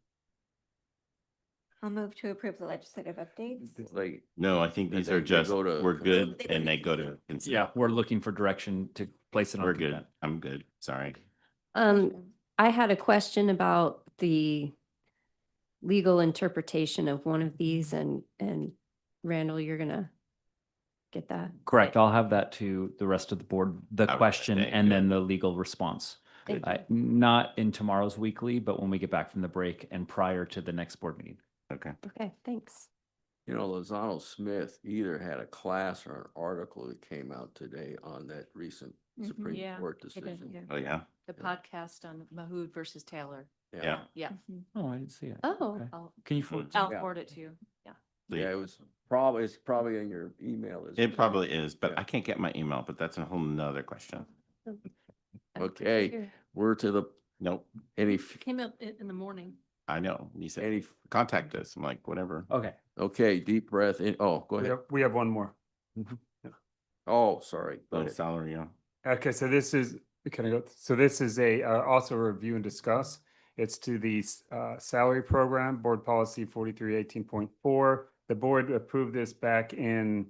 I'll move to approve the legislative updates. Like, No, I think these they- are they just, go to- we're good and they go to consent. Yeah, we're looking for direction to place it on. We're good. consent. I'm good. Sorry. I had a question about the legal interpretation of one of these and Randall, you're gonna get that. Correct. I'll have that to the rest of the board, the Okay, question thank and you. then the legal response. Thank Not in tomorrow's weekly, but when we get back from the break and prior to the next board meeting. Okay. Okay, thanks. You know, Lozano Smith either had a class or an article that came out today on that recent Supreme Yeah, Court it did, decision. yeah. Oh, yeah. The podcast on Mahood versus Taylor. Yeah. Yeah. Oh, I didn't see it. Oh. Okay. I'll- Can you forward? I'll Yeah. forward it to you. Yeah. Yeah, it's probably in your email. isn't It probably is, but I can't get my email, but that's a whole nother question. Okay, we're to the, Nope. any, It came out in the morning. I know. You said any, contact us. I'm like, whatever. Okay. okay, deep breath in. Oh, go ahead. We have one more. Oh, sorry. Go Oh, ahead. salary, yeah. Okay, so this is, can I go? So this is a, also a review and discuss. It's to the salary program, board policy 4318.4. The board approved this back in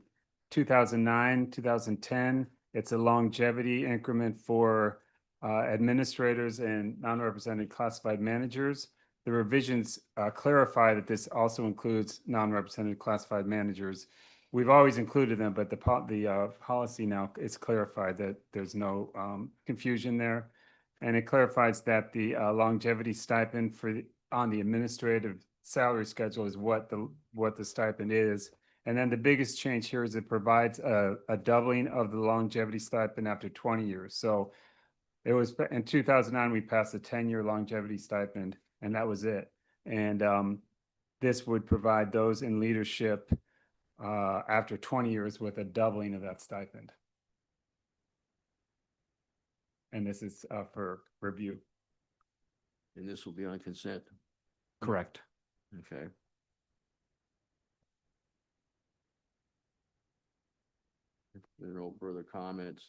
2009, 2010. It's a longevity increment for administrators and non-represented classified managers. The revisions clarify that this also includes non-represented classified managers. We've always included them, but the policy now is clarified that there's no confusion there. And it clarifies that the longevity stipend on the administrative salary schedule is what the stipend is. And then the biggest change here is it provides a doubling of the longevity stipend after 20 years. So it was in 2009, we passed a 10-year longevity stipend, and that was it. And this would provide those in leadership after 20 years with a doubling of that stipend. And this is for review. And this will be on consent. Correct. Okay. If there are no further comments,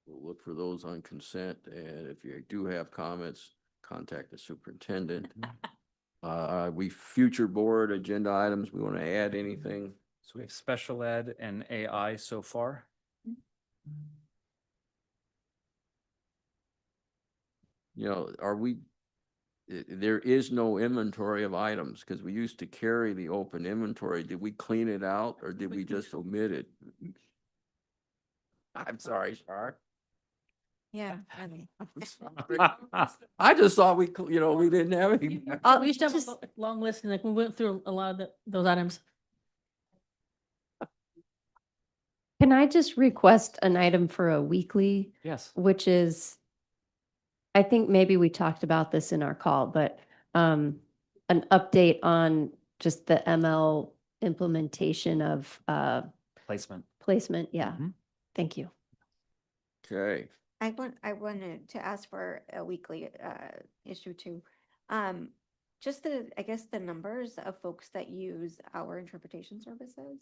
we'll look for those on consent. And if you do have comments, contact the superintendent. We future board agenda items, we want to add anything? So we have special ed and AI so far. You know, there is no inventory of items because we used to carry the open inventory. Did we clean it out or did we just omit it? I'm sorry, Shar. Yeah. I just thought we didn't have any. We used to have a long list and like we went through a lot of those items. Can I just request an item for a weekly? Yes. Which is, I think maybe we talked about this in our call, but an update on just the ML implementation of Placement. Yeah. Thank you. Okay. I wanted to ask for a weekly issue too. Just I guess the numbers of folks that use our interpretation services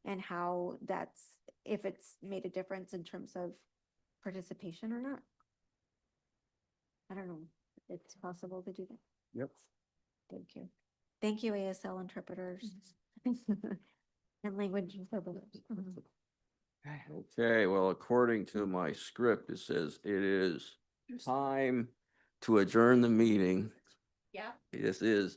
and how if it's made a difference in terms of participation or not. I don't know if it's possible to do that. Yep. Thank you. Thank you, ASL interpreters and language interpreters. Okay, well, according to my script, it says it is time to adjourn the meeting. Yeah. This is